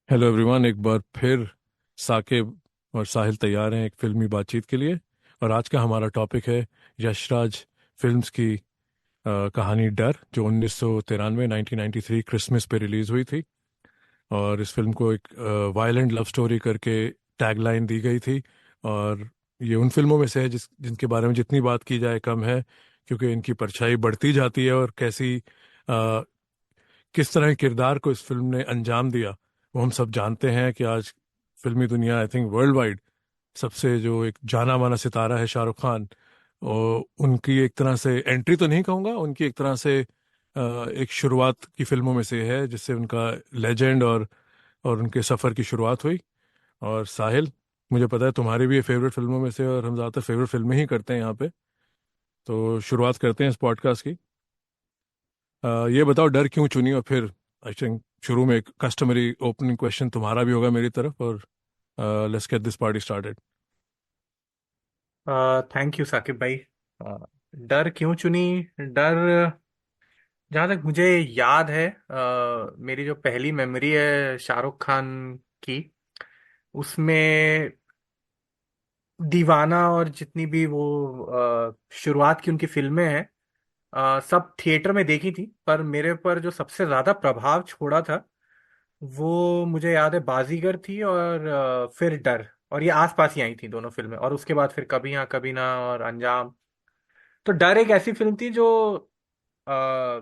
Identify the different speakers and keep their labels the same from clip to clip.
Speaker 1: Hello everyone, एक बार फिर साकिब और साहिल तैयार हैं एक फिल्मी बातचीत के लिए। और आज का हमारा टॉपिक है यशराज फिल्म्स की कहानी डर, जो 1993 1993 क्रिसमस पे रिलीज़ हुई थी। और इस फिल्म को एक वायलेंट लव स्टोरी करके टैगलाइन दी गई थी। और ये उन फिल्मों में से है जिनके बारे में जितनी बात की जाए कम है, क्योंकि इनकी परछाई बढ़ती जाती है और अ, किस तरह के किरदार को इस फिल्म ने अंजाम दिया वो हम सब जानते हैं। कि आज फिल्मी दुनिया, आई थिंक वर्ल्ड वाइड, सबसे जो एक जाना माना सितारा है शाहरुख खान। और उनकी एक तरह से एंट्री तो नहीं कहूँगा, उनकी एक तरह से एक शुरुआत की फिल्मों में से है जिससे उनका लेजेंड और उनके सफ़र की शुरुआत हुई। और साहिल, मुझे पता है तुम्हारी भी ये फेवरेट फिल्मों में से, और हम ज़्यादातर फेवरेट फिल्में ही करते हैं यहाँ पे। तो शुरुआत करते हैं इस पॉडकास्ट की। ये बताओ डर क्यों चुनी, और फिर आई थिंक शुरू में एक कस्टमरी ओपनिंग क्वेश्चन तुम्हारा भी होगा मेरी तरफ, और let's get this party started.
Speaker 2: Thank you Saqib भाई। डर क्यों चुनी? डर, जहाँ तक मुझे याद है, मेरी जो पहली मेमोरी है शाहरुख खान की, उसमें दीवाना और जितनी भी वो शुरुआत की उनकी फिल्में हैं, सब थिएटर में देखी थी। पर मेरे पर जो सबसे ज्यादा प्रभाव छोड़ा था वो मुझे याद है बाजीगर थी, और फिर डर। और ये आसपास ही आई थी दोनों फिल्में, और उसके बाद फिर कभी हाँ कभी ना और अंजाम। तो डर एक ऐसी फिल्म थी जो आ,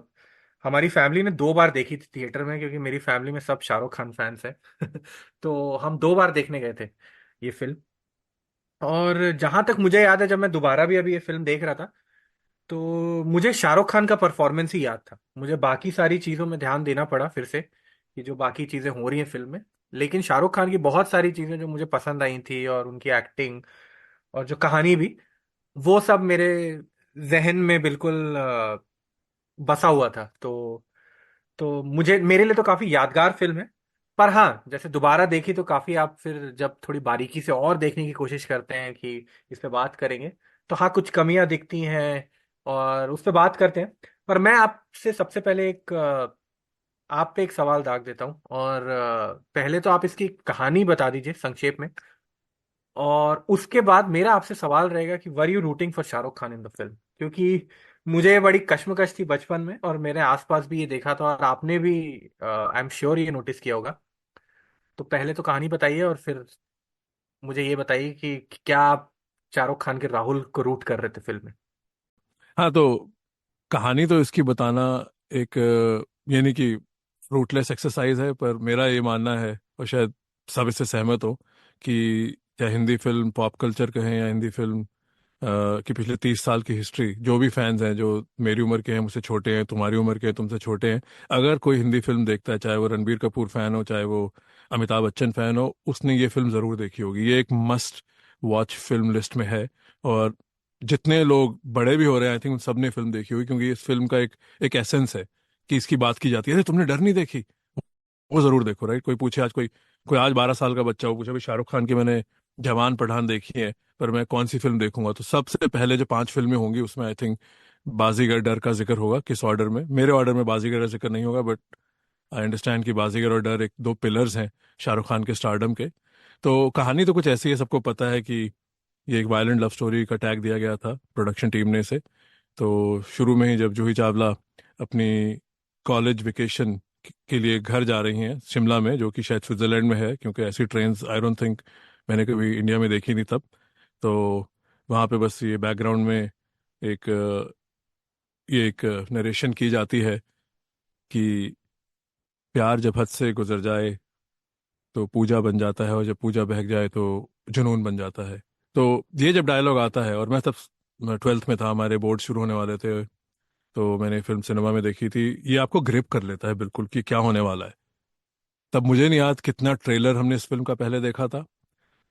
Speaker 2: हमारी फैमिली ने दो बार देखी थी थिएटर में, क्योंकि मेरी फैमिली में सब शाहरुख खान फैंस हैं। तो हम दो बार देखने गए थे ये फिल्म। और जहां तक मुझे याद है, जब मैं दोबारा भी अभी ये फिल्म देख रहा था, तो मुझे शाहरुख खान का परफॉर्मेंस ही याद था। मुझे बाकी सारी चीजों में ध्यान देना पड़ा फिर से, कि जो बाकी चीजें हो रही हैं फिल्म में। लेकिन शाहरुख खान की बहुत सारी चीजें जो मुझे पसंद आई थी, और उनकी एक्टिंग और जो कहानी भी, वो सब मेरे जहन में बिल्कुल बसा हुआ था। तो मुझे, मेरे लिए तो काफी यादगार फिल्म है। पर हाँ, जैसे दोबारा देखी तो काफी, आप फिर जब थोड़ी बारीकी से और देखने की कोशिश करते हैं कि इस पे बात करेंगे, तो हाँ कुछ कमियां दिखती हैं, और उस पे बात करते हैं। पर मैं आपसे सबसे पहले आप पे एक सवाल दाग देता हूँ, और पहले तो आप इसकी कहानी बता दीजिए संक्षेप में। और उसके बाद मेरा आपसे सवाल रहेगा कि were you routing for Shahrukh Khan in the film, क्योंकि मुझे बड़ी कश्मकश थी बचपन में, और मेरे आसपास भी ये देखा था, और आपने भी आई एम श्योर ये नोटिस किया होगा। तो पहले तो कहानी बताइए, और फिर मुझे ये बताइए कि क्या आप शाहरुख खान के राहुल को रूट कर रहे थे फिल्म में।
Speaker 1: हाँ, तो कहानी तो इसकी बताना एक यानी कि फ्रूटलेस एक्सरसाइज है, पर मेरा ये मानना है, और शायद सब इससे सहमत हो, कि चाहे हिंदी फिल्म पॉप कल्चर कहें या हिंदी फिल्म कि पिछले 30 साल की हिस्ट्री, जो भी फैंस हैं जो मेरी उम्र के हैं, मुझसे छोटे हैं, तुम्हारी उम्र के हैं, तुमसे छोटे हैं, अगर कोई हिंदी फिल्म देखता है, चाहे वो रणबीर कपूर फैन हो, चाहे वो अमिताभ बच्चन फैन हो, उसने ये फिल्म ज़रूर देखी होगी। ये एक मस्ट वॉच फिल्म लिस्ट में है। और जितने लोग बड़े भी हो रहे हैं, आई थिंक उन सब ने फिल्म देखी होगी, क्योंकि इस फिल्म का एक एक एसेंस है कि इसकी बात की जाती है, अरे तुमने डर नहीं देखी, वो जरूर देखो। राइट, कोई पूछे आज, कोई कोई आज 12 साल का बच्चा हो, पूछे भाई शाहरुख खान की मैंने जवान पठान देखी है, पर मैं कौन सी फिल्म देखूंगा, तो सबसे पहले जो 5 फिल्में होंगी उसमें आई थिंक बाजीगर डर का जिक्र होगा। किस ऑर्डर में? मेरे ऑर्डर में बाजीगर का जिक्र नहीं होगा, बट आई अंडरस्टैंड कि बाजीगर और डर एक दो पिलर्स हैं शाहरुख खान के स्टारडम के। तो कहानी तो कुछ ऐसी है, सबको पता है कि ये एक वायलेंट लव स्टोरी का टैग दिया गया था प्रोडक्शन टीम ने इसे। तो शुरू में ही जब जूही चावला अपनी कॉलेज वेकेशन के लिए घर जा रही हैं शिमला में, जो कि शायद स्विट्जरलैंड में है, क्योंकि ऐसी ट्रेन्स आई डोंट थिंक मैंने कभी इंडिया में देखी नहीं तब। तो वहाँ पे बस ये बैकग्राउंड में एक ये एक नरेशन की जाती है कि प्यार जब हद से गुजर जाए तो पूजा बन जाता है, और जब पूजा बहक जाए तो जुनून बन जाता है। तो ये जब डायलॉग आता है, और मैं तब 12th में था, हमारे बोर्ड शुरू होने वाले थे, तो मैंने फिल्म सिनेमा में देखी थी। ये आपको ग्रिप कर लेता है बिल्कुल कि क्या होने वाला है। तब मुझे नहीं याद कितना ट्रेलर हमने इस फिल्म का पहले देखा था।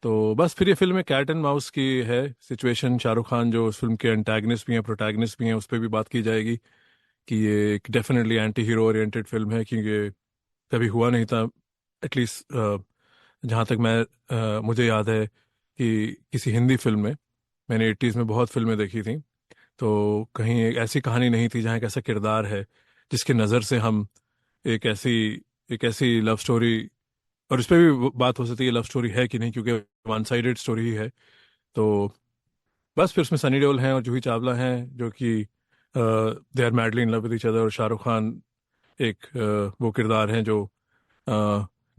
Speaker 1: तो बस फिर ये फिल्म एक कैट एंड माउस की है सिचुएशन। शाहरुख खान जो उस फिल्म के एंटागनिस्ट भी हैं, प्रोटैगनिस्ट भी हैं, उस पर भी बात की जाएगी कि ये एक definitely anti hero oriented film है, क्योंकि ये कभी हुआ नहीं था, एटलीस्ट जहाँ तक मुझे याद है कि किसी हिंदी फिल्म में। मैंने 80s में बहुत फिल्में देखी थी, तो कहीं एक ऐसी कहानी नहीं थी जहाँ एक ऐसा किरदार है जिसकी नज़र से हम एक ऐसी एक ऐसी लव स्टोरी और इस पे भी बात हो सकती है लव स्टोरी है कि नहीं, क्योंकि वन साइडेड स्टोरी ही है। तो बस फिर उसमें सनी देओल हैं और जूही चावला हैं जो कि they are madly in love with each other, और शाहरुख खान एक वो किरदार हैं जो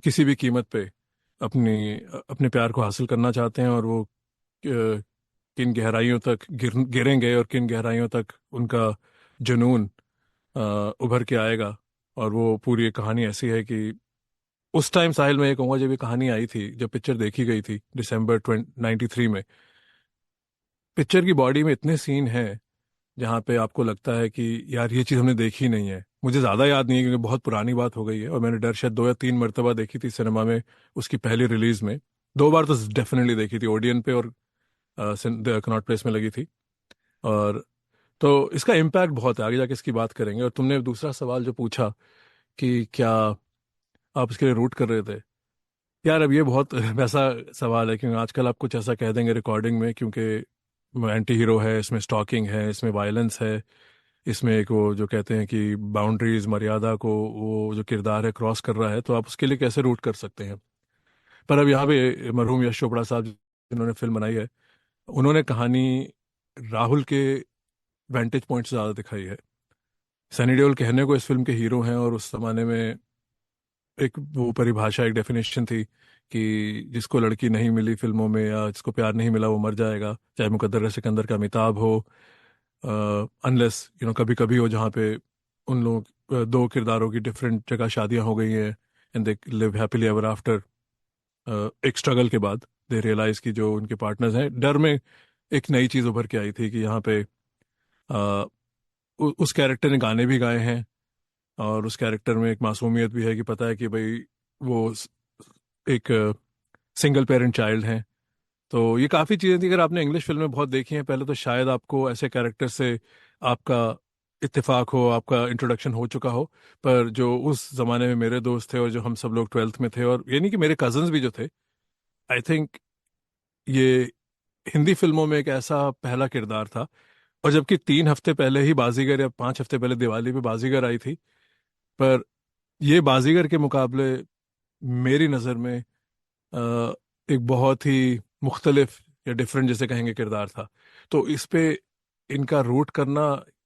Speaker 1: किसी भी कीमत पे अपने प्यार को हासिल करना चाहते हैं, और वो किन गहराइयों तक गिरेंगे और किन गहराइयों तक उनका जुनून अ, उभर के आएगा। और वो पूरी एक कहानी ऐसी है कि उस टाइम, साहिल मैं ये कहूँगा, जब ये कहानी आई थी, जब पिक्चर देखी गई थी दिसंबर 93 में, पिक्चर की बॉडी में इतने सीन हैं जहाँ पे आपको लगता है कि यार ये चीज़ हमने देखी नहीं है। मुझे ज़्यादा याद नहीं है क्योंकि बहुत पुरानी बात हो गई है, और मैंने डर शायद 2 या 3 मरतबा देखी थी सिनेमा में, उसकी पहली रिलीज में। 2 बार तो डेफिनेटली देखी थी, ओडियन पे और द कनॉट प्लेस में लगी थी। और तो इसका इम्पैक्ट बहुत है, आगे जाके इसकी बात करेंगे। और तुमने दूसरा सवाल जो पूछा कि क्या आप इसके लिए रूट कर रहे थे, यार अब ये बहुत वैसा सवाल है, क्योंकि आजकल आप कुछ ऐसा कह देंगे रिकॉर्डिंग में, क्योंकि एंटी हीरो है, इसमें स्टॉकिंग है, इसमें वायलेंस है, इसमें एक वो जो कहते हैं कि बाउंड्रीज, मर्यादा को वो जो किरदार है क्रॉस कर रहा है, तो आप उसके लिए कैसे रूट कर सकते हैं। पर अब यहाँ पे मरहूम यश चोपड़ा साहब जिन्होंने फिल्म बनाई है, उन्होंने कहानी राहुल के वेंटेज पॉइंट से ज़्यादा दिखाई है। सनी देओल कहने को इस फिल्म के हीरो हैं, और उस जमाने में एक वो परिभाषा, एक डेफिनेशन थी कि जिसको लड़की नहीं मिली फिल्मों में या जिसको प्यार नहीं मिला वो मर जाएगा, चाहे मुकद्दर सिकंदर का अमिताभ हो, अनलेस कभी कभी हो जहाँ पे उन लोग दो किरदारों की डिफरेंट जगह शादियां हो गई हैं, and they live happily ever after. एक स्ट्रगल के बाद दे रियलाइज कि जो उनके पार्टनर्स हैं, डर में एक नई चीज़ उभर के आई थी कि यहाँ पे अ, उस कैरेक्टर ने गाने भी गाए हैं, और उस कैरेक्टर में एक मासूमियत भी है कि पता है कि भाई वो एक सिंगल पेरेंट चाइल्ड हैं। तो ये काफ़ी चीज़ें थी, अगर आपने इंग्लिश फिल्में बहुत देखी हैं पहले, तो शायद आपको ऐसे कैरेक्टर से आपका इत्तेफाक हो, आपका इंट्रोडक्शन हो चुका हो। पर जो उस ज़माने में मेरे दोस्त थे और जो हम सब लोग 12th में थे, और यानी कि मेरे कजन्स भी जो थे, आई थिंक ये हिंदी फिल्मों में एक ऐसा पहला किरदार था। और जबकि 3 हफ्ते पहले ही बाजीगर, या 5 हफ्ते पहले दिवाली पे बाजीगर आई थी, पर ये बाजीगर के मुकाबले मेरी नज़र में एक बहुत ही मुख्तलिफ या डिफरेंट जैसे कहेंगे किरदार था। तो इस पे इनका रूट करना,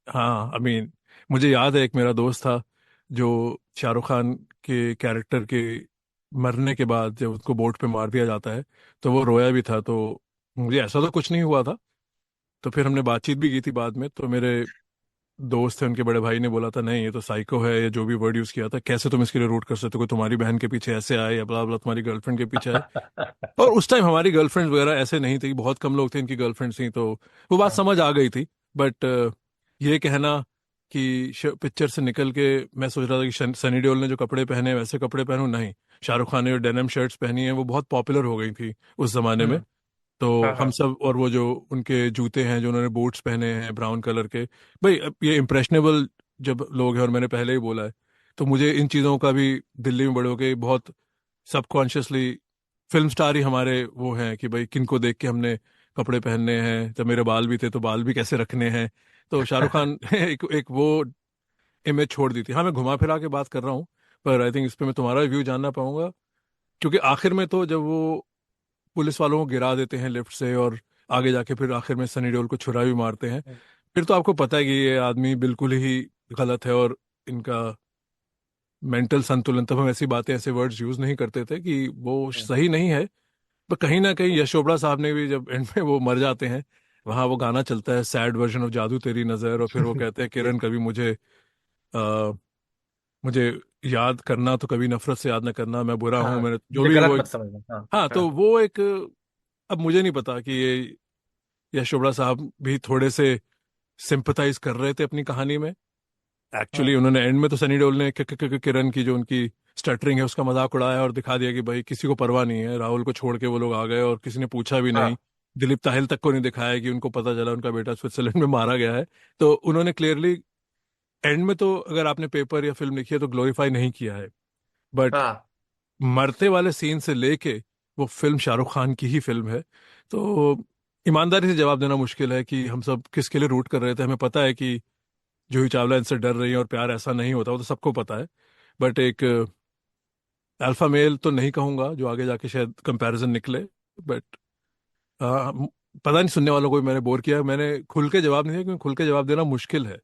Speaker 1: हाँ आई मीन, मुझे याद है एक मेरा दोस्त था जो शाहरुख खान के कैरेक्टर के मरने के बाद जब उसको बोट पे मार दिया जाता है, तो वो रोया भी था। तो मुझे ऐसा तो कुछ नहीं हुआ था, तो फिर हमने बातचीत भी की थी बाद में, तो मेरे दोस्त थे, उनके बड़े भाई ने बोला था नहीं ये तो साइको है, ये जो भी वर्ड यूज किया था, कैसे तुम इसके लिए रूट कर सकते हो, कोई तुम्हारी बहन के पीछे ऐसे आए या बला बला तुम्हारी गर्लफ्रेंड के पीछे आए। और उस टाइम हमारी गर्लफ्रेंड वगैरह ऐसे नहीं थी, बहुत कम लोग थे इनकी गर्लफ्रेंड थी, तो वो बात
Speaker 2: हाँ,
Speaker 1: समझ आ गई थी। बट ये कहना कि पिक्चर से निकल के मैं सोच रहा था कि सनी देओल ने जो कपड़े पहने हैं, वैसे कपड़े पहनूं, नहीं। शाहरुख खान ने जो डेनिम शर्ट्स पहनी हैं वो बहुत पॉपुलर हो गई थी उस जमाने में।
Speaker 2: हम्म,
Speaker 1: तो
Speaker 2: हाँ
Speaker 1: हम
Speaker 2: हाँ
Speaker 1: सब, और वो जो उनके जूते हैं जो उन्होंने बूट्स पहने हैं ब्राउन कलर के, भाई अब ये इम्प्रेशनेबल जब लोग हैं, और मैंने पहले ही बोला है, तो मुझे इन चीज़ों का भी दिल्ली में बड़े होके बहुत सबकॉन्शियसली, फिल्म स्टार ही हमारे वो हैं कि भाई किनको देख के हमने कपड़े पहनने हैं, जब मेरे बाल भी थे तो बाल भी कैसे रखने हैं। तो शाहरुख खान एक वो इमेज छोड़ दी थी। हाँ मैं घुमा फिरा के बात कर रहा हूँ, पर आई थिंक इस पे मैं तुम्हारा व्यू जानना पाऊंगा, क्योंकि आखिर में तो जब वो पुलिस वालों को गिरा देते हैं लिफ्ट से, और आगे जाके फिर आखिर में सनी देओल को छुरा भी मारते हैं, फिर तो आपको पता है कि ये आदमी बिल्कुल ही गलत है, और इनका मेंटल संतुलन, तब हम ऐसी बातें, ऐसे वर्ड्स यूज नहीं करते थे कि वो सही नहीं है। पर कहीं ना कहीं यश चोपड़ा साहब ने भी, जब एंड में वो मर जाते हैं, वहां वो गाना चलता है, सैड वर्जन ऑफ जादू तेरी नजर, और फिर वो कहते हैं
Speaker 2: जी,
Speaker 1: किरण कभी आ, मुझे याद करना तो कभी नफरत से याद न करना, मैं बुरा हूं,
Speaker 2: हाँ,
Speaker 1: मैंने जो
Speaker 2: मुझे
Speaker 1: भी
Speaker 2: गलत
Speaker 1: वो
Speaker 2: मत समझना। हाँ
Speaker 1: हाँ, तो
Speaker 2: हाँ
Speaker 1: वो एक, अब मुझे नहीं पता कि ये यश चोपड़ा साहब भी थोड़े से सिंपथाइज कर रहे थे अपनी कहानी में। एक्चुअली
Speaker 2: हाँ
Speaker 1: उन्होंने एंड में तो सनी देओल ने किरण की जो उनकी स्टटरिंग है उसका मजाक उड़ाया और दिखा दिया कि भाई किसी को परवाह नहीं है, राहुल को छोड़ के वो लोग आ गए और किसी ने पूछा भी नहीं।
Speaker 2: हाँ
Speaker 1: दिलीप ताहिल तक को नहीं दिखाया कि उनको पता चला उनका बेटा स्विट्जरलैंड में मारा गया है। तो उन्होंने क्लियरली एंड में तो, अगर आपने पेपर या फिल्म लिखी है तो ग्लोरीफाई नहीं किया है, बट
Speaker 2: हाँ
Speaker 1: मरते वाले सीन से लेके वो फिल्म शाहरुख खान की ही फिल्म है। तो ईमानदारी से जवाब देना मुश्किल है कि हम सब किसके लिए रूट कर रहे थे। हमें पता है कि जूही चावला इनसे डर रही है और प्यार ऐसा नहीं होता, वो तो सबको पता है। बट एक अल्फा मेल तो नहीं कहूंगा, जो आगे जाके शायद कंपैरिजन निकले, बट पता नहीं सुनने वालों को भी मैंने बोर किया। मैंने खुल के जवाब नहीं दिया क्योंकि खुल के जवाब देना मुश्किल है।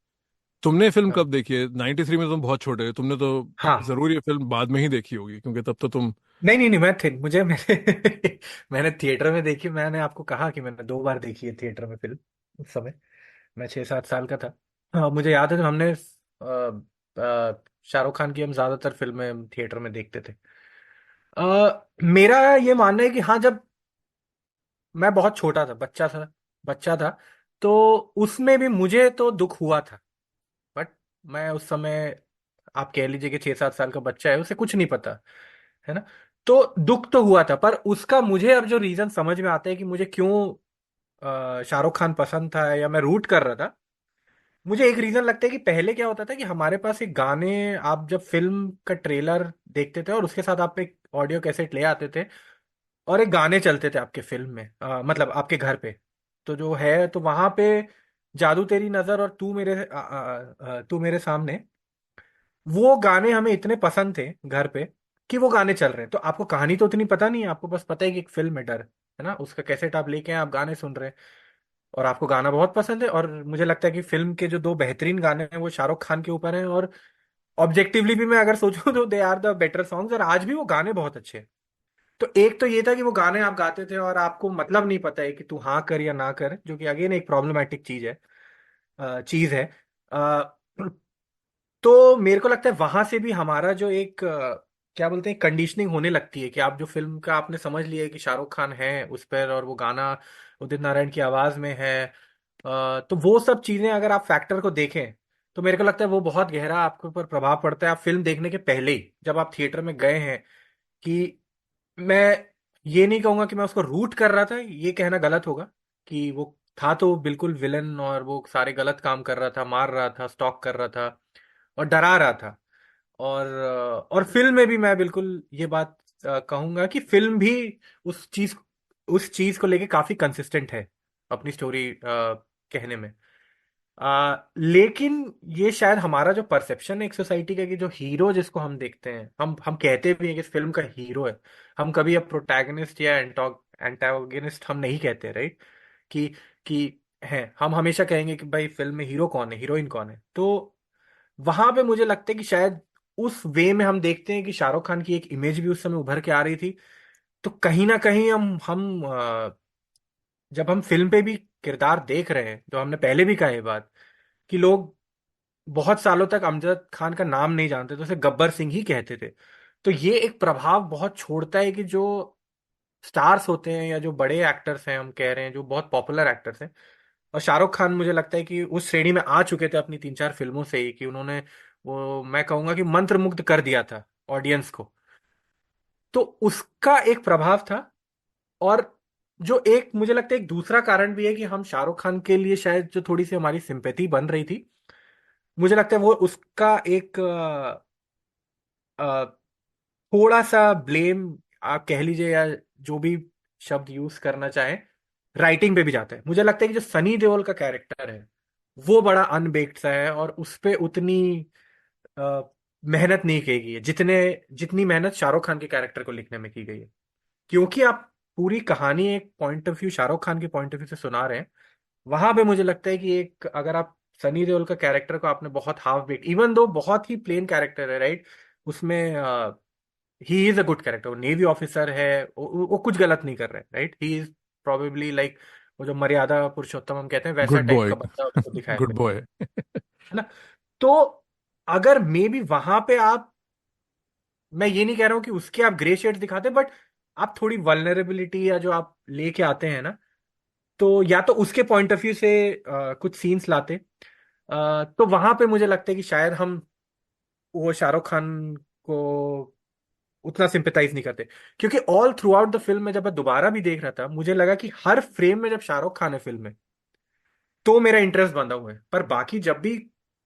Speaker 1: तुमने फिल्म
Speaker 2: हाँ
Speaker 1: कब देखी है? 93 में तुम बहुत छोटे थे, तुमने तो
Speaker 2: हाँ।
Speaker 1: जरूर ये फिल्म बाद में ही देखी होगी, क्योंकि तब तो तुम।
Speaker 2: नहीं नहीं नहीं, मैं थे मुझे मैंने मैंने थिएटर में देखी। मैंने आपको कहा कि मैंने 2 बार देखी है थिएटर में फिल्म। उस समय मैं 6-7 साल का था। मुझे याद है, तो हमने शाहरुख खान की हम ज्यादातर फिल्में थिएटर में देखते थे। मेरा ये मानना है कि हाँ, जब मैं बहुत छोटा था, बच्चा था, तो उसमें भी मुझे तो दुख हुआ था। बट मैं उस समय, आप कह लीजिए कि 6-7 साल का बच्चा है, उसे कुछ नहीं पता, है ना। तो दुख तो हुआ था, पर उसका मुझे अब जो रीजन समझ में आता है कि मुझे क्यों शाहरुख खान पसंद था या मैं रूट कर रहा था। मुझे एक रीजन लगता है कि पहले क्या होता था कि हमारे पास एक गाने, आप जब फिल्म का ट्रेलर देखते थे और उसके साथ आप एक ऑडियो कैसेट ले आते थे, और एक गाने चलते थे आपके फिल्म में, मतलब आपके घर पे। तो जो है, तो वहां पे जादू तेरी नजर और तू मेरे सामने, वो गाने हमें इतने पसंद थे घर पे, कि वो गाने चल रहे हैं। तो आपको कहानी तो उतनी पता नहीं है, आपको बस पता है कि एक फिल्म है डर, है ना, उसका कैसेट आप लेके आए, आप गाने सुन रहे हैं, और आपको गाना बहुत पसंद है। और मुझे लगता है कि फिल्म के जो 2 बेहतरीन गाने हैं वो शाहरुख खान के ऊपर हैं, और ऑब्जेक्टिवली भी मैं अगर सोचूं तो they are the better songs, और आज भी वो गाने बहुत अच्छे हैं। तो एक तो ये था कि वो गाने आप गाते थे और आपको मतलब नहीं पता है कि तू हाँ कर या ना कर, जो कि अगेन एक प्रॉब्लमेटिक चीज है। अ, तो मेरे को लगता है वहां से भी हमारा जो एक क्या बोलते हैं, कंडीशनिंग होने लगती है कि आप जो फिल्म का आपने समझ लिया है कि शाहरुख खान है उस पर, और वो गाना उदित नारायण की आवाज में है। तो वो सब चीजें अगर आप फैक्टर को देखें, तो मेरे को लगता है वो बहुत गहरा आपके ऊपर प्रभाव पड़ता है, आप फिल्म देखने के पहले ही जब आप थिएटर में गए हैं। कि मैं ये नहीं कहूंगा कि मैं उसको रूट कर रहा था, ये कहना गलत होगा। कि वो था तो बिल्कुल विलन, और वो सारे गलत काम कर रहा था, मार रहा था, स्टॉक कर रहा था, और डरा रहा था। और फिल्म में भी मैं बिल्कुल ये बात कहूंगा कि फिल्म भी उस चीज उस चीज को लेके काफी कंसिस्टेंट है अपनी स्टोरी कहने में। लेकिन ये शायद हमारा जो परसेप्शन है एक सोसाइटी का, कि जो हीरो जिसको हम देखते हैं, हम कहते भी हैं कि इस फिल्म का हीरो है। हम कभी अब प्रोटैगनिस्ट या एंटागोनिस्ट हम नहीं कहते, राइट। कि कि है, हम हमेशा कहेंगे कि भाई फिल्म में हीरो कौन है, हीरोइन कौन है। तो वहां पे मुझे लगता है कि शायद उस वे में हम देखते हैं कि शाहरुख खान की एक इमेज भी उस समय उभर के आ रही थी। तो कहीं ना कहीं जब हम फिल्म पे भी किरदार देख रहे हैं, जो हमने पहले भी कहा है बात, कि लोग बहुत सालों तक अमजद खान का नाम नहीं जानते, तो उसे गब्बर सिंह ही कहते थे। तो ये एक प्रभाव बहुत छोड़ता है कि जो स्टार्स होते हैं या जो बड़े एक्टर्स हैं, हम कह रहे हैं जो बहुत पॉपुलर एक्टर्स हैं, और शाहरुख खान मुझे लगता है कि उस श्रेणी में आ चुके थे अपनी 3-4 फिल्मों से ही, कि उन्होंने वो, मैं कहूंगा कि मंत्रमुग्ध कर दिया था ऑडियंस को। तो उसका एक प्रभाव था। और जो एक मुझे लगता है एक दूसरा कारण भी है कि हम शाहरुख खान के लिए शायद जो थोड़ी सी हमारी सिंपैथी बन रही थी, मुझे लगता है वो उसका एक थोड़ा सा ब्लेम आप कह लीजिए, या जो भी शब्द यूज करना चाहें, राइटिंग पे भी जाता है। मुझे लगता है कि जो सनी देओल का कैरेक्टर है वो बड़ा अनबेक्ड सा है, और उस पे उतनी अ, मेहनत नहीं की गई है जितनी मेहनत शाहरुख खान के कैरेक्टर को लिखने में की गई है। क्योंकि आप पूरी कहानी एक point of view, Shahrukh Khan के पॉइंट ऑफ व्यू से सुना रहे हैं, वहां पे मुझे लगता है कि एक, अगर आप सनी देओल का कैरेक्टर को आपने बहुत हाफ बेट, इवन दो बहुत ही प्लेन कैरेक्टर है, राइट, उसमें he is a good character, वो नेवी ऑफिसर है, वो कुछ गलत नहीं कर रहे, right, he is probably like, वो जो मर्यादा पुरुषोत्तम हम कहते हैं, वैसा
Speaker 1: गुड
Speaker 2: टाइप
Speaker 1: बॉय।
Speaker 2: का बंदा उसको दिखाया
Speaker 1: गुड
Speaker 2: गया,
Speaker 1: बॉय।
Speaker 2: है ना। तो अगर मे बी वहां पे आप, मैं ये नहीं कह रहा हूं कि उसके आप ग्रे शेड्स दिखाते, बट आप थोड़ी वल्नरेबिलिटी या जो आप लेके आते हैं ना, तो या तो उसके पॉइंट ऑफ व्यू से कुछ सीन्स लाते, तो वहां पे मुझे लगता है कि शायद हम वो शाहरुख खान को उतना सिंपैथाइज नहीं करते। क्योंकि all through out the film में जब मैं दोबारा भी देख रहा था, मुझे लगा कि हर फ्रेम में जब शाहरुख खान है फिल्म में, तो मेरा इंटरेस्ट बंधा हुआ है। पर बाकी जब भी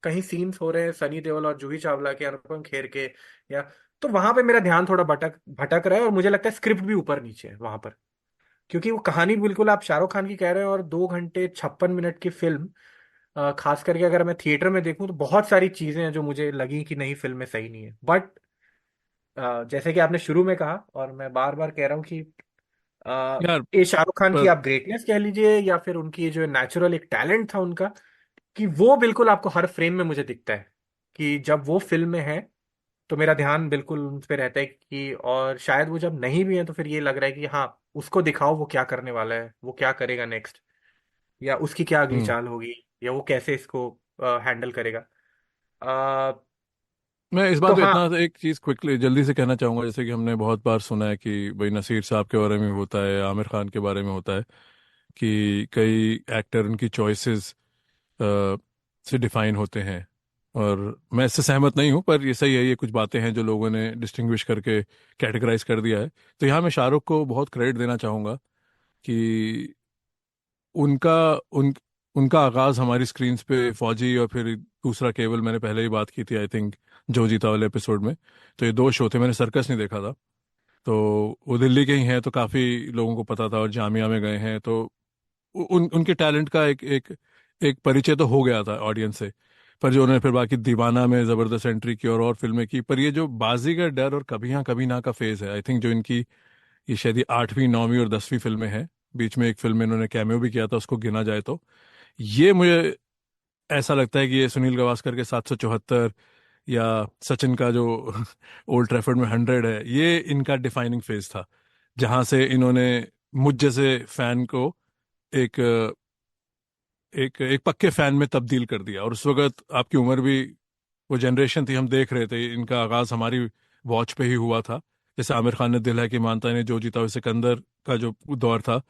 Speaker 2: कहीं सीन्स हो रहे हैं सनी देओल और जूही चावला के, अनुपम खेर के, या, तो वहां पे मेरा ध्यान थोड़ा भटक भटक रहा है, और मुझे लगता है स्क्रिप्ट भी ऊपर नीचे है वहां पर। क्योंकि वो कहानी बिल्कुल आप शाहरुख खान की कह रहे हो, और 2 घंटे 56 मिनट की फिल्म, खास करके अगर मैं थिएटर में देखूं, तो बहुत सारी चीजें हैं जो मुझे लगी कि नहीं, फिल्म में सही नहीं है। बट जैसे कि आपने शुरू में कहा, और मैं बार बार कह रहा हूँ कि
Speaker 1: यार
Speaker 2: ये शाहरुख खान की
Speaker 1: पर
Speaker 2: आप ग्रेटनेस कह लीजिए, या फिर उनकी जो नेचुरल एक टैलेंट था उनका, कि वो बिल्कुल आपको हर फ्रेम में मुझे दिखता है कि जब वो फिल्म में है तो मेरा ध्यान बिल्कुल उन पे रहता है कि, और शायद वो जब नहीं भी है तो फिर ये लग रहा है कि हाँ, उसको दिखाओ वो क्या करने वाला है, वो क्या करेगा नेक्स्ट, या उसकी क्या अगली
Speaker 1: हम्म
Speaker 2: चाल होगी, या वो कैसे इसको हैंडल करेगा। आ,
Speaker 1: मैं इस
Speaker 2: तो
Speaker 1: बात पे
Speaker 2: हाँ।
Speaker 1: इतना एक चीज क्विकली जल्दी से कहना चाहूंगा, जैसे कि हमने बहुत बार सुना है कि भाई नसीर साहब के बारे में होता है, आमिर खान के बारे में होता है कि कई एक्टर उनकी चॉइसेस से डिफाइन होते हैं। और मैं इससे सहमत नहीं हूँ, पर ये सही है, ये कुछ बातें हैं जो लोगों ने डिस्टिंग्विश करके कैटेगराइज कर दिया है। तो यहाँ मैं शाहरुख को बहुत क्रेडिट देना चाहूँगा कि उनका उन उनका आगाज हमारी स्क्रीन्स पे फौजी और फिर दूसरा केवल, मैंने पहले ही बात की थी आई थिंक, जो जीता वाले एपिसोड में। तो ये दो शो थे, मैंने सर्कस नहीं देखा था। तो वो दिल्ली के ही हैं तो काफ़ी लोगों को पता था, और जामिया में गए हैं तो उनके टैलेंट का एक एक एक परिचय तो हो गया था ऑडियंस से। पर जो उन्होंने फिर बाकी दीवाना में ज़बरदस्त एंट्री की और फिल्में की, पर ये जो बाजीगर, डर और कभी हाँ कभी ना का फेज है, आई थिंक जो इनकी ये शायद ये 8वीं 9वीं और 10वीं फिल्में हैं। बीच में एक फिल्म में इन्होंने कैमियो भी किया था, उसको गिना जाए तो ये मुझे ऐसा लगता है कि ये सुनील गावस्कर के 774 या सचिन का जो ओल्ड ट्रैफर्ड में 100 है, ये इनका डिफाइनिंग फेज था, जहां से इन्होंने मुझ जैसे फैन को एक एक एक पक्के फैन में तब्दील कर दिया। और उस वक्त आपकी उम्र भी, वो जनरेशन थी, हम देख रहे थे, इनका आगाज हमारी वॉच पे ही हुआ था। जैसे आमिर खान ने दिल है कि मानता ने, जो जीता हुआ सिकंदर का जो दौर था।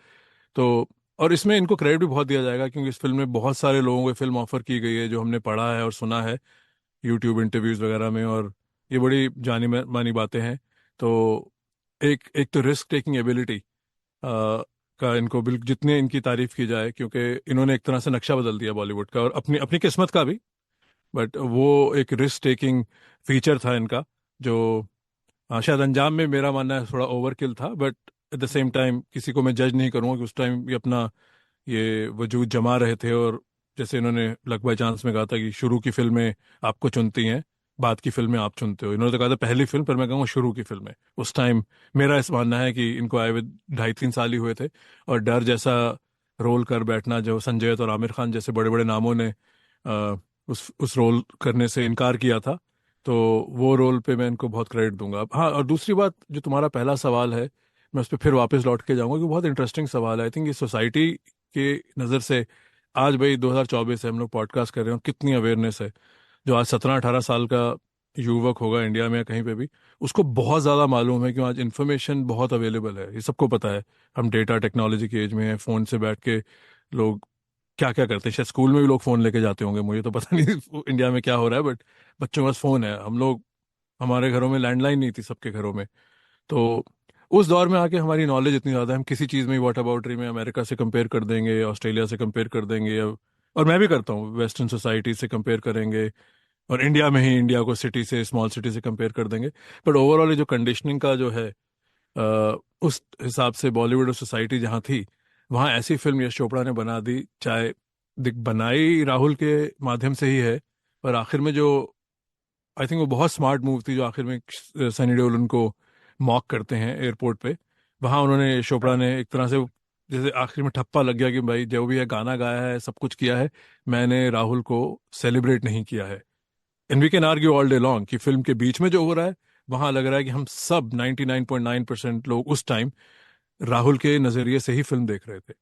Speaker 1: तो और इसमें इनको क्रेडिट भी बहुत दिया जाएगा क्योंकि इस फिल्म में बहुत सारे लोगों को फिल्म ऑफर की गई है, जो हमने पढ़ा है और सुना है यूट्यूब इंटरव्यूज वगैरह में, और ये बड़ी जानी मानी बातें हैं। तो एक एक तो रिस्क टेकिंग एबिलिटी का इनको बिल्कुल जितने इनकी तारीफ की जाए, क्योंकि इन्होंने एक तरह से नक्शा बदल दिया बॉलीवुड का और अपनी अपनी किस्मत का भी। बट वो एक रिस्क टेकिंग फीचर था इनका, जो शायद अंजाम में मेरा मानना है थोड़ा ओवरकिल था, but at the same time किसी को मैं जज नहीं करूंगा कि उस टाइम ये अपना ये वजूद जमा रहे थे। और जैसे इन्होंने लक बाय चांस में कहा था कि शुरू की फिल्में आपको चुनती हैं, बाद की फिल्में आप चुनते हो। इन्होंने तो कहा था पहली फिल्म, पर मैं कहूँगा शुरू की फिल्में उस टाइम। मेरा इस मानना है कि इनको आए हुए 2.5 3 साल ही हुए थे, और डर जैसा रोल कर बैठना, जो संजय दत्त और आमिर खान जैसे बड़े बड़े नामों ने उस रोल करने से इनकार किया था, तो वो रोल पे मैं इनको बहुत क्रेडिट दूंगा। हाँ, और दूसरी बात, जो तुम्हारा पहला सवाल है, मैं उस पर फिर वापस लौट के जाऊंगा, कि बहुत इंटरेस्टिंग सवाल है। आई थिंक ये सोसाइटी के नज़र से आज भाई 2024 है, हम लोग पॉडकास्ट कर रहे हो, कितनी अवेयरनेस है। जो आज 17 18 साल का युवक होगा इंडिया में या कहीं पे भी, उसको बहुत ज़्यादा मालूम है, क्यों आज इन्फॉर्मेशन बहुत अवेलेबल है, ये सबको पता है। हम डेटा टेक्नोलॉजी के एज में हैं, फ़ोन से बैठ के लोग क्या क्या करते हैं। शायद स्कूल में भी लोग फ़ोन लेके जाते होंगे, मुझे तो पता नहीं इंडिया में क्या हो रहा है, बट बच्चों के पास फ़ोन है। हम लोग, हमारे घरों में लैंडलाइन नहीं थी सबके घरों में। तो उस दौर में आके हमारी नॉलेज इतनी ज़्यादा है, हम किसी चीज़ में, वाटर अबाउटरी में अमेरिका से कंपेयर कर देंगे, ऑस्ट्रेलिया से कंपेयर कर देंगे, और मैं भी करता हूँ, वेस्टर्न सोसाइटी से कंपेयर करेंगे, और इंडिया में ही इंडिया को सिटी से, स्मॉल सिटी से कंपेयर कर देंगे। बट ओवरऑल ये जो कंडीशनिंग का जो है, उस हिसाब से बॉलीवुड और सोसाइटी जहाँ थी, वहाँ ऐसी फिल्म यश चोपड़ा ने बना दी, चाहे दिख बनाई राहुल के माध्यम से ही है, पर आखिर में जो, आई थिंक वो बहुत स्मार्ट मूव थी, जो आखिर में सनी देओल उनको मॉक करते हैं एयरपोर्ट पे, वहाँ उन्होंने, यश चोपड़ा
Speaker 2: हाँ।
Speaker 1: ने एक तरह से जैसे आखिर में ठप्पा लग गया कि भाई जो भी है गाना गाया है, सब कुछ किया है, मैंने राहुल को सेलिब्रेट नहीं किया है। And we can argue all day long कि फिल्म के बीच में जो हो रहा है, वहां लग रहा है कि हम सब 99.9% लोग उस टाइम राहुल के नजरिए से ही फिल्म देख रहे थे।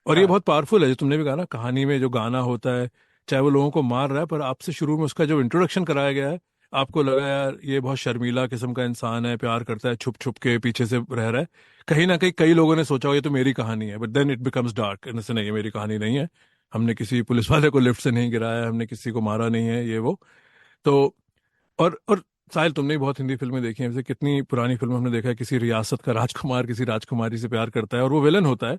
Speaker 1: और ये
Speaker 2: हाँ।
Speaker 1: बहुत पावरफुल है, जो तुमने भी कहा ना, कहानी में जो गाना होता है, चाहे वो लोगों को मार रहा है, पर आपसे शुरू में उसका जो इंट्रोडक्शन कराया गया है, आपको लगा यार ये बहुत शर्मीला किस्म का इंसान है, प्यार करता है, छुप छुप के पीछे से रह रहा है। कहीं ना कहीं कई लोगों ने सोचा हो ये तो मेरी कहानी है, but then it becomes dark, ऐसे नहीं, ये मेरी कहानी नहीं है, हमने किसी पुलिस वाले को लिफ्ट से नहीं गिराया, हमने किसी को मारा नहीं है, ये वो। तो और साहिल, तुमने भी बहुत हिंदी फिल्में देखी हैं, जैसे कितनी पुरानी फिल्म हमने देखा है, किसी रियासत का राजकुमार किसी राजकुमारी से प्यार करता है और वो विलन होता है,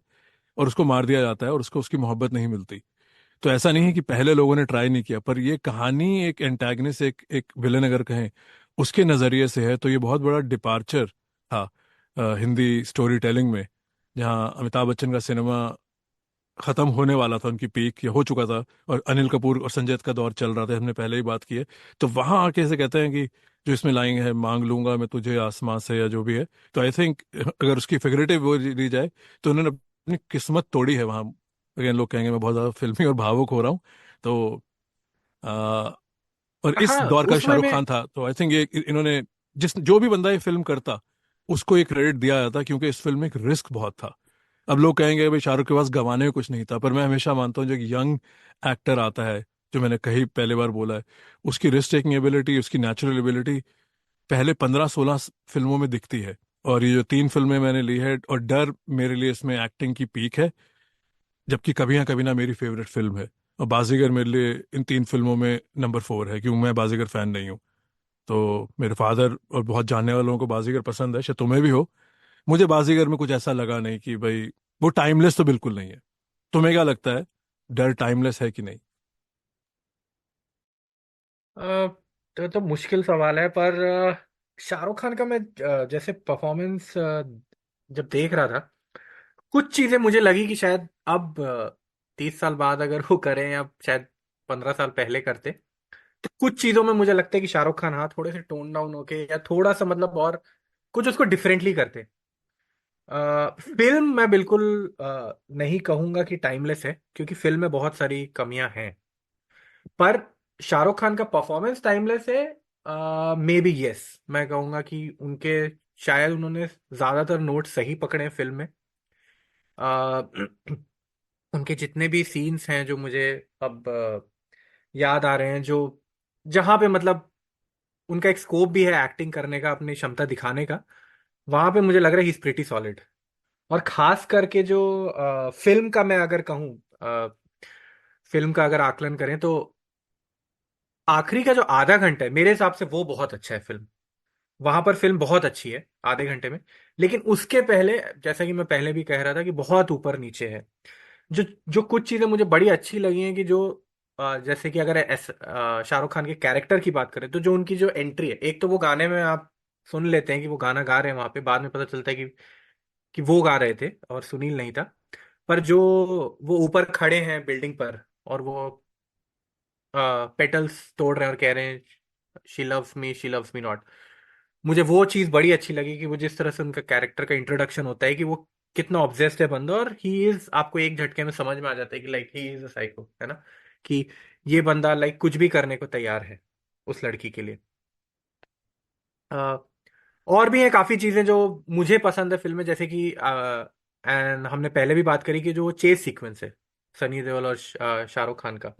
Speaker 1: और उसको मार दिया जाता है, और उसको उसकी मोहब्बत नहीं मिलती। तो ऐसा नहीं है
Speaker 2: हम्म।
Speaker 1: कि पहले लोगों ने ट्राई नहीं किया, पर ये कहानी एक एंटागनिस्ट, एक विलन अगर कहें, उसके नजरिए से है, तो ये बहुत बड़ा डिपार्चर था हिंदी स्टोरी टेलिंग में। जहाँ अमिताभ बच्चन का सिनेमा खत्म होने वाला था, उनकी पीक ये हो चुका था, और अनिल कपूर और संजय दत्त का दौर चल रहा था, हमने पहले ही बात की है। तो वहां आके ऐसे कहते हैं कि जो इसमें लाइन है, मांग लूंगा मैं तुझे आसमां से, या जो भी है। तो आई थिंक अगर उसकी फिगरेटिव वो ली जाए, तो उन्होंने अपनी किस्मत तोड़ी है वहाँ। अगेन लोग कहेंगे मैं बहुत ज़्यादा फिल्मी और भावुक हो रहा हूँ। तो आ, और इस
Speaker 2: हाँ,
Speaker 1: दौर का
Speaker 2: उसमें
Speaker 1: शाहरुख
Speaker 2: मैं
Speaker 1: खान था, तो आई थिंक ये इन्होंने, जिस जो भी बंदा ये फिल्म करता, उसको एक क्रेडिट दिया जाता, क्योंकि इस फिल्म में एक रिस्क बहुत था। अब लोग कहेंगे भाई शाहरुख के पास गंवाने में कुछ नहीं था, पर मैं हमेशा मानता हूँ जो एक यंग एक्टर आता है, जो मैंने कहीं पहले बार बोला है, उसकी रिस्क टेकिंग एबिलिटी, उसकी नेचुरल एबिलिटी पहले 15-16 फिल्मों में दिखती है। और ये जो 3 फिल्में मैंने ली है, और डर मेरे लिए इसमें एक्टिंग की पीक है, जबकि कभी ना कभी ना मेरी फेवरेट फिल्म है। और बाजीगर मेरे लिए इन 3 फिल्मों में नंबर 4 है, क्योंकि मैं बाजीगर फैन नहीं हूँ। तो मेरे फादर और बहुत जानने वालों को बाजीगर पसंद है, शायद तुम्हें भी हो। मुझे बाजीगर में कुछ ऐसा लगा नहीं कि भाई, वो टाइमलेस तो बिल्कुल नहीं है। तुम्हें क्या लगता है, डर टाइमलेस है कि नहीं?
Speaker 2: तो मुश्किल सवाल है, पर शाहरुख खान का मैं जैसे परफॉर्मेंस जब देख रहा था, कुछ चीजें मुझे लगी कि शायद अब 30 साल बाद अगर वो करें, या शायद 15 साल पहले करते, तो कुछ चीजों में मुझे लगता है कि शाहरुख खान हाँ थोड़े से टोन डाउन होके, या थोड़ा सा मतलब और कुछ उसको डिफरेंटली करते। फिल्म मैं बिल्कुल नहीं कहूंगा कि टाइमलेस है, क्योंकि फिल्म में बहुत सारी कमियां हैं। पर शाहरुख खान का परफॉर्मेंस टाइमलेस है। मे बी यस, मैं कहूंगा कि उनके शायद उन्होंने ज्यादातर नोट सही पकड़े हैं फिल्म में। अ, उनके जितने भी सीन्स हैं जो मुझे अब याद आ रहे हैं, जो जहां पे मतलब उनका एक स्कोप भी है एक्टिंग करने का, अपनी क्षमता दिखाने का, वहां पे मुझे लग रहा है ही इज प्रीटी सॉलिड। और खास करके जो फिल्म का मैं अगर कहूँ, फिल्म का अगर आकलन करें, तो आखिरी का जो आधा घंटा है मेरे हिसाब से वो बहुत अच्छा है फिल्म। वहां पर फिल्म बहुत अच्छी है आधे घंटे में। लेकिन उसके पहले, जैसा कि मैं पहले भी कह रहा था, कि बहुत ऊपर नीचे है। जो जो कुछ चीजें मुझे बड़ी अच्छी लगी हैं, कि जो जैसे कि अगर शाहरुख खान के कैरेक्टर की बात करें, तो जो उनकी जो एंट्री है, एक तो वो गाने में आप सुन लेते हैं कि वो गाना गा रहे हैं वहां पे, बाद में पता चलता है कि वो गा रहे थे और सुनील नहीं था। पर जो वो ऊपर खड़े हैं बिल्डिंग पर, और वो पेटल्स तोड़ रहे हैं और कह रहे हैं शी लव्स मी नॉट, मुझे वो चीज बड़ी अच्छी लगी, कि वो जिस तरह से उनका कैरेक्टर का इंट्रोडक्शन होता है, कि वो कितना ऑब्सेस्ड है बंदा, और ही इज, आपको एक झटके में समझ में आ जाता है कि like he is a psycho, है ना, कि ये बंदा लाइक कुछ भी करने को तैयार है उस लड़की के लिए। अ, और भी हैं काफी चीजें जो मुझे पसंद है फिल्म में, जैसे कि एंड हमने पहले भी बात करी कि जो चेस सीक्वेंस है सनी देओल और शाहरुख खान का,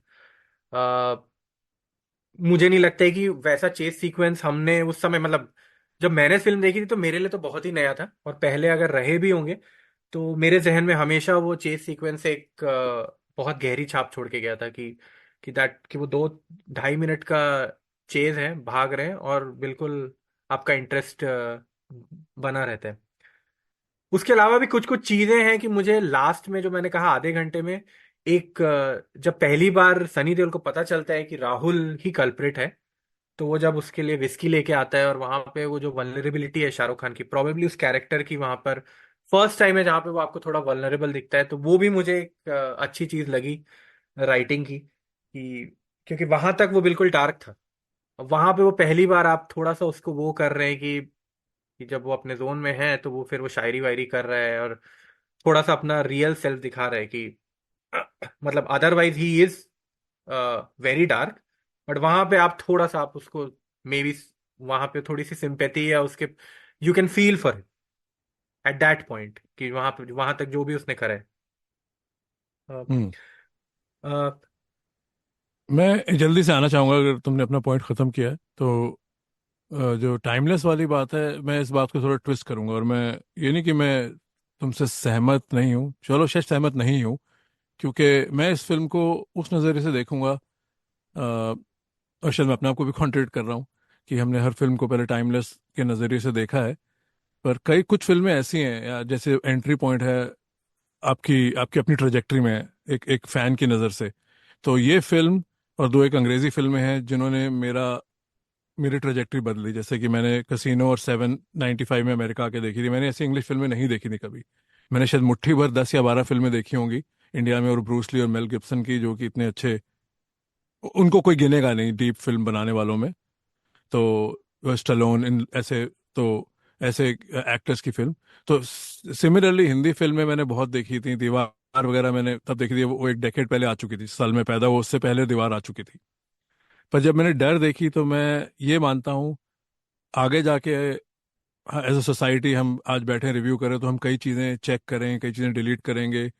Speaker 2: मुझे नहीं लगता है कि वैसा चेस सीक्वेंस हमने उस समय, मतलब जब मैंने फिल्म देखी थी तो मेरे लिए तो बहुत ही नया था, और पहले अगर रहे भी होंगे तो मेरे जहन में हमेशा वो चेस सीक्वेंस एक बहुत गहरी छाप छोड़ के गया था, कि वो 2-2.5 मिनट का चेज है, भाग रहे हैं, और बिल्कुल आपका इंटरेस्ट बना रहता है। उसके अलावा भी कुछ कुछ चीजें हैं कि मुझे लास्ट में, जो मैंने कहा आधे घंटे में, एक जब पहली बार सनी देओल को पता चलता है कि राहुल ही कल्प्रिट है, तो वो जब उसके लिए विस्की लेके आता है, और वहां पे वो जो वल्नरेबिलिटी है शाहरुख खान की, प्रोबेबली उस कैरेक्टर की, वहां पर फर्स्ट टाइम है जहां पे वो आपको थोड़ा वल्नरेबल दिखता है, तो वो भी मुझे एक अच्छी चीज लगी राइटिंग की, क्योंकि वहां तक वो बिल्कुल डार्क था। अब वहां पे वो पहली बार आप थोड़ा सा उसको वो कर रहे हैं कि जब वो अपने जोन में है, तो वो फिर वो शायरी वायरी कर रहा है, और थोड़ा सा अपना रियल सेल्फ दिखा रहा है, कि मतलब otherwise he is very dark, but वहां पे आप थोड़ा सा आप उसको, मे बी वहां पे थोड़ी सी सिंपेथी या उसके, you can feel for at that point, कि वहां पे वहां तक जो भी उसने करा है। अ,
Speaker 1: हम्म।
Speaker 2: अ,
Speaker 1: मैं जल्दी से आना चाहूंगा, अगर तुमने अपना पॉइंट खत्म किया है तो। जो टाइमलेस वाली बात है, मैं इस बात को थोड़ा ट्विस्ट करूंगा, और मैं, ये नहीं कि मैं तुमसे सहमत नहीं हूँ, चलो शायद सहमत नहीं हूँ, क्योंकि मैं इस फिल्म को उस नज़रिए से देखूंगा, और शायद मैं अपने आप को भी कॉन्ट्रडिक्ट कर रहा हूँ, कि हमने हर फिल्म को पहले टाइमलेस के नज़रिए से देखा है। पर कई कुछ फिल्में ऐसी हैं, या जैसे एंट्री पॉइंट है आपकी आपकी अपनी ट्रेजेक्ट्री में, एक एक फैन की नज़र से। तो ये फिल्म और दो एक अंग्रेजी फिल्में हैं जिन्होंने मेरी ट्रेजेक्ट्री बदली। जैसे कि मैंने कसिनो और 795 में अमेरिका आके देखी थी, मैंने ऐसी इंग्लिश फिल्में नहीं देखी थी कभी। मैंने शायद मुट्ठी भर 10 या 12 फिल्में देखी होंगी इंडिया में, और ब्रूस ली और मेल गिब्सन की, जो कि इतने अच्छे, उनको कोई गिनेगा नहीं डीप फिल्म बनाने वालों में। तो स्टलोन, इन ऐसे, तो ऐसे एक्टर्स की फिल्म। तो सिमिलरली हिंदी फिल्में मैंने बहुत देखी थी। दीवार वगैरह मैंने तब देखी थी, वो एक डेकेड पहले आ चुकी थी, साल में पैदा हुआ उससे पहले दीवार आ चुकी थी। पर जब मैंने डर देखी तो मैं ये मानता हूँ आगे जाके एज अ सोसाइटी हम आज बैठे रिव्यू करें तो हम कई चीज़ें चेक करें, कई चीज़ें डिलीट करेंगे।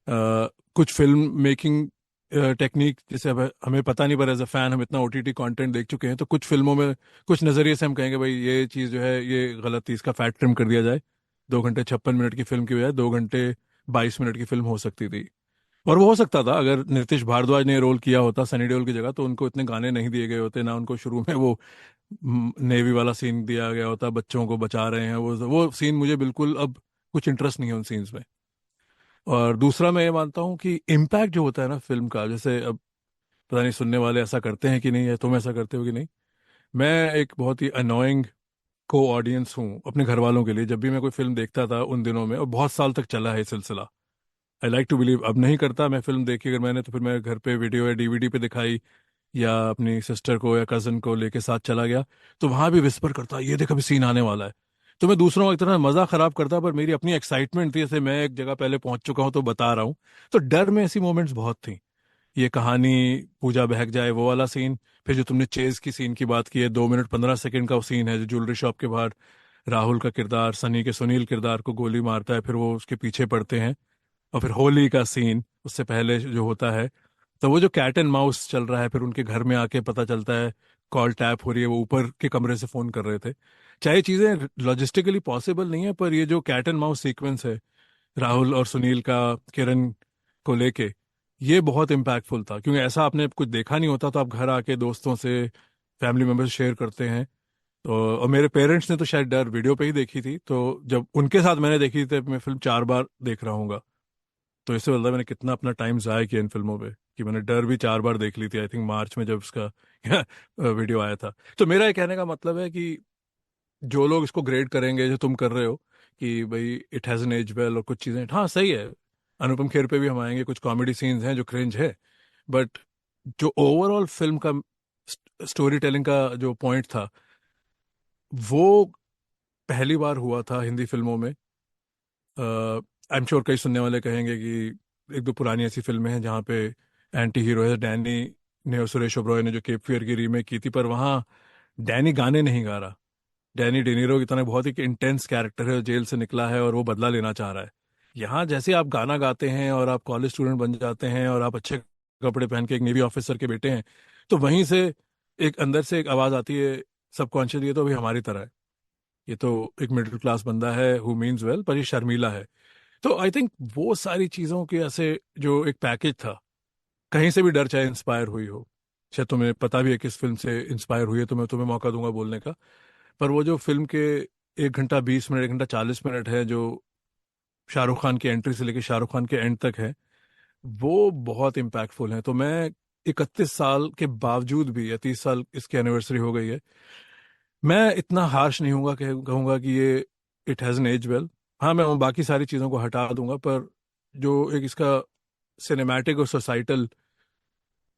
Speaker 1: कुछ फिल्म मेकिंग टेक्निक जैसे अब हमें पता नहीं, पर एज अ फैन हम इतना ओटीटी कंटेंट देख चुके हैं, तो कुछ फिल्मों में कुछ नज़रिए से हम कहेंगे भाई ये चीज़ जो है ये गलत थी, इसका फैट ट्रिम कर दिया जाए। 2 घंटे 56 मिनट की फिल्म की बजाय 2 घंटे 22 मिनट की फिल्म हो सकती थी। और वो हो सकता था अगर नीतीश भारद्वाज ने रोल किया होता सनी देओल की जगह, तो उनको इतने गाने नहीं दिए गए होते, ना उनको शुरू में वो नेवी वाला सीन दिया गया होता, बच्चों को बचा रहे हैं, वो सीन मुझे बिल्कुल अब कुछ इंटरेस्ट नहीं है उन सीन्स में। और दूसरा मैं ये मानता हूँ कि इम्पैक्ट जो होता है ना फिल्म का, जैसे अब पता नहीं सुनने वाले ऐसा करते हैं कि नहीं, या तुम ऐसा करते हो कि नहीं। मैं एक बहुत ही अनोइंग को ऑडियंस हूँ अपने घर वालों के लिए। जब भी मैं कोई फिल्म देखता था उन दिनों में, और बहुत साल तक चला है ये सिलसिला, आई लाइक टू बिलीव, अब नहीं करता। मैं फिल्म देखी अगर मैंने तो फिर मैं घर पे वीडियो या डीवीडी पे दिखाई, या अपनी सिस्टर को या कजन को लेके साथ चला गया, तो वहां भी विस्पर करता ये देख अभी सीन आने वाला है। तो मैं दूसरों का इतना मजा खराब करता, पर मेरी अपनी एक्साइटमेंट थी, जैसे मैं एक जगह पहले पहुंच चुका हूं तो बता रहा हूँ। तो डर में ऐसी मोमेंट्स बहुत थी। ये कहानी पूजा बहक जाए वो वाला सीन, फिर जो तुमने चेज की सीन की बात की है, 2 मिनट 15 सेकंड का वो सीन है जो ज्वेलरी शॉप के बाहर राहुल का किरदार सनी के सुनील किरदार को गोली मारता है, फिर वो उसके पीछे पड़ते हैं। और फिर होली का सीन उससे पहले जो होता है, तो वो जो कैट एंड माउस चल रहा है, फिर उनके घर में आके पता चलता है कॉल टैप हो रही है, वो ऊपर के कमरे से फोन कर रहे थे। चाहे चीजें लॉजिस्टिकली पॉसिबल नहीं है, पर ये जो कैट एंड माउस सीक्वेंस है राहुल और सुनील का किरण को लेके, ये बहुत इम्पैक्टफुल था, क्योंकि ऐसा आपने कुछ देखा नहीं होता। तो आप घर आके दोस्तों से, फैमिली मेंबर्स से शेयर करते हैं। तो और मेरे पेरेंट्स ने तो शायद डर वीडियो पे ही देखी थी, तो जब उनके साथ मैंने देखी थी, मैं फिल्म 4 बार देख रहा हूँ। तो इससे बोलता है मैंने कितना अपना टाइम जाया किया इन फिल्मों पे, कि मैंने डर भी 4 बार देख ली थी, आई थिंक मार्च में जब उसका वीडियो आया था। तो मेरा ये कहने का मतलब है कि जो लोग इसको ग्रेड करेंगे जो तुम कर रहे हो, कि भाई it has an edge as well कुछ चीजें, हाँ सही है। अनुपम खेर पे भी हम आएंगे, कुछ कॉमेडी सीन्स हैं जो क्रिंज है, बट जो ओवरऑल फिल्म का स्टोरी टेलिंग का जो पॉइंट था, वो पहली बार हुआ था हिंदी फिल्मों में। आई एम श्योर कई सुनने वाले कहेंगे कि एक दो पुरानी ऐसी फिल्में हैं जहाँ पे एंटी हीरो है डैनी ने और सुरेश ओबरॉय ने जो केप फियर की रीमेक की थी, पर वहाँ डैनी गाने नहीं गा रहा। डैनी डेनीरो की तरह बहुत ही इंटेंस कैरेक्टर है, जेल से निकला है और वो बदला लेना चाह रहा है। यहाँ जैसे आप गाना गाते हैं और आप कॉलेज स्टूडेंट बन जाते हैं और आप अच्छे कपड़े पहन के एक नेवी ऑफिसर के बेटे हैं, तो वहीं से एक अंदर से एक आवाज आती है सबकॉन्शियस, ये तो अभी हमारी तरह है, ये तो एक मिडिल क्लास बंदा है हु मीन्स वेल, पर ये शर्मीला है। तो आई थिंक वो सारी चीजों के ऐसे जो एक पैकेज था, कहीं से भी डर चाहे इंस्पायर हुई हो, शायद तुम्हें पता भी है किस फिल्म से इंस्पायर हुई है, तो मैं तुम्हें मौका दूंगा बोलने का। पर वो जो फिल्म के 1 घंटा 20 मिनट 1 घंटा 40 मिनट है, जो शाहरुख खान की एंट्री से लेकर शाहरुख खान के एंड तक है, वो बहुत इम्पैक्टफुल है। तो मैं 31 साल के बावजूद भी, या 30 साल इसकी एनिवर्सरी हो गई है, मैं इतना हार्श नहीं हूँगा कहूँगा कि ये it has an edge as. Well, मैं बाकी सारी चीज़ों को हटा दूंगा, पर जो एक इसका सिनेमैटिक और सोसाइटल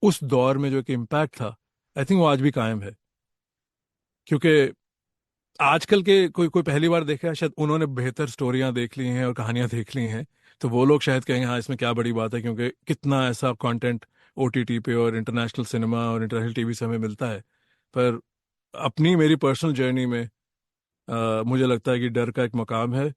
Speaker 1: उस दौर में जो एक इम्पैक्ट था, आई थिंक वो आज भी कायम है। क्योंकि आजकल के कोई कोई पहली बार देखा है, शायद उन्होंने बेहतर स्टोरियां देख ली हैं और कहानियां देख ली हैं, तो वो लोग शायद कहेंगे हाँ इसमें क्या बड़ी बात है, क्योंकि कितना ऐसा कंटेंट ओटीटी पे और इंटरनेशनल सिनेमा और इंटरनेशनल टीवी से हमें मिलता है। पर अपनी मेरी पर्सनल जर्नी में मुझे लगता है कि डर का एक मकाम है।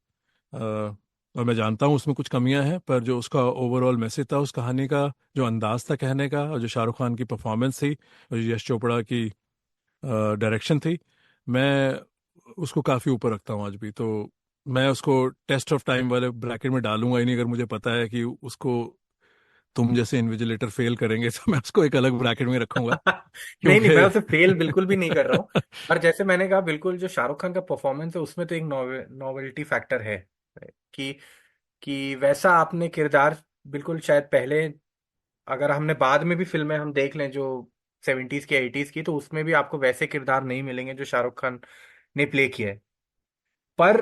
Speaker 1: और मैं जानता हूँ उसमें कुछ कमियां हैं, पर जो उसका ओवरऑल मैसेज था उस कहानी का, जो अंदाज था कहने का, और जो शाहरुख खान की परफॉर्मेंस थी, और जो यश चोपड़ा की डायरेक्शन थी, मैं उसको काफ़ी ऊपर रखता हूँ आज भी। तो मैं उसको टेस्ट ऑफ टाइम वाले ब्रैकेट में डालूंगा ही नहीं, अगर मुझे पता है कि उसको तुम जैसे इन्विजिलेटर फेल करेंगे, तो मैं उसको एक अलग ब्रैकेट में रखूंगा।
Speaker 2: नहीं नहीं,
Speaker 1: क्योंकि
Speaker 2: मैं उसे फेल बिल्कुल भी नहीं कर रहा हूँ। और जैसे मैंने कहा, बिल्कुल जो शाहरुख खान का परफॉर्मेंस है उसमें तो एक नॉवेल्टी फैक्टर है कि वैसा आपने किरदार बिल्कुल शायद पहले, अगर हमने बाद में भी फिल्में हम देख लें जो 70s की 80s की, तो उसमें भी आपको वैसे किरदार नहीं मिलेंगे जो शाहरुख खान ने प्ले किया है। पर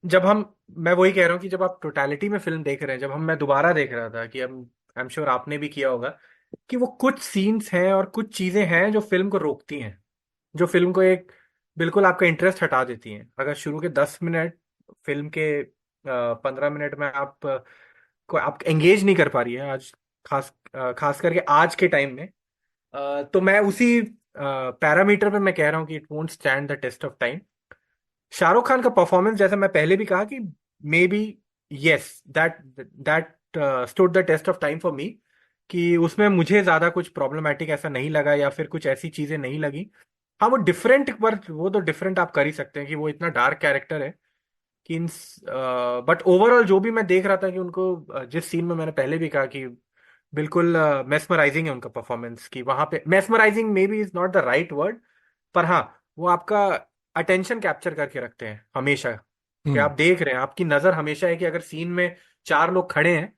Speaker 2: जब हम मैं वही कह रहा हूँ कि जब आप टोटालिटी में फिल्म देख रहे हैं, जब मैं दोबारा देख रहा था, कि अब आई एम श्योर आपने भी किया होगा, कि वो कुछ सीन्स हैं और कुछ चीजें हैं जो फिल्म को रोकती हैं, जो फिल्म को एक बिल्कुल आपका इंटरेस्ट हटा देती हैं। अगर शुरू के 10 मिनट फिल्म के 15 मिनट में को आप एंगेज नहीं कर पा रही है आज, खास करके आज के टाइम में, तो मैं उसी पैरामीटर पे मैं कह रहा हूँ कि it won't stand the test of time. Shahrukh Khan का परफॉर्मेंस, जैसा मैं पहले भी कहा कि maybe, yes, that that stood the test of time for me, कि उसमें मुझे ज्यादा कुछ प्रॉब्लमैटिक ऐसा नहीं लगा या फिर कुछ ऐसी चीजें नहीं लगी। हाँ वो डिफरेंट, पर वो तो डिफरेंट आप कर ही सकते हैं कि वो इतना डार्क कैरेक्टर है कि इन, बट ओवरऑल जो भी मैं देख रहा था कि उनको जिस सीन में मैंने पहले भी कहा कि बिल्कुल मेस्मराइजिंग है उनका परफॉर्मेंस, कि वहां पे mesmerising may be is not the right word, पर हाँ वो आपका अटेंशन कैप्चर करके रखते हैं हमेशा, कि आप
Speaker 1: हम्म।
Speaker 2: देख रहे हैं, आपकी नजर हमेशा है कि अगर सीन में 4 लोग खड़े हैं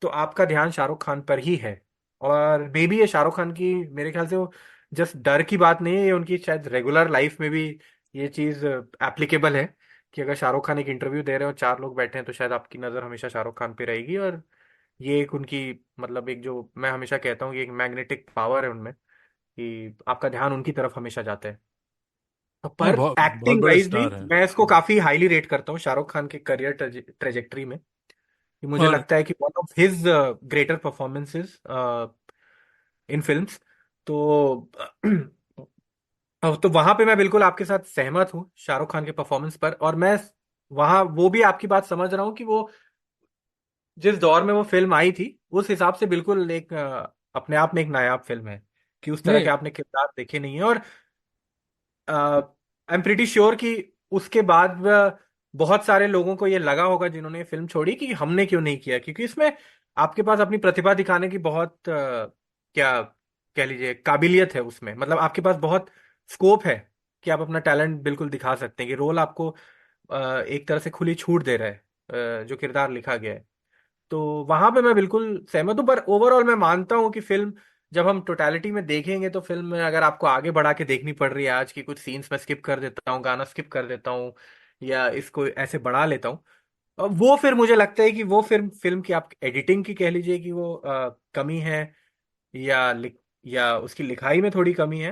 Speaker 2: तो आपका ध्यान शाहरुख खान पर ही है। और मे बी ये शाहरुख खान की, मेरे ख्याल से वो जस्ट डर की बात नहीं है, ये उनकी शायद रेगुलर लाइफ में भी ये चीज एप्लीकेबल है, कि अगर शाहरुख खान एक इंटरव्यू दे रहे हो, 4 लोग बैठे हैं, तो शायद आपकी नजर हमेशा शाहरुख खान पे रहेगी। और ये एक उनकी, मतलब एक, जो मैं हमेशा कहता हूँ कि एक मैग्नेटिक पावर है उनमें, कि आपका ध्यान उनकी तरफ हमेशा जाता है।
Speaker 1: नहीं,
Speaker 2: पर
Speaker 1: बहुत बहुत
Speaker 2: एक्टिंग
Speaker 1: बड़े
Speaker 2: वाइज भी
Speaker 1: स्टार हैं।
Speaker 2: मैं इसको काफी हाईली रेट करता हूँ शाहरुख खान के करियर ट्रेजेक्टरी में, कि मुझे
Speaker 1: और
Speaker 2: लगता है कि one of his greater performances in films. तो तो वहां पे मैं बिल्कुल आपके साथ सहमत हूँ शाहरुख खान के परफॉर्मेंस पर। और मैं वहां वो भी आपकी बात समझ रहा हूँ कि वो जिस दौर में वो फिल्म आई थी, उस हिसाब से बिल्कुल एक अपने आप में एक नायाब फिल्म है, कि उस तरह
Speaker 1: नहीं
Speaker 2: के आपने किरदार देखे नहीं है। और आई एम प्रिटी श्योर कि उसके बाद बहुत सारे लोगों को ये लगा होगा जिन्होंने ये फिल्म छोड़ी, कि हमने क्यों नहीं किया, क्योंकि इसमें आपके पास अपनी प्रतिभा दिखाने की बहुत क्या कह लीजिए काबिलियत है उसमें, मतलब आपके पास बहुत स्कोप है कि आप अपना टैलेंट बिल्कुल दिखा सकते हैं, कि रोल आपको एक तरह से खुली छूट दे रहा है, जो किरदार लिखा गया है। तो वहां पे मैं बिल्कुल सहमत हूँ। पर ओवरऑल मैं मानता हूँ कि फिल्म जब हम टोटालिटी में देखेंगे, तो फिल्म में अगर आपको आगे बढ़ा के देखनी पड़ रही है, आज की कुछ सीन्स मैं स्किप कर देता हूँ, गाना स्किप कर देता हूँ, या इसको ऐसे बढ़ा लेता हूँ, वो फिर मुझे लगता है कि वो फिर फिल्म की आप एडिटिंग की कह लीजिए कि वो कमी है, या या उसकी लिखाई में थोड़ी कमी है।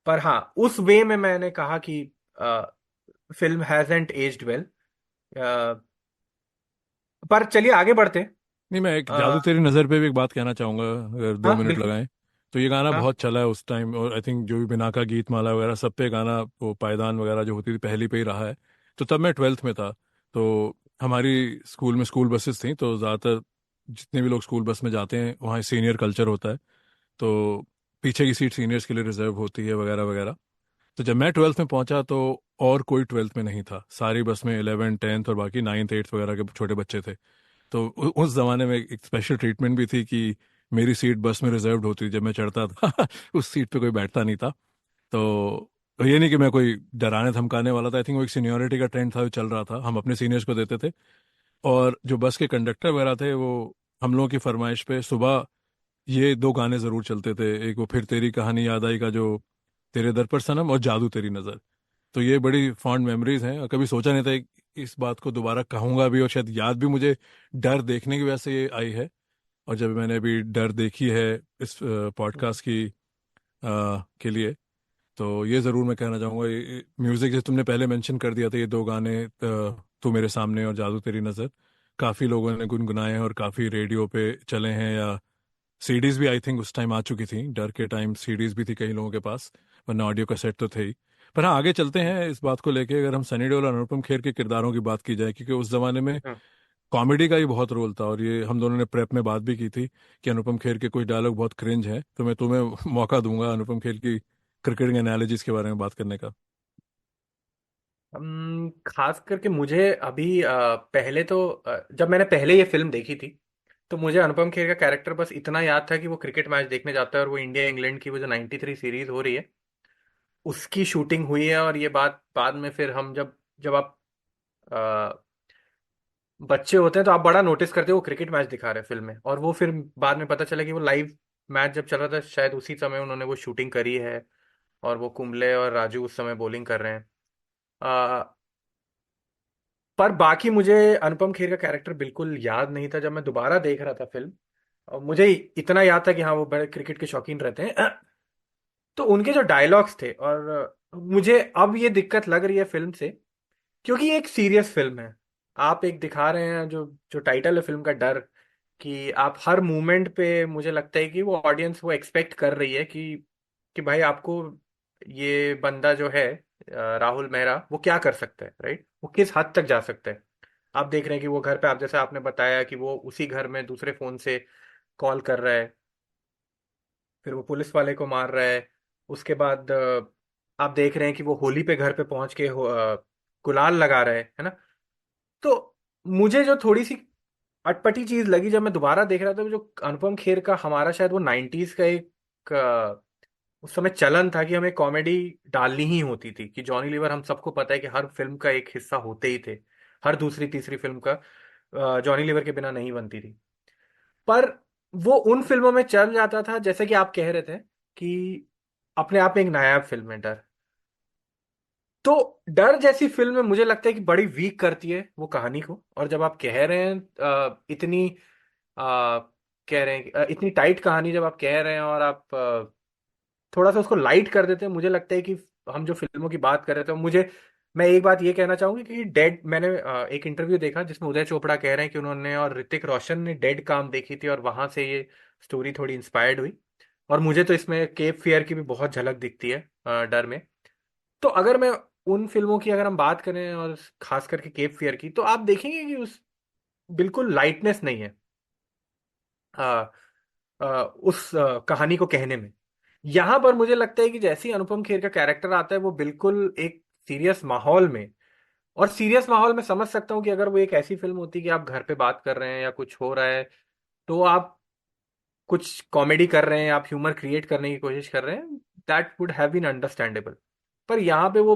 Speaker 2: पर हाँ उस वे में मैंने कहा कि फिल्म हैजंट एज्ड वेल। पर चलिए आगे बढ़ते हैं।
Speaker 1: नहीं, मैं एक
Speaker 2: अ,
Speaker 1: जादू तेरी नज़र पे भी एक बात कहना चाहूंगा, अगर दो
Speaker 2: हाँ
Speaker 1: मिनट
Speaker 2: बिल्कुल।
Speaker 1: लगाएं। तो ये गाना
Speaker 2: हाँ
Speaker 1: बहुत चला है उस टाइम, और आई थिंक जो भी बिना का गीत माला वगैरह सब पे गाना, वो पायदान वगैरह जो होती थी पहली पे ही रहा है। तो तब मैं 12th में था। तो हमारी स्कूल में स्कूल बसेस थी, तो ज़्यादातर जितने भी लोग स्कूल बस में जाते हैं वहाँ सीनियर कल्चर होता है। तो पीछे की सीट सीनियर्स के लिए रिजर्व होती है वगैरह वगैरह। तो जब मैं 12th में पहुंचा तो और कोई 12th में नहीं था, सारी बस में 11th 10th और बाकी 9th 8th वगैरह के छोटे बच्चे थे। तो उस जमाने में एक स्पेशल ट्रीटमेंट भी थी कि मेरी सीट बस में रिजर्व्ड होती थी जब मैं चढ़ता था। उस सीट पे कोई बैठता नहीं था। तो ये नहीं कि मैं कोई डराने धमकाने वाला था, आई थिंक वो एक सीनियरिटी का ट्रेंड था जो चल रहा था, हम अपने सीनियर्स को देते थे। और जो बस के कंडक्टर वगैरह थे वो हम लोगों की फरमाइश पे सुबह ये दो गाने जरूर चलते थे, एक वो फिर तेरी कहानी याद आई का जो तेरे दर पर सनम, और जादू तेरी नजर। तो ये बड़ी फॉन्ड मेमोरीज हैं, और कभी सोचा नहीं था कि इस बात को दोबारा कहूंगा भी, और शायद याद भी मुझे डर देखने की वजह से ये आई है। और जब मैंने अभी डर देखी है इस पॉडकास्ट की के लिए, तो ये ज़रूर मैं कहना चाहूँगा, म्यूज़िक जैसे तुमने पहले मेंशन कर दिया था, ये दो गाने तू मेरे सामने और जादू तेरी नज़र काफ़ी लोगों ने गुनगुनाए हैं और काफ़ी रेडियो पे चले हैं, या सीडीज भी आई थिंक उस टाइम आ चुकी थी, डर के टाइम सीडीज भी थी कई लोगों के पास, वरना ऑडियो कैसेट तो थे ही। पर हाँ, आगे चलते हैं इस बात को लेके, अगर हम सनी देओल और अनुपम खेर के किरदारों की बात की जाए, क्योंकि उस जमाने में
Speaker 2: हाँ।
Speaker 1: कॉमेडी का ही बहुत रोल था, और ये हम दोनों ने प्रेप में बात भी की थी कि अनुपम खेर के कुछ डायलॉग बहुत क्रिंज हैं, तो मैं तुम्हें मौका दूंगा अनुपम खेर की क्रिकेटिंग एनालॉजीज के बारे में बात करने का।
Speaker 2: खास करके मुझे अभी पहले तो जब मैंने पहले ये फिल्म देखी थी, तो मुझे अनुपम खेर का कैरेक्टर बस इतना याद था कि वो क्रिकेट मैच देखने जाता है, और वो इंडिया इंग्लैंड की वो जो 93 सीरीज हो रही है उसकी शूटिंग हुई है। और ये बात बाद में फिर हम जब जब आप अ, बच्चे होते हैं तो आप बड़ा नोटिस करते हो वो क्रिकेट मैच दिखा रहे हैं फिल्म में, और वो फिर बाद में पता चला कि वो लाइव मैच जब चल रहा था शायद उसी समय उन्होंने वो शूटिंग करी है, और वो कुंबले और राजू उस समय बॉलिंग कर रहे हैं। पर बाकी मुझे अनुपम खेर का कैरेक्टर बिल्कुल याद नहीं था जब मैं दोबारा देख रहा था फिल्म। और मुझे इतना याद था कि हाँ वो बड़े क्रिकेट के शौकीन रहते हैं। तो उनके जो डायलॉग्स थे, और मुझे अब ये दिक्कत लग रही है फिल्म से, क्योंकि ये एक सीरियस फिल्म है। आप एक दिखा रहे हैं जो जो टाइटल है फिल्म का, डर, कि आप हर मूवमेंट पे, मुझे लगता है कि वो ऑडियंस वो एक्सपेक्ट कर रही है कि भाई आपको ये बंदा जो है राहुल मेहरा, वो क्या कर सकता है, राइट, वो किस हद तक जा सकता है। आप देख रहे हैं कि वो घर पे, आप जैसे आपने बताया कि वो उसी घर में दूसरे फोन से कॉल कर रहा है, फिर वो पुलिस वाले को मार रहा है। उसके बाद आप देख रहे हैं कि वो होली पे घर पे पहुंच के गुलाल लगा रहा है ना। तो मुझे जो थोड़ी सी अटपटी चीज लगी जब मैं दोबारा देख रहा था, जो अनुपम खेर का, हमारा शायद वो 90s का एक उस समय चलन था कि हमें कॉमेडी डालनी ही होती थी, कि जॉनी लीवर, हम सबको पता है कि हर फिल्म का एक हिस्सा होते ही थे। हर दूसरी तीसरी फिल्म का जॉनी लीवर के बिना नहीं बनती थी। पर वो उन फिल्मों में चल जाता था, जैसे कि आप कह रहे थे कि अपने आप में एक नायाब फिल्म है डर। तो डर जैसी फिल्म में मुझे लगता है कि बड़ी वीक करती है वो कहानी को। और जब आप कह रहे हैं इतनी कह रहे हैं इतनी टाइट कहानी जब आप कह रहे हैं, और आप थोड़ा सा उसको लाइट कर देते हैं, मुझे लगता है कि हम जो फिल्मों की बात कर रहे थे, मुझे, मैं एक बात ये कहना चाहूंगी कि डेड, मैंने एक इंटरव्यू देखा जिसमें उदय चोपड़ा कह रहे हैं कि उन्होंने और ऋतिक रोशन ने डेड काम देखी थी, और वहां से ये स्टोरी थोड़ी इंस्पायर्ड हुई। और मुझे तो इसमें केप फियर की भी बहुत झलक दिखती है डर में। तो अगर मैं उन फिल्मों की अगर हम बात करें, और खास करके केप फियर की, तो आप देखेंगे कि उस बिल्कुल लाइटनेस नहीं है आ, उस कहानी को कहने में। यहां पर मुझे लगता है कि जैसे ही अनुपम खेर का कैरेक्टर आता है, वो बिल्कुल एक सीरियस माहौल में, और सीरियस माहौल में समझ सकता हूँ कि अगर वो एक ऐसी फिल्म होती कि आप घर पे बात कर रहे हैं या कुछ हो रहा है, तो आप कुछ कॉमेडी कर रहे हैं, आप ह्यूमर क्रिएट करने की कोशिश कर रहे हैं, that would have been understandable. पर यहाँ पे वो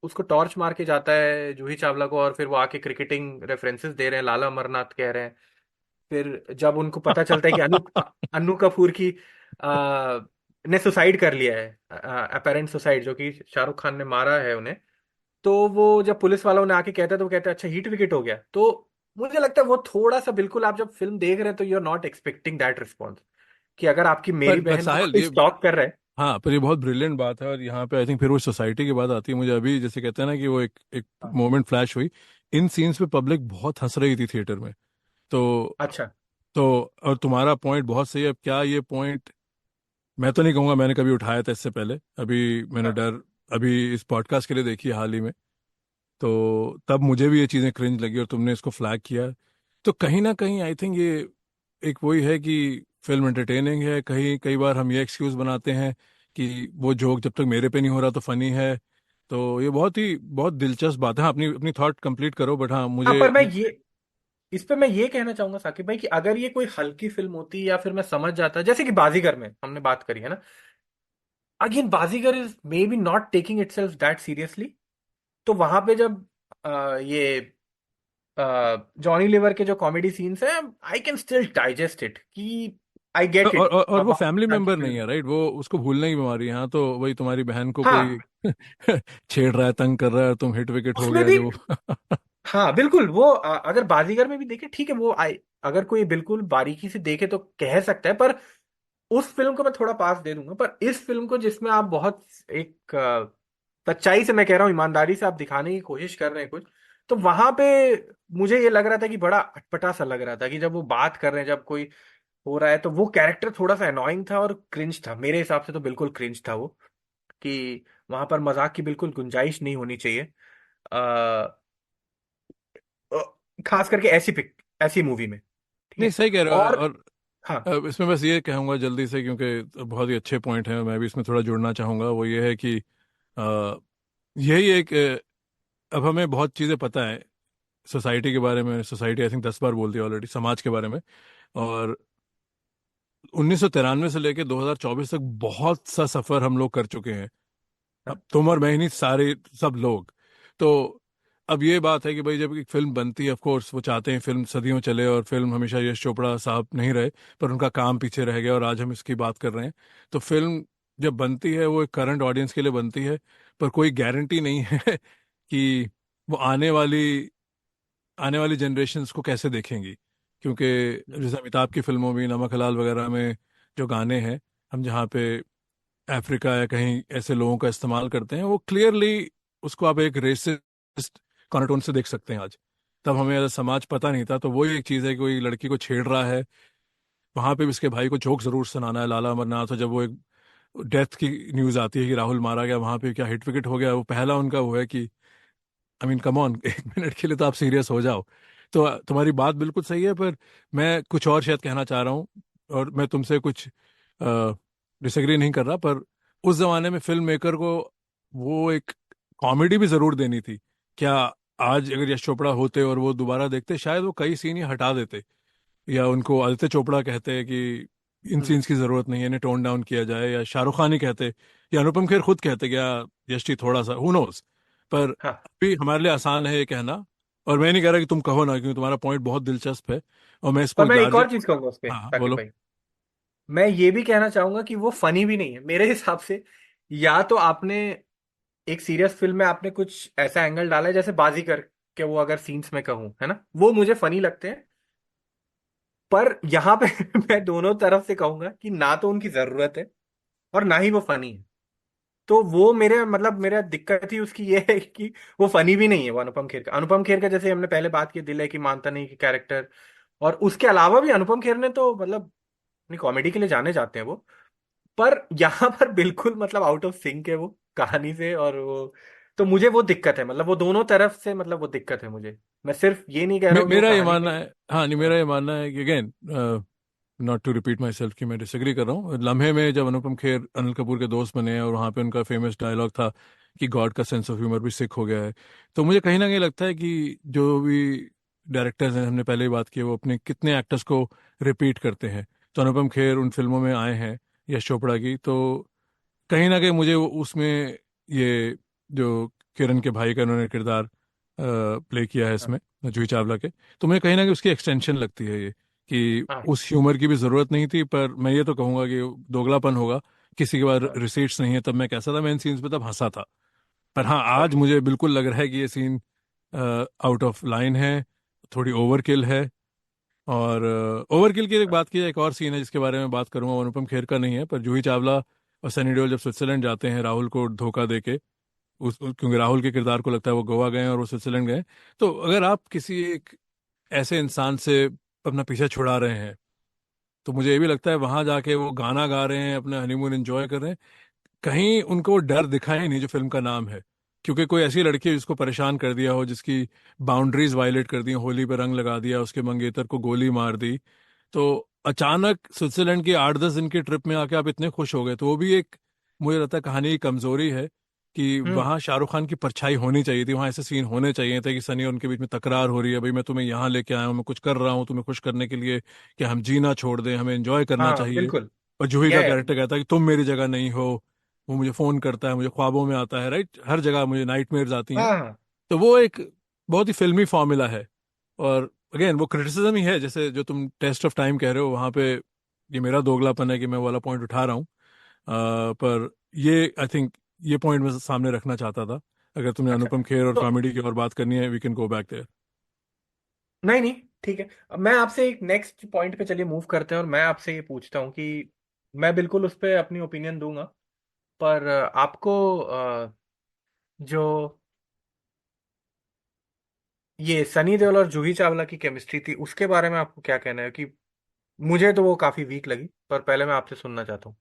Speaker 2: उसको टॉर्च मार के जाता है जूही चावला को, और फिर वो आके क्रिकेटिंग रेफरेंसेस दे रहे हैं, लाला अमरनाथ कह रहे हैं। फिर जब उनको पता चलता है कि अन्नू कपूर की ने सुसाइड कर लिया है, अपेरेंट सुसाइड, जो कि शाहरुख खान ने मारा है उन्हें, तो वो जब पुलिस वालों ने आके कहता है, तो वो कहते हैं अच्छा हीट विकेट हो गया। तो मुझे लगता है वो थोड़ा सा, बिल्कुल आप जब फिल्म देख रहे हैं तो you are not expecting that response, कि अगर आपकी मेरी
Speaker 1: पर
Speaker 2: बहन को
Speaker 1: साहिल
Speaker 2: कोई
Speaker 1: ये,
Speaker 2: स्टॉक कर रहा है।
Speaker 1: हाँ पर ये बहुत ब्रिलियंट बात है, और यहाँ पे आई थिंक फिर वो सोसाइटी की बात आती है। मुझे अभी जैसे कहते हैं ना कि वो एक एक
Speaker 2: हाँ।
Speaker 1: मोमेंट फ्लैश हुई, इन सीन्स पे पब्लिक बहुत हंस रही थी थिएटर में। तो
Speaker 2: अच्छा।
Speaker 1: तो और तुम्हारा पॉइंट बहुत सही है। अब क्या ये पॉइंट, मैं तो नहीं कहूँगा मैंने कभी उठाया था इससे पहले, अभी मैंने
Speaker 2: हाँ।
Speaker 1: डर अभी इस पॉडकास्ट के लिए देखी है हाल ही में। तो तब मुझे भी ये चीज़ें क्रिंज लगी और तुमने इसको फ्लैग किया। तो कहीं ना कहीं आई थिंक ये एक वही है कि फिल्म एंटरटेनिंग है। कहीं कई बार हम ये एक्सक्यूज बनाते हैं कि वो जोक जब तक मेरे पे नहीं हो रहा तो फनी है। तो ये बहुत दिलचस्प बात है। हाँ, अपनी अपनी थॉट कंप्लीट करो, बट हाँ
Speaker 2: हाँ,
Speaker 1: मुझे
Speaker 2: पर मैं ये, इस पे मैं ये कहना चाहूंगा साकिब भाई, कि अगर ये कोई हल्की फिल्म होती, या फिर मैं समझ जाता, जैसे कि बाजीगर में हमने बात करी है ना, again Baazigar is may be not taking itself that seriously. तो वहां पे जब ये जॉनी लीवर के जो कॉमेडी सीन्स हैं, I can still digest it, कि आई गेट इट।
Speaker 1: और वो
Speaker 2: अब
Speaker 1: फैमिली
Speaker 2: हल्की
Speaker 1: मेंबर नहीं
Speaker 2: फिल्म,
Speaker 1: है, राइट? वो उसको भूलने की बीमारी है। हाँ, तो वही तुम्हारी बहन को कोई
Speaker 2: हाँ,
Speaker 1: छेड़ रहा है, तंग कर रहा है, और तुम हिट विकेट हो
Speaker 2: उसमें
Speaker 1: गया
Speaker 2: भी,
Speaker 1: जो
Speaker 2: हाँ बिल्कुल, वो अगर बाजीगर में भी देखे, ठीक है, वो आई, अगर कोई बिल्कुल बारीकी से देखे तो कह सकता है। पर उस फिल्म को मैं थोड़ा पास दे दूंगा। पर इस फिल्म को, जिसमें आप बहुत एक सच्चाई से, मैं कह रहा हूँ ईमानदारी से आप दिखाने की कोशिश कर रहे हैं कुछ, तो वहां पे मुझे ये लग रहा था कि बड़ा अटपटा सा लग रहा था, कि जब वो बात कर रहे हैं, जब कोई हो रहा है, तो वो कैरेक्टर थोड़ा सा अनोइंग था और क्रिंज था। मेरे हिसाब से तो बिल्कुल क्रिंज था वो, कि वहां पर मजाक की बिल्कुल गुंजाइश नहीं होनी चाहिए, अ, खास करके ऐसी पिक, ऐसी मूवी में। ठीक
Speaker 1: नहीं,
Speaker 2: है।
Speaker 1: सही कह रहे हो।
Speaker 2: और
Speaker 1: और
Speaker 2: हाँ।
Speaker 1: अब इसमें बस ये कहूंगा जल्दी से, क्योंकि बहुत ही अच्छे पॉइंट हैं, मैं भी इसमें थोड़ा जुड़ना चाहूंगा। वो ये है कि अ, यही एक अब हमें बहुत चीज़ें पता है सोसाइटी के बारे में। सोसाइटी आई थिंक 10 बार बोल दिया ऑलरेडी समाज के बारे में। और 1993 से लेकर 2024 तक बहुत सा सफर हम लोग कर चुके हैं।
Speaker 2: हाँ।
Speaker 1: अब तुम और मैं ही नहीं, सारे सब लोग। तो अब ये बात है कि भाई जब एक फिल्म बनती है, ऑफ कोर्स वो चाहते हैं फिल्म सदियों चले, और फिल्म हमेशा यश चोपड़ा साहब नहीं रहे, पर उनका काम पीछे रह गया और आज हम इसकी बात कर रहे हैं। तो फिल्म जब बनती है वो एक करंट ऑडियंस के लिए बनती है, पर कोई गारंटी नहीं है कि वो आने वाली जनरेशन्स को कैसे देखेंगी। क्योंकि जैसे अमिताभ की फिल्मों में, नमक हलाल वगैरह में जो गाने हैं, हम जहाँ पे अफ्रीका या कहीं ऐसे लोगों का इस्तेमाल करते हैं, वो क्लियरली उसको आप एक रेसिस्ट कॉनोटोन से देख सकते हैं आज। तब हमें एज अ समाज पता नहीं था। तो वही एक चीज़ है कि कोई लड़की को छेड़ रहा है, वहां पे भी उसके भाई को जोक जरूर सुनाना है। लाला अमरनाथ, और जब वो एक डेथ की न्यूज आती है कि राहुल मारा गया, वहां पे क्या हिट विकेट हो गया, वो पहला उनका वो है कि I mean come on, 1 minute के लिए तो आप सीरियस हो जाओ। तो तुम्हारी बात बिल्कुल सही है, पर मैं कुछ और शायद कहना चाह रहा हूँ, और मैं तुमसे कुछ डिसएग्री नहीं कर रहा, पर उस जमाने में फिल्म मेकर को वो एक कॉमेडी भी जरूर देनी थी। क्या आज अगर यश चोपड़ा होते और वो दोबारा देखते, शायद वो कई सीन ही हटा देते, या उनको आदित्य चोपड़ा कहते हैं कि इन
Speaker 2: हम्म।
Speaker 1: सीन्स की जरूरत नहीं है, इन्हें टोन डाउन किया जाए, या शाहरुख खान ही कहते, या अनुपम खेर खुद कहते क्या यश जी थोड़ा सा, हु नोज। पर
Speaker 2: हाँ।
Speaker 1: अभी हमारे लिए आसान है ये कहना। और मैं नहीं कह रहा कि तुम कहो ना, क्योंकि तुम्हारा पॉइंट बहुत दिलचस्प है, और मैं
Speaker 2: पर
Speaker 1: इसको
Speaker 2: मैं एक
Speaker 1: लार्जर।
Speaker 2: और चीज कहूंगा उस पे
Speaker 1: हाँ
Speaker 2: साकिब
Speaker 1: बोलो।
Speaker 2: भाई। मैं ये भी कहना चाहूंगा कि वो फनी भी नहीं है मेरे हिसाब से। या तो आपने एक सीरियस फिल्म में आपने कुछ ऐसा एंगल डाला है जैसे बाजीगर के, वो अगर सीन्स में कहूं है ना, वो मुझे फनी लगते हैं। पर यहाँ पे मैं दोनों तरफ से कहूंगा कि ना तो उनकी जरूरत है और ना ही वो फनी है। तो वो मेरे मतलब मेरा दिक्कत ही उसकी ये है कि वो फनी भी नहीं है। वो अनुपम खेर का जैसे हमने पहले बात की, दिल है कि मानता नहीं की कैरेक्टर, और उसके अलावा भी अनुपम खेर ने तो मतलब अपनी कॉमेडी के लिए जाने जाते हैं वो। पर यहाँ पर बिल्कुल मतलब आउट ऑफ सिंक है वो कहानी से, और वो तो मुझे वो दिक्कत है, मतलब वो दोनों तरफ से मतलब वो दिक्कत है मुझे। मैं सिर्फ ये नहीं कह रहा हूँ कि वो
Speaker 1: मेरा ये
Speaker 2: कहानी
Speaker 1: मानना
Speaker 2: में।
Speaker 1: है, हाँ नहीं, मेरा
Speaker 2: हाँ।
Speaker 1: ये मानना है कि again, not to repeat myself, कि मैं डिसएग्री कर रहा हूँ। लम्हे में जब अनुपम खेर अनिल कपूर के दोस्त बने हैं, और वहाँ पे उनका फेमस डायलॉग था कि गॉड का सेंस ऑफ ह्यूमर भी सिक हो गया है, तो मुझे कहीं ना कहीं लगता है कि जो भी डायरेक्टर्स हैं, हमने पहले ही बात की है, वो अपने कितने एक्टर्स को रिपीट करते हैं। तो अनुपम खेर उन फिल्मों में आए हैं यश चोपड़ा की, तो कहीं ना कहीं मुझे उसमें ये जो किरण के भाई का उन्होंने किरदार प्ले किया है
Speaker 2: हाँ।
Speaker 1: इसमें, जूही चावला के, तो मुझे कहीं ना कहीं उसकी एक्सटेंशन लगती है ये, कि
Speaker 2: हाँ।
Speaker 1: उस ह्यूमर की भी जरूरत नहीं थी। पर मैं ये तो कहूंगा कि दोगलापन होगा, किसी के पास
Speaker 2: हाँ।
Speaker 1: रिसीट्स नहीं है तब मैं कैसा था, मैं इन सीन्स पे तब हंसा था। पर हाँ, आज
Speaker 2: ओके।
Speaker 1: मुझे बिल्कुल लग रहा है कि ये सीन आउट ऑफ लाइन है, थोड़ी ओवरकिल है। और ओवरकिल की एक बात की जाए, एक और सीन है जिसके बारे में बात करूंगा, वो अनुपम खेर का नहीं है, पर जूही चावला और सनी देओल जब स्विट्जरलैंड जाते हैं राहुल को धोखा देके, क्योंकि राहुल के किरदार को लगता है वो गोवा गए हैं और वो स्विट्जरलैंड गए। तो अगर आप किसी एक ऐसे इंसान से अपना पीछा छुड़ा रहे हैं, तो मुझे ये भी लगता है वहां जाके वो गाना गा रहे हैं, अपना हनीमून एंजॉय कर रहे हैं, कहीं उनको वो डर दिखा ही नहीं जो फिल्म का नाम है। क्योंकि कोई ऐसी लड़की है जिसको परेशान कर दिया हो, जिसकी बाउंड्रीज वायलेट कर दी, होली पे रंग लगा दिया, उसके मंगेतर को गोली मार दी, तो अचानक स्विट्जरलैंड की 8-10 दिन की ट्रिप में आके आप इतने खुश हो गए, तो वो भी एक, मुझे लगता है, कहानी की कमजोरी है। कि
Speaker 2: हम्म।
Speaker 1: वहाँ शाहरुख खान की परछाई होनी चाहिए थी, वहाँ ऐसे सीन होने चाहिए थे कि सनी और उनके बीच में तकरार हो रही है, भाई मैं तुम्हें यहाँ लेके आया हूँ, मैं कुछ कर रहा हूँ तुम्हें खुश करने के लिए, कि हम जीना छोड़ दें, हमें एंजॉय करना
Speaker 2: हाँ
Speaker 1: चाहिए।
Speaker 2: बिल्कुल।
Speaker 1: और जूही का
Speaker 2: या
Speaker 1: कैरेक्टर कहता है कि तुम मेरी जगह नहीं हो, वो मुझे फोन करता है, मुझे ख्वाबों में आता है, राइट, हर जगह मुझे नाइटमेयर्स आती हैं।
Speaker 2: हाँ। हाँ।
Speaker 1: तो वो एक बहुत ही फिल्मी फॉर्मूला है। और अगेन वो क्रिटिसिज्म ही है, जैसे जो तुम टेस्ट ऑफ टाइम कह रहे हो, वहां पे ये मेरा दोगलापन है कि मैं वो वाला पॉइंट उठा रहा हूँ। पर ये आई थिंक ये पॉइंट मैं सामने रखना चाहता था। अगर तुमने
Speaker 2: अच्छा।
Speaker 1: अनुपम खेर और
Speaker 2: तो
Speaker 1: कॉमेडी की और बात करनी है, we can go back there.
Speaker 2: नहीं नहीं, ठीक है। अब मैं आपसे एक नेक्स्ट पॉइंट पे चलिए मूव करते हैं, और मैं आपसे ये पूछता हूँ कि मैं बिल्कुल उस पर अपनी ओपिनियन दूंगा। पर आपको जो ये सनी देओल और जूही चावला की केमिस्ट्री थी उसके बारे में आपको क्या कहना है? कि मुझे तो वो काफी वीक लगी, पर पहले मैं आपसे सुनना चाहता हूँ।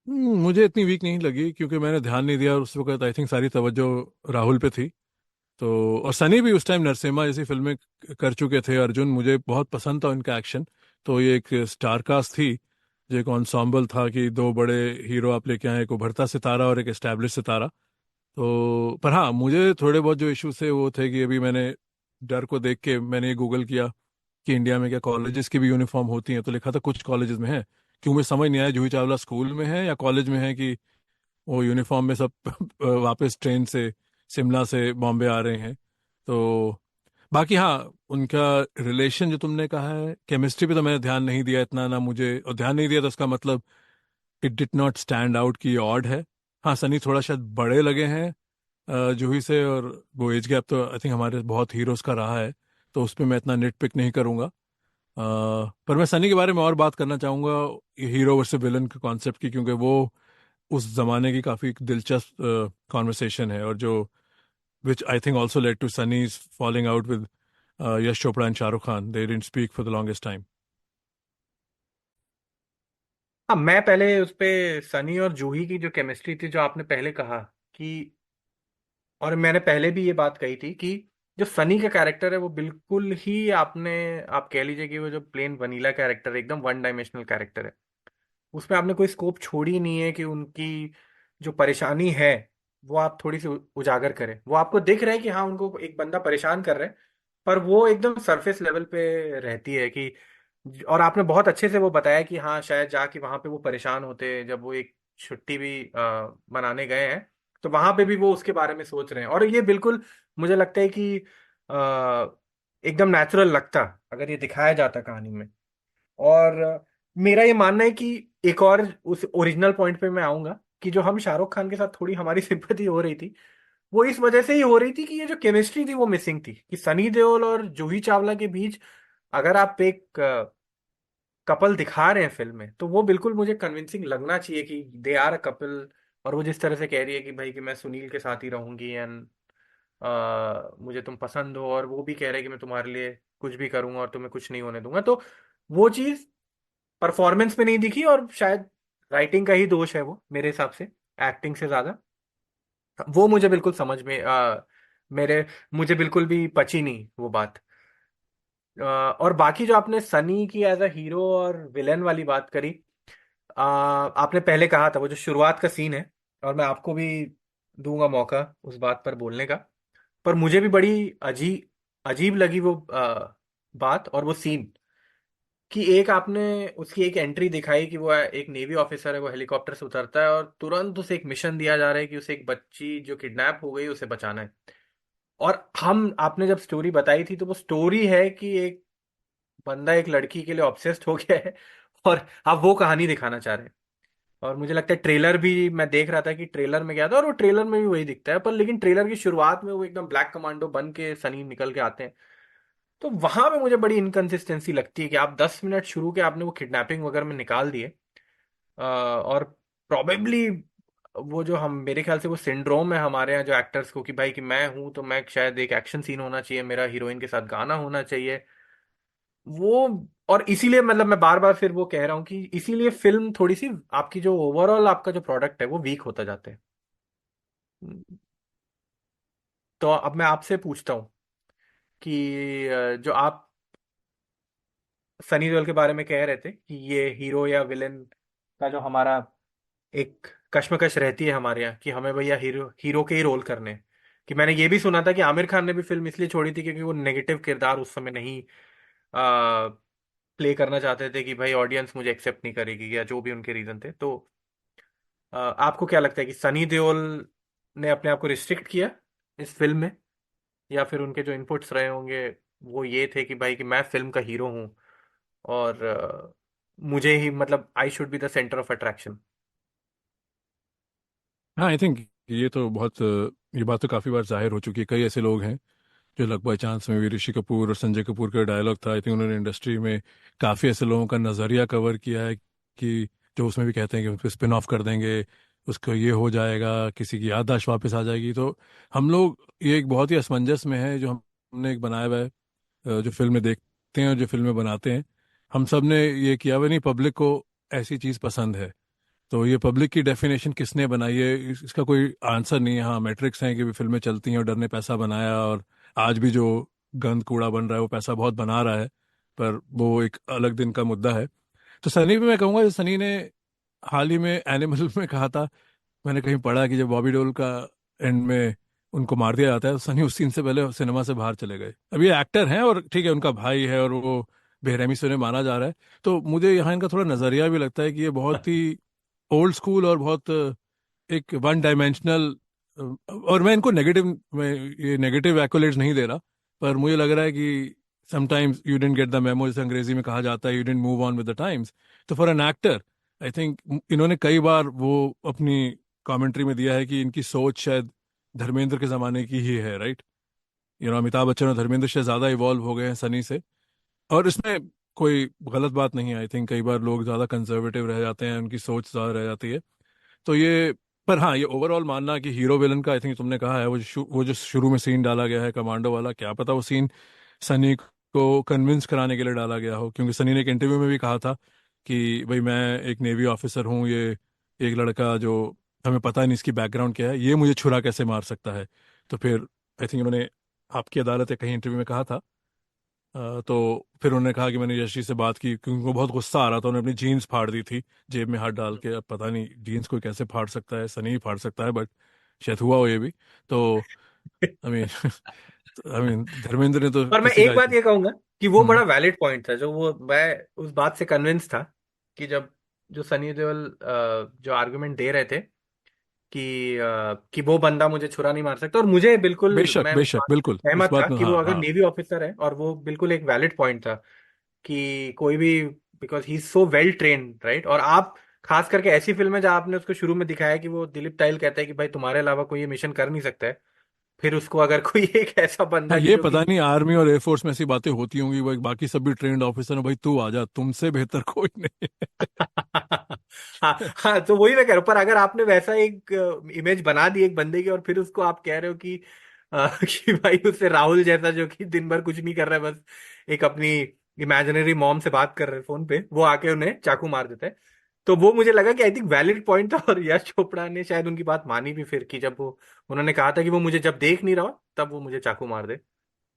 Speaker 1: मुझे इतनी वीक नहीं लगी, क्योंकि मैंने ध्यान नहीं दिया, और उस वक्त आई थिंक सारी तवज्जो राहुल पे थी। तो और सनी भी उस टाइम नरसिम्हा जैसी फिल्में कर चुके थे, अर्जुन मुझे बहुत पसंद था उनका एक्शन। तो ये एक स्टार कास्ट थी, जो एक ensemble था कि दो बड़े हीरो आप लेके आए, एक उभरता सितारा और एक एस्टैब्लिश सितारा। तो पर हाँ, मुझे थोड़े बहुत जो इश्यूज थे वो थे कि अभी मैंने डर को देख के मैंने ये गूगल किया कि इंडिया में क्या कॉलेजेस की भी यूनिफॉर्म होती हैं, तो लिखा था कुछ कॉलेजेस में है। क्यों, मुझे समझ नहीं आया जूही चावला स्कूल में है या कॉलेज में है, कि वो यूनिफॉर्म में सब वापस ट्रेन से शिमला से बॉम्बे आ रहे हैं। तो बाकी हाँ, उनका रिलेशन जो तुमने कहा है, केमिस्ट्री पे तो मैंने ध्यान नहीं दिया इतना ना, मुझे और ध्यान नहीं दिया तो उसका मतलब it did not stand out की ऑड है। हाँ, सनी थोड़ा शायद बड़े लगे हैं जूही से, और वो एज गैप तो आई थिंक हमारे बहुत हीरोज का रहा है, तो उस पर मैं इतना निट पिक नहीं करूंगा। पर मैं सनी के बारे में और बात करना चाहूंगा, हीरो वर्सेस विलन के कॉन्सेप्ट की, क्योंकि वो उस जमाने की काफी दिलचस्प कॉन्वर्सेशन है, और जो which I think also led to Sunny's falling out with Yash Chopra and Shah Rukh Khan. They didn't speak for the longest time.
Speaker 2: हाँ, मैं पहले उस पे सनी और जूही की जो केमिस्ट्री थी, जो आपने पहले कहा कि, और मैंने पहले भी ये बात कही थी कि जो सनी का कैरेक्टर है वो बिल्कुल ही आप कह लीजिए कि वो जो प्लेन वनीला कैरेक्टर है, एकदम वन डायमेंशनल कैरेक्टर है। उसमें आपने कोई स्कोप छोड़ी नहीं है कि उनकी जो परेशानी है वो आप थोड़ी सी उजागर करें। वो आपको दिख रहा है कि हाँ, उनको एक बंदा परेशान कर रहा है, पर वो एकदम सरफेस लेवल पे रहती है कि, और आपने बहुत अच्छे से वो बताया कि हाँ, शायद जाके वहां पे वो परेशान होते हैं जब वो एक छुट्टी भी मनाने गए हैं, तो वहां पे भी वो उसके बारे में सोच रहे हैं। और ये बिल्कुल मुझे लगता है कि एकदम नेचुरल लगता अगर ये दिखाया जाता कहानी में। और मेरा ये मानना है कि एक और उस ओरिजिनल पॉइंट पे मैं आऊंगा कि जो हम शाहरुख खान के साथ थोड़ी हमारी सिंपैथी हो रही थी, वो इस वजह से ही हो रही थी कि ये जो केमिस्ट्री थी वो मिसिंग थी, कि सनी देओल और जूही चावला के बीच अगर आप एक कपल दिखा रहे हैं फिल्म में, तो वो बिल्कुल मुझे कन्विंसिंग लगना चाहिए कि दे आर अ कपल। और वो जिस तरह से कह रही है कि भाई कि मैं सुनील के साथ ही रहूंगी, एंड मुझे तुम पसंद हो, और वो भी कह रहे हैं कि मैं तुम्हारे लिए कुछ भी करूंगा और तुम्हें कुछ नहीं होने दूंगा, तो वो चीज परफॉर्मेंस में नहीं दिखी, और शायद राइटिंग का ही दोष है वो मेरे हिसाब से, एक्टिंग से ज्यादा। वो मुझे बिल्कुल समझ में मेरे मुझे बिल्कुल भी पची नहीं वो बात। और बाकी जो आपने सनी की एज अ हीरो और विलेन वाली बात करी, आपने पहले कहा था वो जो शुरुआत का सीन है, और मैं आपको भी दूंगा मौका उस बात पर बोलने का, पर मुझे भी बड़ी अजीब अजीब लगी वो बात और वो सीन, कि एक आपने उसकी एक एंट्री दिखाई कि वो एक नेवी ऑफिसर है, वो हेलीकॉप्टर से उतरता है और तुरंत उसे एक मिशन दिया जा रहा है कि उसे एक बच्ची जो किडनैप हो गई उसे बचाना है। और हम आपने जब स्टोरी बताई थी, तो वो स्टोरी है कि एक बंदा एक लड़की के लिए ऑब्सेस्ड हो गया है, और आप वो कहानी दिखाना चाह रहे हैं। और मुझे लगता है ट्रेलर भी मैं देख रहा था कि ट्रेलर में गया था, और वो ट्रेलर में भी वही दिखता है, पर लेकिन ट्रेलर की शुरुआत में वो एकदम ब्लैक कमांडो बन के सनी निकल के आते हैं। तो वहां पे मुझे बड़ी इनकंसिस्टेंसी लगती है कि आप 10 मिनट शुरू के आपने वो किडनैपिंग वगैरह में निकाल दिए, और प्रोबेबली वो जो हम मेरे ख्याल से वो सिंड्रोम है हमारे यहाँ जो एक्टर्स को, कि भाई कि मैं हूं तो मैं शायद एक एक्शन सीन होना चाहिए, मेरा हीरोइन के साथ गाना होना चाहिए वो। और इसीलिए मतलब मैं बार बार फिर वो कह रहा हूँ कि इसीलिए फिल्म थोड़ी सी आपकी जो ओवरऑल आपका जो प्रोडक्ट है वो वीक होता जाता है। तो अब मैं आपसे पूछता हूँ कि जो आप सनी देओल के बारे में कह रहे थे कि ये हीरो या विलेन का जो हमारा एक कश्मकश रहती है हमारे यहाँ, कि हमें भैया हीरो हीरो के ही रोल करने हैं। कि मैंने ये भी सुना था कि आमिर खान ने भी फिल्म इसलिए छोड़ी थी क्योंकि वो नेगेटिव किरदार उस समय नहीं प्ले करना चाहते थे, कि भाई ऑडियंस मुझे एक्सेप्ट नहीं करेगी, या जो भी उनके रीजन थे। तो आपको क्या लगता है कि सनी देओल ने अपने आप को रिस्ट्रिक्ट किया इस फिल्म में, या फिर उनके जो इनपुट्स रहे होंगे वो ये थे कि भाई कि मैं फिल्म का हीरो हूँ, और मुझे ही मतलब I should be the centre of attraction.
Speaker 1: हाँ, आई थिंक ये तो बहुत ये बात तो काफ़ी बार जाहिर हो चुकी है। कई ऐसे लोग हैं जो लक बाय चांस में भी, ऋषि कपूर और संजय कपूर का डायलॉग था, आई थिंक उन्होंने इंडस्ट्री में काफ़ी ऐसे लोगों का नज़रिया कवर किया है कि जो उसमें भी कहते हैं कि उसको स्पिन ऑफ कर देंगे, उसको ये हो जाएगा, किसी की याददाश्त वापस आ जाएगी। तो हम लोग ये एक बहुत ही असमंजस में है जो हमने एक बनाया हुआ है, जो फिल्में देखते हैं और जो फिल्में बनाते हैं। हम सब ने ये किया हुआ नहीं, पब्लिक को ऐसी चीज़ पसंद है। तो ये पब्लिक की डेफिनेशन किसने बनाई है, इसका कोई आंसर नहीं है। हाँ, मैट्रिक्स हैं कि भी फिल्में चलती हैं और डर ने पैसा बनाया, और आज भी जो गंद कूड़ा बन रहा है वो पैसा बहुत बना रहा है, पर वो एक अलग दिन का मुद्दा है। तो सनी भी मैं कहूँगा, जो सनी ने हाल ही में एनिमल में कहा था, मैंने कहीं पढ़ा कि जब बॉबी देओल का एंड में उनको मार दिया जाता है तो सनी उस सीन से पहले सिनेमा से बाहर चले गए। अब ये एक्टर हैं और ठीक है, उनका भाई है और वो बेरहमी से उन्हें मारा जा रहा है। तो मुझे यहाँ इनका थोड़ा नजरिया भी लगता है कि ये बहुत ही ओल्ड स्कूल और बहुत एक वन डायमेंशनल। और मैं इनको नेगेटिव, मैं ये नेगेटिव एक्कोलेट्स नहीं दे रहा, पर मुझे लग रहा है कि sometimes you didn't get the memo, जैसे अंग्रेजी में कहा जाता है, you didn't move on with the times. तो for an actor I think इन्होंने कई बार वो अपनी कमेंट्री में दिया है कि इनकी सोच शायद धर्मेंद्र के ज़माने की ही है, राइट। अमिताभ बच्चन और धर्मेंद्र शायद ज़्यादा इवॉल्व हो गए हैं सनी से, और इसमें कोई गलत बात नहीं है। आई थिंक कई बार लोग ज़्यादा कंजर्वेटिव रह जाते हैं, उनकी सोच ज़्यादा रह जाती है। तो ये, पर हाँ, ये ओवरऑल मानना कि हीरो विलन का, आई थिंक तुमने कहा है, वो जो शुरू में सीन डाला गया है कमांडो वाला, क्या पता वो सीन सनी को कन्विंस कराने के लिए डाला गया हो, क्योंकि सनी ने एक इंटरव्यू में भी कहा था कि भाई मैं एक नेवी ऑफिसर हूँ, ये एक लड़का जो हमें पता नहीं इसकी बैकग्राउंड क्या है, ये मुझे छुरा कैसे मार सकता है। तो फिर आई थिंक उन्होंने आपकी अदालत या कहीं इंटरव्यू में कहा था। तो फिर उन्होंने कहा कि मैंने यश जी से बात की, क्योंकि उनको बहुत गुस्सा आ रहा था, उन्होंने अपनी जीन्स फाड़ दी थी जेब में हाथ डाल के। अब पता नहीं जीन्स कोई कैसे फाड़ सकता है, सनी ही फाड़ सकता है, बट शायद हुआ हो ये भी। तो I mean I mean Dharmendra ने तो
Speaker 2: पर मैं
Speaker 1: किसी का।
Speaker 2: एक बात ये कहूंगा कि वो बड़ा
Speaker 1: हम्म।
Speaker 2: वैलिड पॉइंट था, जो वो मैं उस बात से कन्विंस था कि जब जो सनी देओल जो आर्गुमेंट दे रहे थे कि वो बंदा मुझे छुरा नहीं मार सकता, और मुझे बिल्कुल
Speaker 1: बेशक
Speaker 2: मैं उस
Speaker 1: बेशक,
Speaker 2: बात से
Speaker 1: बिल्कुल उस
Speaker 2: सहमत था
Speaker 1: बात में,
Speaker 2: कि वो
Speaker 1: हाँ
Speaker 2: अगर
Speaker 1: हाँ।
Speaker 2: नेवी ऑफिसर है, और वो बिल्कुल एक वैलिड पॉइंट था कि कोई भी, because he is so well trained, right. और आप खास करके ऐसी फिल्म है जहां आपने उसको शुरू में दिखाया कि वो दिलीप टाइल कहता है कि भाई तुम्हारे अलावा कोई ये मिशन कर नहीं सकता है, फिर उसको अगर कोई एक ऐसा
Speaker 1: हाँ,
Speaker 2: बंदा
Speaker 1: ये
Speaker 2: जो कि
Speaker 1: पता नहीं आर्मी और एयरफोर्स में ऐसी बातें होती होंगी, वो बाकी सब भी ट्रेंड ऑफिसर है, भाई तू आ जा, तुमसे बेहतर कोई नहीं है।
Speaker 2: हाँ हाँ, तो वही मैं कह रहा हूँ। पर अगर आपने वैसा एक इमेज बना दी एक बंदे की, और फिर उसको आप कह रहे हो कि कि भाई उससे राहुल जैसा जो कि दिन भर कुछ नहीं कर रहा है, बस एक अपनी इमेजिनरी मॉम से बात कर रहे हैं फोन पे, वो आके उन्हें चाकू मार देता है। तो वो मुझे लगा कि आई थिंक वैलिड पॉइंट था, और यश चोपड़ा ने शायद उनकी बात मानी भी फिर, कि जब वो उन्होंने कहा था कि वो मुझे जब देख नहीं रहा हो, तब वो मुझे चाकू मार दे।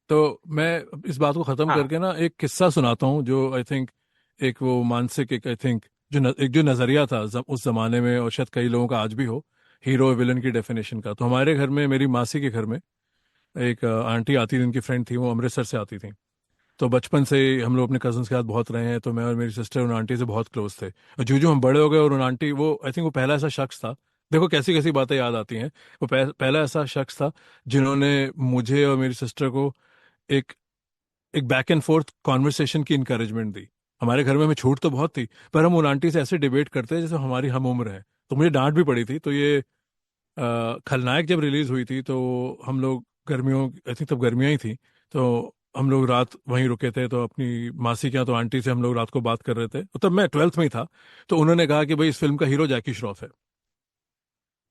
Speaker 1: तो मैं इस बात को खत्म
Speaker 2: हाँ
Speaker 1: करके ना एक किस्सा सुनाता हूँ, जो आई थिंक एक वो मानसिक, एक आई थिंक एक जो नजरिया था उस जमाने में, और शायद कई लोगों का आज भी हो, हीरो विलन की डेफिनेशन का। तो हमारे घर में, मेरी मासी के घर में एक आंटी आती थी, उनकी फ्रेंड थी, वो अमृतसर से आती थी। तो बचपन से ही हम लोग अपने कजन्स के साथ बहुत रहे हैं, तो मैं और मेरी सिस्टर उन आंटी से बहुत क्लोज थे। और जो हम बड़े हो गए, और उन आंटी, वो आई थिंक वो पहला ऐसा शख्स था, देखो कैसी कैसी बातें याद आती हैं, वो पहला ऐसा शख्स था जिन्होंने मुझे और मेरी सिस्टर को एक एक बैक एंड फोर्थ कॉन्वर्सेशन की इंकरेजमेंट दी। हमारे घर में हमें छूट तो बहुत थी, पर हम उन आंटी से ऐसे डिबेट करते हैं जैसे हमारी हम उम्र है। तो मुझे डांट भी पड़ी थी। तो ये खलनायक जब रिलीज हुई थी, तो हम लोग गर्मियों, आई थिंक तब गर्मियाँ ही थी, तो हम लोग रात वहीं रुके थे। तो अपनी मासी के यहाँ, तो आंटी से हम लोग रात को बात कर रहे थे, तो तब मैं ट्वेल्थ में ही था। तो उन्होंने कहा कि भाई इस फिल्म का हीरो जैकी श्रॉफ है।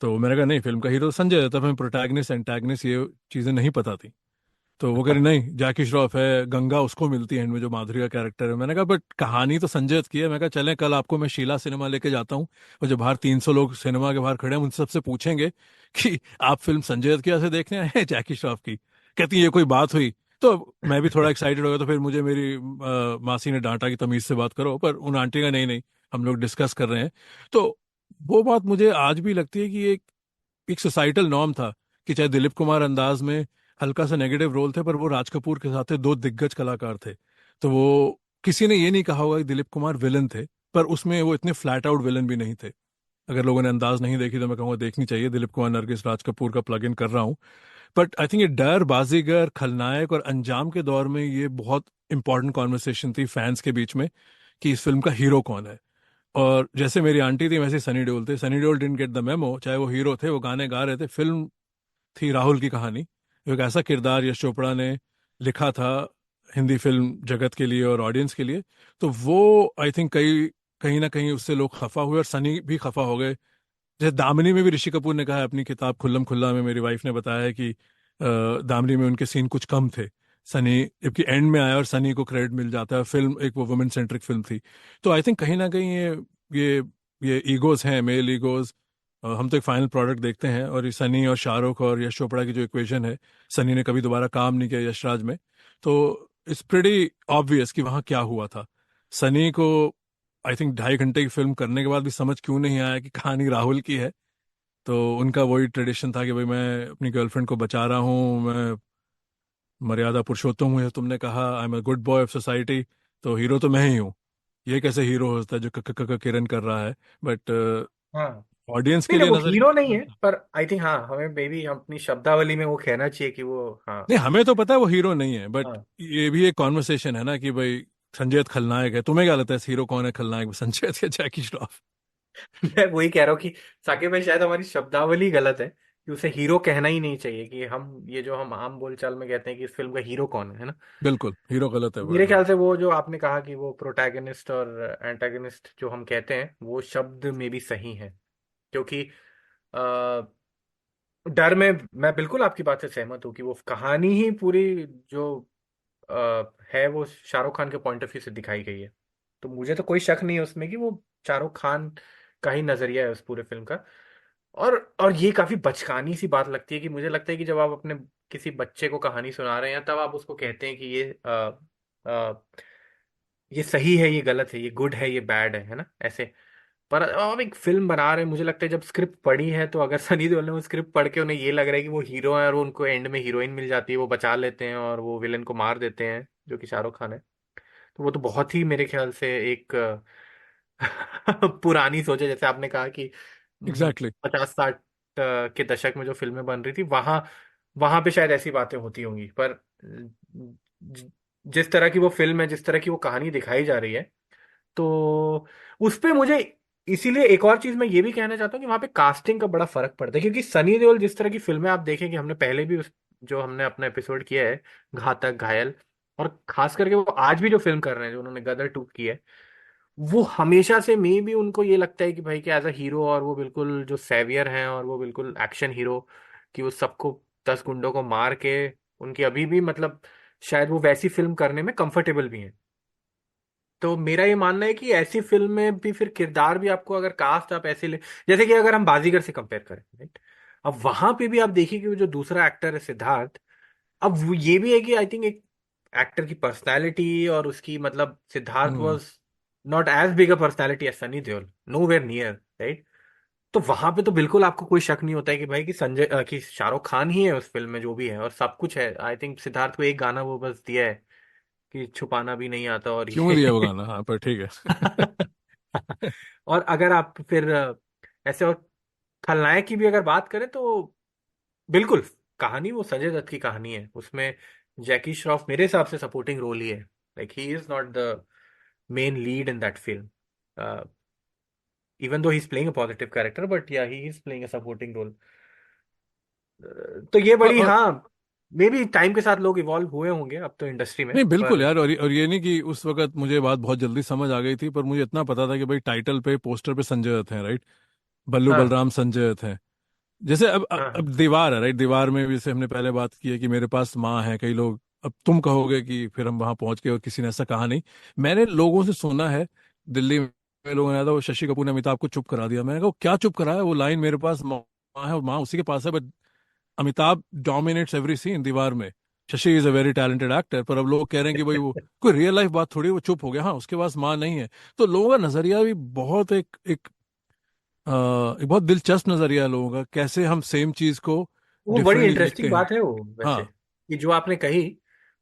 Speaker 1: तो मैंने कहा नहीं, फिल्म का हीरो तो संजय दत्त है। तब हमें प्रोटैगनिस्ट एंटैगनिस्ट ये चीज़ें नहीं पता थी। तो वो कह रही नहीं, जैकी श्रॉफ है, गंगा उसको मिलती है एंड में, जो माधुरी का कैरेक्टर है। मैंने कहा बट कहानी तो संजय दत्त की है। मैं कहा चलें, कल आपको मैं शीला सिनेमा लेके जाता हूँ, और जो बाहर 300 लोग सिनेमा के बाहर खड़े हैं, उनसे सबसे पूछेंगे कि आप फिल्म संजय दत्त की वजह से देखने आए हैं जैकी श्रॉफ की। कहती है, ये कोई बात हुई? तो मैं भी थोड़ा एक्साइटेड हो गया। तो फिर मुझे मेरी मासी ने डांटा कि तमीज से बात करो, पर उन आंटी का नहीं नहीं, हम लोग डिस्कस कर रहे हैं। तो वो बात मुझे आज भी लगती है कि एक सोसाइटल नॉर्म था कि चाहे दिलीप कुमार अंदाज में हल्का सा नेगेटिव रोल थे, पर वो राज कपूर के साथ थे, दो दिग्गज कलाकार थे। तो वो, किसी ने ये नहीं कहा होगा कि दिलीप कुमार विलन थे, पर उसमें वो इतने फ्लैट आउट विलन भी नहीं थे। अगर लोगों ने अंदाज नहीं देखी तो मैं कहूँगा देखनी चाहिए। दिलीप कुमार, नरगिस, राज कपूर का प्लग इन कर रहा हूँ। बट आई थिंक ये डर, बाजीगर, खलनायक और अंजाम के दौर में ये बहुत इंपॉर्टेंट कॉन्वर्सेशन थी फैंस के बीच में, कि इस फिल्म का हीरो कौन है। और जैसे मेरी आंटी थी, वैसे सनी देओल थे। Sunny Deol didn't get the memo, चाहे वो हीरो थे, वो गाने गा रहे थे, फिल्म थी राहुल की कहानी। एक ऐसा किरदार यश चोपड़ा ने लिखा था हिंदी फिल्म जगत के लिए और ऑडियंस के लिए। तो वो आई थिंक कहीं कहीं ना कहीं उससे लोग खफा हुए, और सनी भी खफा हो गए। जैसे दामिनी में भी ऋषि कपूर ने कहा है अपनी किताब खुल्लम खुल्ला में, मेरी वाइफ ने बताया है कि दामिनी में उनके सीन कुछ कम थे। सनी जबकि एंड में आया और सनी को क्रेडिट मिल जाता है, फिल्म एक वो वुमेन सेंट्रिक फिल्म थी। तो आई थिंक कहीं ना कहीं ये ये ईगोज हैं, मेल ईगोज। हम तो एक फाइनल प्रोडक्ट देखते हैं, और ये सनी और शाहरुख और यश चोपड़ा की जो इक्वेशन है, सनी ने कभी दोबारा काम नहीं किया यशराज में। तो इट्स प्रीटी ऑब्वियस कि वहाँ क्या हुआ था। सनी को आई थिंक 2.5 घंटे की फिल्म करने के बाद भी समझ क्यों नहीं आया कि कहानी राहुल की है। तो उनका वही ट्रेडिशन था कि भाई मैं अपनी गर्लफ्रेंड को बचा रहा हूँ, मैं मर्यादा पुरुषोत्तम हूँ, तुमने कहा I am a good boy of society, तो हीरो तो मैं ही हूँ। ये कैसे हीरो होता है जो किरण कर रहा है? बट
Speaker 2: हाँ।
Speaker 1: ऑडियंस
Speaker 2: नहीं
Speaker 1: के
Speaker 2: नहीं,
Speaker 1: लिए
Speaker 2: वो
Speaker 1: नजर
Speaker 2: हीरो नहीं है, पर आई थिंक हाँ, हमें मे बी अपनी शब्दावली में वो कहना चाहिए कि वो, हाँ।
Speaker 1: नहीं, हमें तो पता है वो हीरो नहीं है, बट
Speaker 2: हाँ।
Speaker 1: ये भी एक कॉन्वर्सेशन है ना कि भाई संजय दत्त खलनायक है, तुम्हें क्या लगता है हीरो कौन है, खलनायक संजय दत्त या जैकी श्रॉफ?
Speaker 2: मैं वही कह रहा हूँ कि साकिब में शायद हमारी शब्दावली गलत है, कि उसे हीरो कहना ही नहीं चाहिए, कि हम ये जो हम आम बोलचाल में कहते हैं कि इस फिल्म का हीरो कौन है ना।
Speaker 1: बिल्कुल, हीरो गलत है
Speaker 2: मेरे
Speaker 1: वर्ड, हाँ।
Speaker 2: ख्याल से वो जो आपने कहा कि वो प्रोटैगनिस्ट और एंटागनिस्ट जो हम कहते हैं, वो शब्द में भी सही है। क्योंकि डर में मैं बिल्कुल आपकी बात से सहमत हूँ कि वो कहानी ही पूरी जो है वो शाहरुख खान के पॉइंट ऑफ व्यू से दिखाई गई है। तो मुझे तो कोई शक नहीं है उसमें कि वो शाहरुख खान का ही नजरिया है उस पूरे फिल्म का। और ये काफी बचकानी सी बात लगती है कि मुझे लगता है कि जब आप अपने किसी बच्चे को कहानी सुना रहे हैं तब आप उसको कहते हैं कि ये सही है, ये गलत है, ये गुड है, ये बैड है ना, ऐसे। पर अब एक फिल्म बना रहे हैं, मुझे लगता है जब स्क्रिप्ट पढ़ी है तो अगर सनी देओल ने वो स्क्रिप्ट पढ़ के उन्हें ये लग रहा है कि वो हीरो है और उनको एंड में हीरोइन मिल जाती है, वो बचा लेते हैं और वो विलेन को मार देते हैं जो कि शाहरुख खान है, तो वो तो बहुत ही मेरे ख्याल से एक पुरानी सोच है। जैसे आपने कहा कि
Speaker 1: एग्जैक्टली।
Speaker 2: 50-60 के दशक में जो फिल्में बन रही थी वहां वहां पे शायद ऐसी बातें होती होंगी, पर जिस तरह की वो फिल्म है, जिस तरह की वो कहानी दिखाई जा रही है, तो उस पे मुझे, इसीलिए एक और चीज मैं ये भी कहना चाहता हूँ कि वहां पे कास्टिंग का बड़ा फर्क पड़ता है। क्योंकि सनी देओल जिस तरह की फिल्में आप देखेंगे, हमने पहले भी उस जो हमने अपना एपिसोड किया है घातक घायल, और खास करके वो आज भी जो फिल्म कर रहे हैं जो उन्होंने गदर 2 की है, वो हमेशा से मे भी उनको ये लगता है कि भाई कि एज अ हीरो, और वो बिल्कुल जो सेवियर हैं और वो बिल्कुल एक्शन हीरो, कि वो सबको 10 गुंडों को मार के, उनकी अभी भी मतलब शायद वो वैसी फिल्म करने में कंफर्टेबल भी हैं। तो मेरा ये मानना है कि ऐसी फिल्म में भी फिर किरदार भी आपको अगर कास्ट आप ऐसे ले, जैसे कि अगर हम बाजीगर से कंपेयर करें, राइट, अब वहां पे भी आप देखिए कि वो जो दूसरा एक्टर है सिद्धार्थ, अब वो ये भी है कि आई थिंक एक एक्टर की पर्सनालिटी और उसकी मतलब Siddharth
Speaker 1: hmm.
Speaker 2: Was not as big a personality as Sunny Deol, nowhere near, right. तो वहां पे तो बिल्कुल आपको कोई शक नहीं होता है कि भाई कि कि शाहरुख खान ही है उस फिल्म में, जो भी है और सब कुछ है। आई थिंक सिद्धार्थ को एक गाना वो बस दिया है कि छुपाना भी नहीं आता, और
Speaker 1: क्यों दिया वो
Speaker 2: ये
Speaker 1: गाना, हाँ पर ठीक है।
Speaker 2: और अगर आप फिर ऐसे और खलनायक की भी अगर बात करें तो बिल्कुल कहानी वो संजय दत्त की कहानी है, उसमें जैकी श्रॉफ मेरे हिसाब से सपोर्टिंग रोल ही है। Like he is not the main lead in that film, even though he is playing a positive character, but yeah he is playing a supporting role. तो ये बड़ी,
Speaker 1: और
Speaker 2: हाँ, मे बी टाइम के साथ लोग इवॉल्व हुए होंगे अब तो इंडस्ट्री में,
Speaker 1: नहीं बिल्कुल
Speaker 2: पर
Speaker 1: यार, और ये नहीं कि उस वक्त मुझे बात बहुत जल्दी समझ आ गई थी, पर मुझे इतना पता था कि भाई टाइटल पे पोस्टर पे संजय दत्त हैं, राइट। बल्लू
Speaker 2: हाँ
Speaker 1: बलराम संजय दत्त हैं। जैसे अब
Speaker 2: हाँ
Speaker 1: दीवार है, राइट। दीवार में भी जैसे हमने पहले बात की है कि मेरे पास माँ है, कई लोग, अब तुम कहोगे कि फिर हम वहां पहुंच गए और किसी ने ऐसा कहा नहीं। मैंने लोगों से सुना है, दिल्ली में लोगों ने आया था, वो शशि कपूर ने अमिताभ को चुप करा दिया। मैंने कहा, "वो क्या चुप कराया? वो लाइन मेरे पास माँ है और माँ उसी के पास है, but Amitabh dominates every scene Deewaar में। Shashi is a very talented actor, पर अब लोग कह रहे हैं कि भाई वो कोई रियल लाइफ बात थोड़ी, वो चुप हो गया, हाँ उसके पास माँ नहीं है। तो लोगों का नजरिया भी बहुत एक बहुत दिलचस्प नजरिया है लोगों का, कैसे हम सेम चीज को
Speaker 2: वो बड़ी
Speaker 1: डिफरेंटली लिखते
Speaker 2: इंटरेस्टिंग
Speaker 1: हैं।
Speaker 2: बात है वो वैसे,
Speaker 1: हाँ।
Speaker 2: कि जो आपने कही।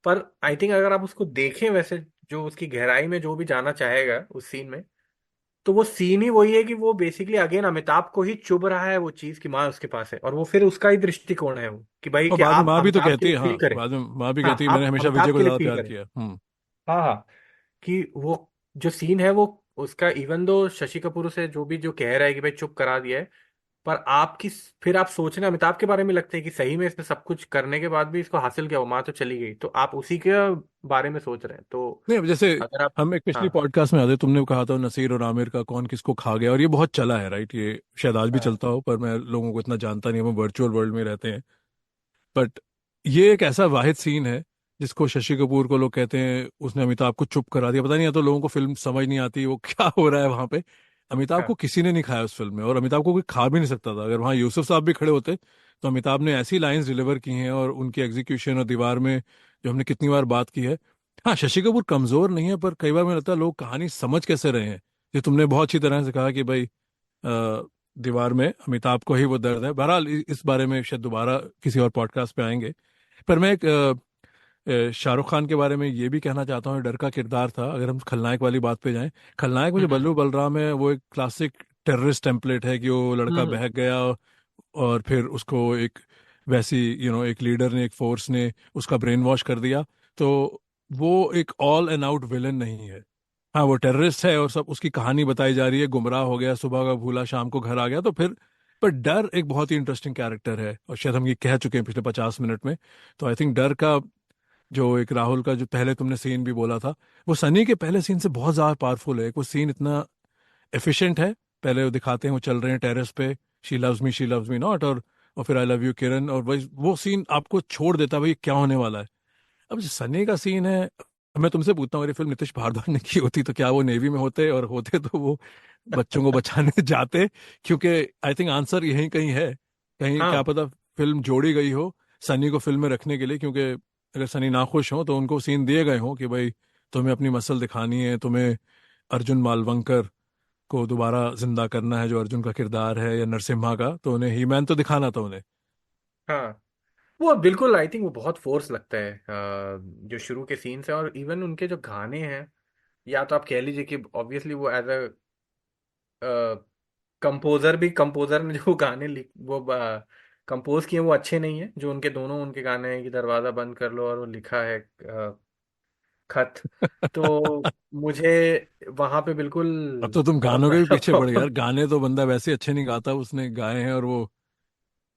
Speaker 2: पर आई थिंक अगर आप उसको देखें वैसे, जो उसकी गहराई में जो भी जाना चाहेगा उस सीन में, तो वो सीन ही वही है कि वो बेसिकली अगेन अमिताभ को ही चुभ रहा है वो चीज की माँ उसके पास है, और वो फिर उसका ही दृष्टिकोण है वो, कि भाई
Speaker 1: और
Speaker 2: कि
Speaker 1: बाद में
Speaker 2: आप
Speaker 1: माँ भी तो
Speaker 2: अमिताभ के
Speaker 1: कहती
Speaker 2: लिए
Speaker 1: है,
Speaker 2: फील
Speaker 1: हाँ
Speaker 2: करें।
Speaker 1: बाद में माँ भी
Speaker 2: हाँ,
Speaker 1: कहती है, मैंने
Speaker 2: आप
Speaker 1: हमेशा विजय
Speaker 2: अमिताभ
Speaker 1: को
Speaker 2: के लिए
Speaker 1: ज्यादा
Speaker 2: फील
Speaker 1: प्यार
Speaker 2: करें।
Speaker 1: किया।
Speaker 2: हाँ हाँ, कि वो जो सीन है वो उसका, इवन दो शशि कपूर से जो भी जो कह रहा है कि भाई चुप करा दिया है, पर आपकी फिर आप सोच रहे हैं अमिताभ के बारे में, लगता है कि सही में इसने सब कुछ करने के बाद भी इसको हासिल किया, वो माँ तो चली गई, तो आप उसी के बारे में सोच रहे हैं। तो
Speaker 1: नहीं, अब जैसे
Speaker 2: अगर आप,
Speaker 1: हम एक पिछली
Speaker 2: हाँ
Speaker 1: पॉडकास्ट में आते, तुमने कहा था नसीर और आमिर का कौन किसको खा गया, और ये बहुत चला है, राइट। ये शायद आज भी
Speaker 2: हाँ
Speaker 1: चलता हो, पर मैं लोगों को इतना जानता नहीं, हम वर्चुअल वर्ल्ड में रहते हैं। बट ये एक ऐसा वाहिद सीन है जिसको शशि कपूर को लोग कहते हैं उसने अमिताभ को चुप करा दिया। पता नहीं, या तो लोगों को फिल्म समझ नहीं आती वो क्या हो रहा है वहां पे। अमिताभ को
Speaker 2: हाँ
Speaker 1: किसी ने नहीं खाया उस फिल्म में, और अमिताभ को कोई खा भी नहीं सकता था। अगर वहां यूसुफ साहब भी खड़े होते तो अमिताभ ने ऐसी लाइंस डिलीवर की हैं, और उनकी एग्जीक्यूशन और दीवार में जो हमने कितनी बार बात की है। हाँ, शशि कपूर कमजोर नहीं है, पर कई बार मुझे लगता है लोग कहानी समझ कैसे रहे हैं। ये तुमने बहुत अच्छी तरह से कहा कि भाई दीवार में अमिताभ को ही वो दर्द है। बहरहाल इस बारे में शायद दोबारा किसी और पॉडकास्ट पे आएंगे। पर मैं एक शाहरुख खान के बारे में ये भी कहना चाहता हूँ, डर का किरदार था। अगर हम खलनायक वाली बात पे जाएं, खलनायक में जो
Speaker 2: हम्म
Speaker 1: बल्लू बलराम है वो एक क्लासिक टेररिस्ट टेम्पलेट है कि वो लड़का
Speaker 2: हम्म
Speaker 1: बहक गया, और फिर उसको एक वैसी एक लीडर ने, एक फोर्स ने उसका ब्रेन वॉश कर दिया। तो वो एक ऑल एंड आउट विलन नहीं है। हाँ, वो टेररिस्ट है और सब उसकी कहानी बताई जा रही है, गुमराह हो गया, सुबह का भूला शाम को घर आ गया, तो फिर पर डर एक बहुत ही इंटरेस्टिंग कैरेक्टर है, और शायद हम ये कह चुके हैं पिछले 50 मिनट में। तो आई थिंक डर का जो एक राहुल का जो पहले तुमने सीन भी बोला था, वो सनी के पहले सीन से बहुत ज्यादा पावरफुल है। वो सीन इतना एफिशिएंट है, पहले वो दिखाते हैं वो चल रहे हैं टेरेस पे, शी लव्स मी नॉट, और फिर आई लव यू किरण, और वही वो सीन आपको छोड़ देता है भाई क्या होने वाला है। अब जो सनी का सीन है, मैं तुमसे पूछता हूँ, अगर ये फिल्म नितिश भारद्वाज ने की होती तो क्या वो नेवी में होते, और होते तो वो बच्चों को बचाने जाते? क्योंकि आई थिंक आंसर यहीं कहीं है, कहीं क्या
Speaker 2: हाँ
Speaker 1: पता फिल्म जोड़ी गई हो सनी को फिल्म में रखने के लिए, क्योंकि अगर सनी नाखुश हो तो उनको सीन दिए गए हों कि भाई तुम्हें अपनी मसल दिखानी है, तुम्हें अर्जुन मालवंकर को दोबारा जिंदा करना है जो अर्जुन का किरदार है, या नरसिम्हा का, तो उन्हें ही मैन तो दिखाना था उन्हें।
Speaker 2: हाँ। वो बिल्कुल, आई थिंक वो बहुत फोर्स लगता है जो शुरू के सीन्स है, और इवन उनके जो गाने हैं, या तो आप कह लीजिए कि ऑब्वियसली वो एज अ कंपोजर भी, कंपोजर ने जो गाने लिख वो कंपोज किए वो अच्छे नहीं है, जो उनके दोनों उनके गाने हैं कि दरवाजा बंद कर लो और वो लिखा है खत। तो मुझे वहां पे बिल्कुल
Speaker 1: अब तो तुम
Speaker 2: बहुत
Speaker 1: गानों के भी
Speaker 2: बड़ा
Speaker 1: पीछे पड़ गए यार,
Speaker 2: प्रॉब्लम।
Speaker 1: गाने तो बंदा वैसे अच्छे नहीं गाता, उसने गाए हैं, और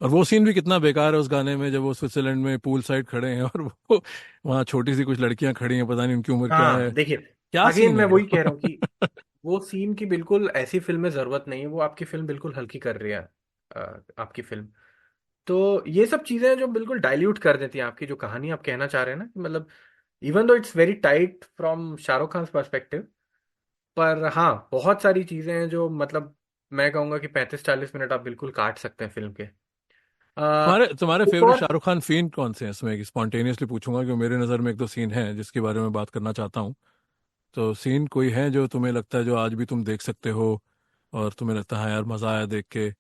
Speaker 1: वो सीन भी कितना बेकार है उस गाने में, जब वो स्विट्जरलैंड में पूल साइड खड़े हैं और वो वहाँ छोटी सी कुछ लड़कियां खड़ी हैं, पता नहीं उनकी उम्र क्या है।
Speaker 2: हाँ देखिए,
Speaker 1: क्या
Speaker 2: अगेन
Speaker 1: सीन
Speaker 2: मैं
Speaker 1: है वो?
Speaker 2: वही कह रहा हूँ कि वो सीन की बिल्कुल ऐसी फिल्म में जरूरत नहीं है, वो आपकी फिल्म बिल्कुल हल्की कर रही है आपकी फिल्म। तो ये सब चीजें जो बिल्कुल डाइल्यूट कर देती हैं आपकी जो कहानी आप कहना चाह रहे हैं ना, कि मतलब even though it's very tight from Shahrukh Khan perspective, पर हाँ बहुत सारी चीजें हैं जो मतलब मैं कहूंगा कि 35-40 मिनट आप बिल्कुल काट सकते हैं फिल्म के।
Speaker 1: तुम्हारे तुम्हारे
Speaker 2: एक
Speaker 1: फेवरेट
Speaker 2: और,
Speaker 1: शाहरुख खान सीन कौन से हैं इसमें? स्पॉन्टेनियसली पूछूंगा क्योंकि मेरे नज़र में एक दो सीन हैं जिसके बारे में बात करना चाहता हूँ। तो सीन कोई है जो तुम्हें लगता है जो आज भी तुम देख सकते हो और तुम्हें लगता है "हाँ यार मजा आया देख के"?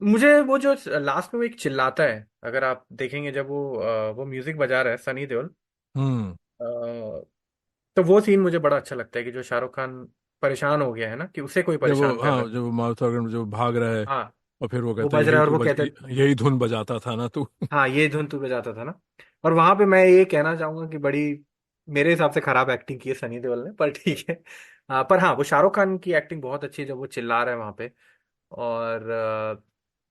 Speaker 2: मुझे वो जो लास्ट में वो एक चिल्लाता है, अगर आप देखेंगे जब वो म्यूजिक बजा रहा है सनी देओल,
Speaker 1: हम्म।
Speaker 2: तो वो सीन मुझे बड़ा अच्छा लगता है कि जो शाहरुख खान परेशान हो गया है ना, कि उसे कोई
Speaker 1: जब वो,
Speaker 2: परेशान कर रहा
Speaker 1: हाँ,
Speaker 2: है।
Speaker 1: जब वो मारुति वैगन जो भाग रहा है,
Speaker 2: हाँ,
Speaker 1: और फिर वो
Speaker 2: वो
Speaker 1: कहता है
Speaker 2: बज रहा
Speaker 1: यही
Speaker 2: है और
Speaker 1: तो
Speaker 2: वो
Speaker 1: बज
Speaker 2: कहते हैं,
Speaker 1: यही धुन बजाता था ना तू।
Speaker 2: हाँ ये धुन तू बजाता था ना। और वहां पे मैं ये कहना चाहूंगा कि बड़ी, मेरे हिसाब से खराब एक्टिंग की है सनी देओल ने, पर ठीक है। पर हाँ वो शाहरुख खान की एक्टिंग बहुत अच्छी है जब वो चिल्ला रहा है वहां पे। और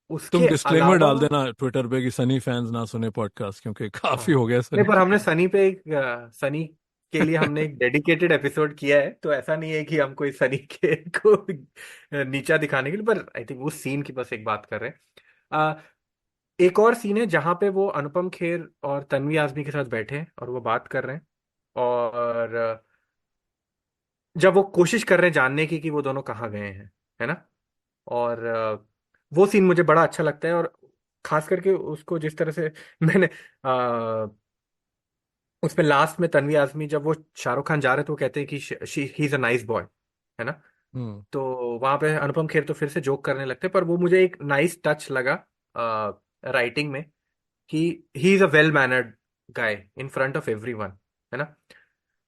Speaker 1: तुम
Speaker 2: उसके
Speaker 1: डिस्क्लेमर
Speaker 2: अलावा,
Speaker 1: डाल देना ट्विटर पे कि सनी फैंस ना सुने पॉडकास्ट, क्योंकि काफी
Speaker 2: हाँ
Speaker 1: हो गया
Speaker 2: नहीं,
Speaker 1: सनी
Speaker 2: पर
Speaker 1: के
Speaker 2: हमने
Speaker 1: फैन।
Speaker 2: सनी पे एक सनी के लिए हमने एक डेडिकेटेड एपिसोड किया है, तो ऐसा नहीं है कि हम कोई सनी के को नीचा दिखाने के लिए, पर आई थिंक उस सीन की बस एक बात कर रहे हैं। एक और सीन है जहां पे वो अनुपम खेर और तन्वी आज़मी के साथ बैठे हैं और वो बात कर रहे हैं, और जब वो कोशिश कर रहे हैं जानने की कि वो दोनों कहाँ गए हैं, है ना। और वो सीन मुझे बड़ा अच्छा लगता है, और खास करके उसको जिस तरह से मैंने उसमें लास्ट में तन्वी आज़मी जब वो शाहरुख खान जा रहे थे, वो कहते हैं कि he is a nice boy, है ना।
Speaker 1: हम्म।
Speaker 2: तो वहां पे अनुपम खेर तो फिर से जोक करने लगते, पर वो मुझे एक नाइस टच लगा राइटिंग में, कि he is a well mannered guy in front of everyone, है ना।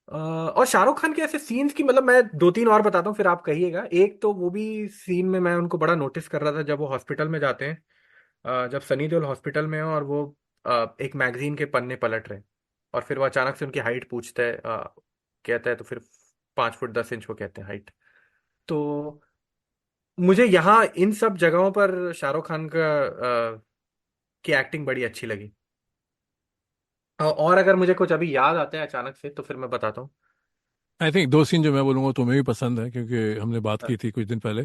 Speaker 2: और शाहरुख खान के ऐसे सीन्स की, मतलब मैं दो तीन और बताता हूँ फिर आप कहिएगा। एक तो वो भी सीन में मैं उनको बड़ा नोटिस कर रहा था जब वो हॉस्पिटल में जाते हैं, जब सनी देओल हॉस्पिटल में है और वो एक मैगजीन के पन्ने पलट रहे हैं, और फिर वो अचानक से उनकी हाइट पूछता है, कहता है तो फिर 5 फुट 10 इंच वो कहते हैं हाइट। तो मुझे यहाँ इन सब जगहों पर शाहरुख खान की एक्टिंग बड़ी अच्छी लगी। और अगर मुझे कुछ अभी याद आता है अचानक से तो फिर मैं बताता हूँ।
Speaker 1: आई थिंक दो सीन जो मैं बोलूंगा तुम्हें भी पसंद है, क्योंकि हमने बात
Speaker 2: हाँ
Speaker 1: की थी कुछ दिन पहले।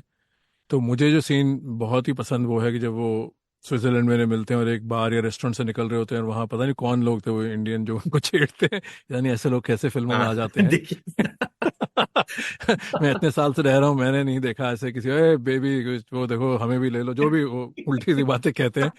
Speaker 1: तो मुझे जो सीन बहुत ही पसंद वो है कि जब वो स्विट्जरलैंड में मिलते हैं और एक बार या रेस्टोरेंट से निकल रहे होते हैं, और वहाँ पता नहीं कौन लोग थे वो इंडियन जो उनको छेड़ते हैं, यानी ऐसे लोग कैसे फिल्मों में
Speaker 2: हाँ
Speaker 1: आ जाते हैं।
Speaker 2: देखिए।
Speaker 1: मैं इतने साल से रह रहा हूँ, मैंने नहीं देखा ऐसे किसी, ए बेबी वो देखो हमें भी ले लो, जो भी वो उल्टी सी बातें कहते हैं।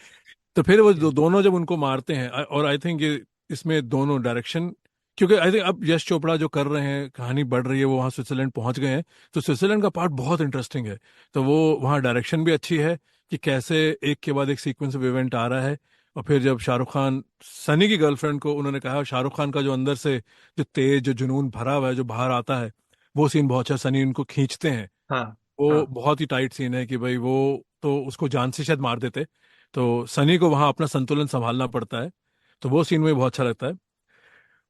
Speaker 1: तो फिर वो दोनों जब उनको मारते हैं, और आई थिंक ये इसमें दोनों डायरेक्शन, क्योंकि आई थिंक अब यश चोपड़ा जो कर रहे हैं, कहानी बढ़ रही है, वो वहाँ स्विट्जरलैंड पहुंच गए हैं, तो स्विट्जरलैंड का पार्ट बहुत इंटरेस्टिंग है। तो वो वहाँ डायरेक्शन भी अच्छी है कि कैसे एक के बाद एक सीक्वेंस ऑफ इवेंट आ रहा है। और फिर जब शाहरुख खान सनी की गर्लफ्रेंड को, उन्होंने कहा शाहरुख खान का जो अंदर से जो तेज जो जुनून भरा हुआ है जो बाहर आता है, वो सीन बहुत अच्छा, सनी उनको खींचते हैं।
Speaker 2: हाँ
Speaker 1: वो
Speaker 2: हाँ
Speaker 1: बहुत ही टाइट सीन है कि भाई वो तो उसको जान से शायद मार देते, तो सनी को वहां अपना संतुलन संभालना पड़ता है। तो वो सीन मुझे बहुत अच्छा लगता है।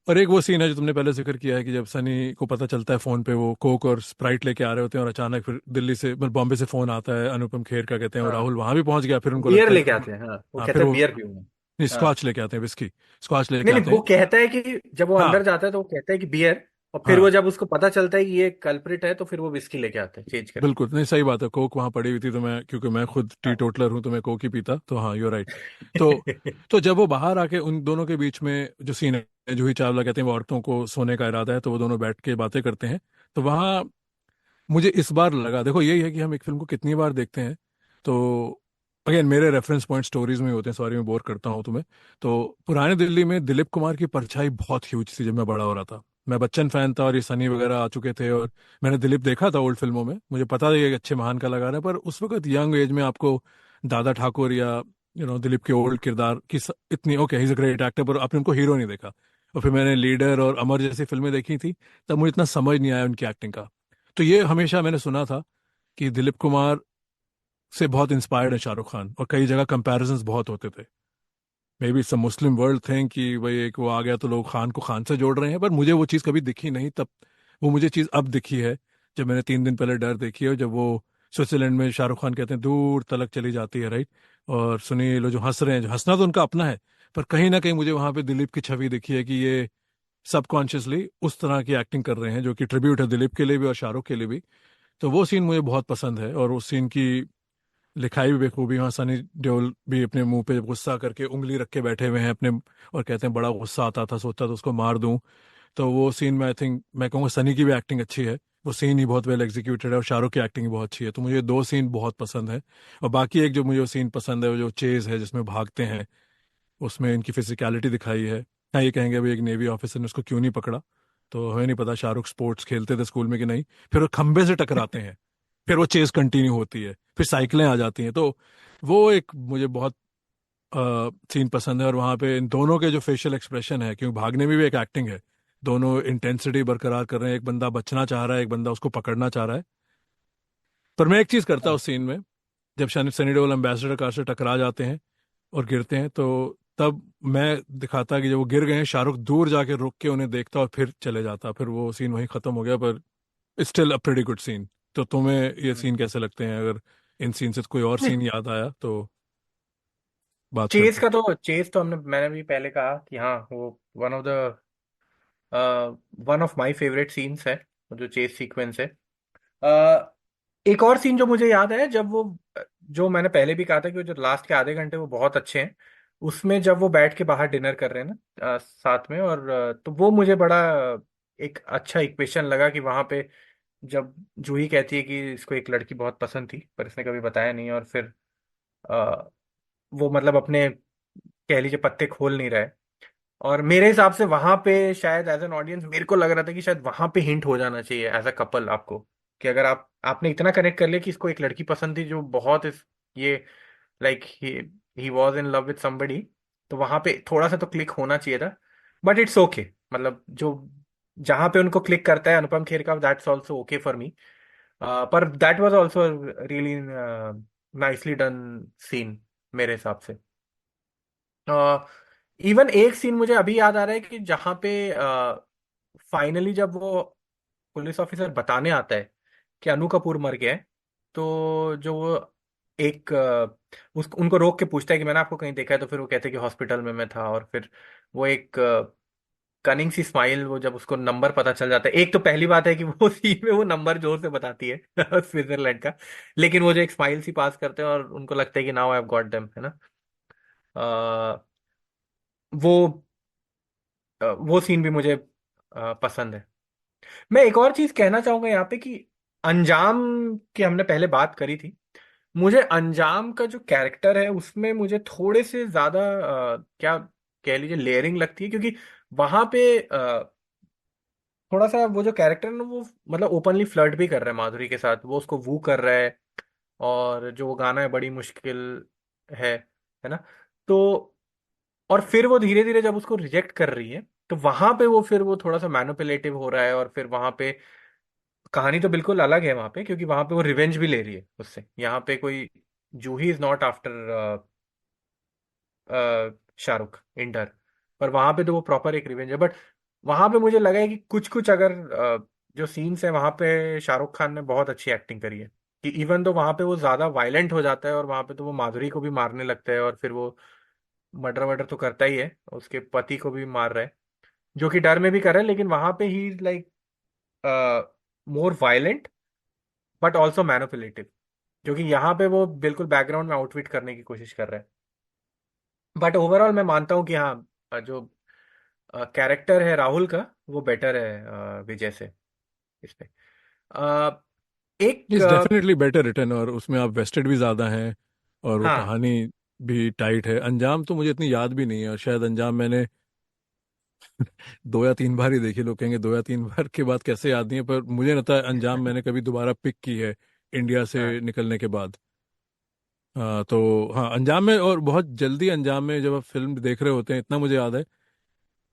Speaker 1: और एक वो सीन है जो तुमने पहले जिक्र किया है कि जब सनी को पता चलता है फोन पे वो कोक और स्प्राइट लेके आ रहे होते हैं, और अचानक फिर दिल्ली से मतलब बॉम्बे से फोन आता है अनुपम खेर का, कहते हैं और
Speaker 2: हाँ,
Speaker 1: राहुल वहां भी पहुंच गया, फिर उनको
Speaker 2: बियर
Speaker 1: लगता है
Speaker 2: लेके
Speaker 1: कि
Speaker 2: आते हैं, हाँ वो
Speaker 1: हाँ, फिर
Speaker 2: कहता है
Speaker 1: वो
Speaker 2: बियर पीऊंगा। हाँ
Speaker 1: स्कॉच लेके आते हैं, विस्की स्कॉच लेके
Speaker 2: नहीं नहीं,
Speaker 1: आते
Speaker 2: वो
Speaker 1: हैं।
Speaker 2: कहता है कि जब वो
Speaker 1: हाँ
Speaker 2: अंदर जाता है तो वो कहता है कि बियर, और फिर वो
Speaker 1: हाँ
Speaker 2: जब उसको पता चलता है कि ये कल्प्रिट है, तो फिर वो विस्की लेके आते हैं चेंज करके।
Speaker 1: बिल्कुल, नहीं सही बात है, कोक वहां पड़ी हुई थी तो मैं, क्योंकि मैं खुद टी
Speaker 2: हाँ।
Speaker 1: टोटलर हूं तो मैं कोक ही पीता, तो हाँ यू राइट। तो तो जब वो बाहर आके उन दोनों के बीच में जो सीन है, जूही चावला कहते हैं वो औरतों को सोने का इरादा है, तो वो दोनों बैठ के बातें करते हैं। तो वहाँ मुझे इस बार लगा, देखो यही है कि हम एक फिल्म को कितनी बार देखते हैं। तो अगेन मेरे रेफरेंस पॉइंट स्टोरीज में ही होते हैं, सॉरी मैं बोर करता हूँ तुम्हें। तो पुराने दिल्ली में दिलीप कुमार की परछाई बहुत ह्यूज थी जब मैं बड़ा हो रहा था। मैं बच्चन फैन था और ये सनी वगैरह आ चुके थे, और मैंने दिलीप देखा था ओल्ड फिल्मों में, मुझे पता था ये एक अच्छे महान कलाकार है, पर उस वक्त यंग एज में आपको दादा ठाकुर या दिलीप के ओल्ड किरदार की इतनी, okay he is a great actor, पर आपने उनको हीरो नहीं देखा। और फिर मैंने लीडर और अमर जैसी फिल्में देखी थी, तब मुझे इतना समझ नहीं आया उनकी एक्टिंग का। तो ये हमेशा मैंने सुना था कि दिलीप कुमार से बहुत इंस्पायर्ड है शाहरुख खान, और कई जगह कंपैरिजंस बहुत होते थे। मे बी सब मुस्लिम वर्ल्ड थिंक कि भाई एक वो आ गया तो लोग खान को खान से जोड़ रहे हैं, पर मुझे वो चीज़ कभी दिखी नहीं तब। वो मुझे चीज़ अब दिखी है जब मैंने 3 दिन पहले डर देखी है, जब वो स्विट्जरलैंड में शाहरुख खान कहते हैं दूर तलक चली जाती है, राइट। और सुनील वो जो हंस रहे हैं, जो हंसना तो उनका अपना है, पर कहीं ना कहीं मुझे वहां पे दिलीप की छवि दिखी है कि ये सबकॉन्शियसली उस तरह की एक्टिंग कर रहे हैं जो कि ट्रिब्यूट है दिलीप के लिए भी और शाहरुख के लिए भी। तो वो सीन मुझे बहुत पसंद है, और उस सीन की लिखाई भी बेखूबी, वहाँ सनी देओल भी अपने मुंह पे गुस्सा करके उंगली रख के बैठे हुए हैं अपने, और कहते हैं बड़ा गुस्सा आता था, सोचता था उसको मार दूं। तो वो सीन में आई थिंक मैं कहूँगा सनी की भी एक्टिंग अच्छी है, वो सीन ही बहुत वेल एग्जीक्यूटेड है, और शाहरुख की एक्टिंग भी बहुत अच्छी है, तो मुझे दो सीन बहुत पसंद है। और बाकी एक जो मुझे सीन पसंद है वो जो चेज है जिसमें भागते हैं, उसमें इनकी फिजिकलिटी दिखाई है। हाँ ये कहेंगे भाई एक नेवी ऑफिसर ने उसको क्यों नहीं पकड़ा, तो हमें नहीं पता शाहरुख स्पोर्ट्स खेलते थे स्कूल में कि नहीं। फिर वो खंबे से टकराते हैं, फिर वो चेस कंटिन्यू होती है, फिर साइकिलें आ जाती हैं, तो वो एक मुझे बहुत सीन पसंद है। और वहाँ पे इन दोनों के जो फेशियल एक्सप्रेशन है, क्योंकि भागने में भी एक एक्टिंग है, दोनों इंटेंसिटी बरकरार कर रहे हैं, एक बंदा बचना चाह रहा है, एक बंदा उसको पकड़ना चाह रहा है। पर मैं एक चीज करता हूँ उस सीन में, जब सनी सनी देओल एम्बेसडर कार से टकरा जाते हैं और गिरते हैं, तो तब मैं दिखाता कि जब वो गिर गए हैं, शाहरुख दूर जाके रुक के उन्हें देखता और फिर चले जाता, फिर वो सीन वहीं खत्म हो गया, पर still a pretty good scene. तो तुम्हें ये सीन कैसे लगते हैं? अगर इन सीन से कोई और सीन याद आया तो बात
Speaker 2: चेज
Speaker 1: करते हैं।
Speaker 2: का तो चेज तो मैंने भी पहले कहा कि हाँ, वो one of my favourite scenes है, वो जो चेज सीक्वेंस है। एक और सीन जो मुझे याद है, जब वो, जो मैंने पहले भी कहा था कि वो जो लास्ट के आधे घंटे वो बहुत अच्छे हैं, उसमें जब वो बैठ के बाहर डिनर कर रहे हैं ना, साथ में, और तो वो मुझे बड़ा एक अच्छा इक्वेशन लगा कि वहां पे जब जूही कहती है कि इसको एक लड़की बहुत पसंद थी पर इसने कभी बताया नहीं, और फिर अ, वो मतलब अपने, कह लीजिए, पत्ते खोल नहीं रहे। और मेरे हिसाब से वहां पे शायद एज एन ऑडियंस मेरे को लग रहा था कि शायद वहां पे हिंट हो जाना चाहिए एज अ कपल आपको, कि अगर आपने इतना कनेक्ट कर लिया कि इसको एक लड़की पसंद थी जो बहुत ये like he was in love with somebody, तो वहां पे थोड़ा सा तो क्लिक होना चाहिए था। बट इट्स ओके, मतलब जो जहां पे उनको क्लिक करता है अनुपम खेर का, that's also okay for me. पर that was also really nicely done scene मेरे हिसाब से। इवन एक सीन मुझे अभी याद आ रहा है कि जहां पे फाइनली जब वो पुलिस ऑफिसर बताने आता है कि अनु कपूर मर गया है, तो जो वो एक उनको रोक के पूछता है कि मैंने आपको कहीं देखा है, तो फिर वो कहते हैं कि हॉस्पिटल में मैं था, और फिर वो एक कनिंग सी स्माइल, वो जब उसको नंबर पता चल जाता है, एक तो पहली बात है कि वो सीन में वो नंबर जोर से बताती है स्विट्जरलैंड का, लेकिन वो जो एक स्माइल सी पास करते हैं और उनको लगता है कि now I have got them, है ना। वो वो सीन भी मुझे पसंद है। मैं एक और चीज कहना चाहूंगा यहाँ पे कि अंजाम की हमने पहले बात करी थी, मुझे अंजाम का जो कैरेक्टर है उसमें मुझे थोड़े से ज्यादा क्या कह लीजिए लेयरिंग लगती है, क्योंकि वहां पे थोड़ा सा वो जो कैरेक्टर है ना, वो मतलब ओपनली फ्लर्ट भी कर रहा है माधुरी के साथ, वो उसको वू कर रहा है, और जो वो गाना है बड़ी मुश्किल है ना। तो और फिर वो धीरे धीरे जब उसको रिजेक्ट कर रही है, तो वहां पे वो फिर वो थोड़ा सा मैनिपुलेटिव हो रहा है, और फिर वहां पे कहानी तो बिल्कुल अलग है वहां पे, क्योंकि वहां पे वो रिवेंज भी ले रही है उससे। यहाँ पे कोई, जूही इज नॉट आफ्टर शाहरुख इन डर, पर वहां पे तो वो प्रॉपर एक रिवेंज है। बट वहां पे मुझे लगा है कि कुछ कुछ अगर जो सीन्स है वहां पे शाहरुख खान ने बहुत अच्छी एक्टिंग करी है, कि इवन तो वहां पे वो ज्यादा वायलेंट हो जाता है और वहां पे तो वो माधुरी को भी मारने लगता है, और फिर वो मर्डर वर्डर तो करता ही है, उसके पति को भी मार रहा है, जो कि डर में भी कर रहा है, लेकिन वहां पे ही like more violent but also manipulative, जो कि यहाँ पे वो बिल्कुल बैकग्राउंड में आउटविट करने की कोशिश कर रहे हैं। बट ओवरऑल मैं मानता हूँ कि हाँ, जो कैरेक्टर है राहुल का, वो बेटर है विजय से इस पे। अ, एक
Speaker 1: इज डेफिनेटली बेटर रिटर्न, और उसमें आप वेस्टेड भी ज़्यादा हैं, और वो
Speaker 2: हाँ
Speaker 1: कहानी भी टाइट है। अंजाम तो मुझे इतनी याद भी नहीं है, और शायद अंजाम मैंने 2 या 3 बार ही देखी। लोग कहेंगे 2 या 3 बार के बाद कैसे याद नहीं है, पर मुझे नहीं लगता अंजाम मैंने कभी दोबारा पिक की है इंडिया
Speaker 2: हाँ
Speaker 1: से निकलने के बाद। तो हाँ, अंजाम में, और बहुत जल्दी अंजाम में जब आप फिल्म देख रहे होते हैं, इतना मुझे याद है,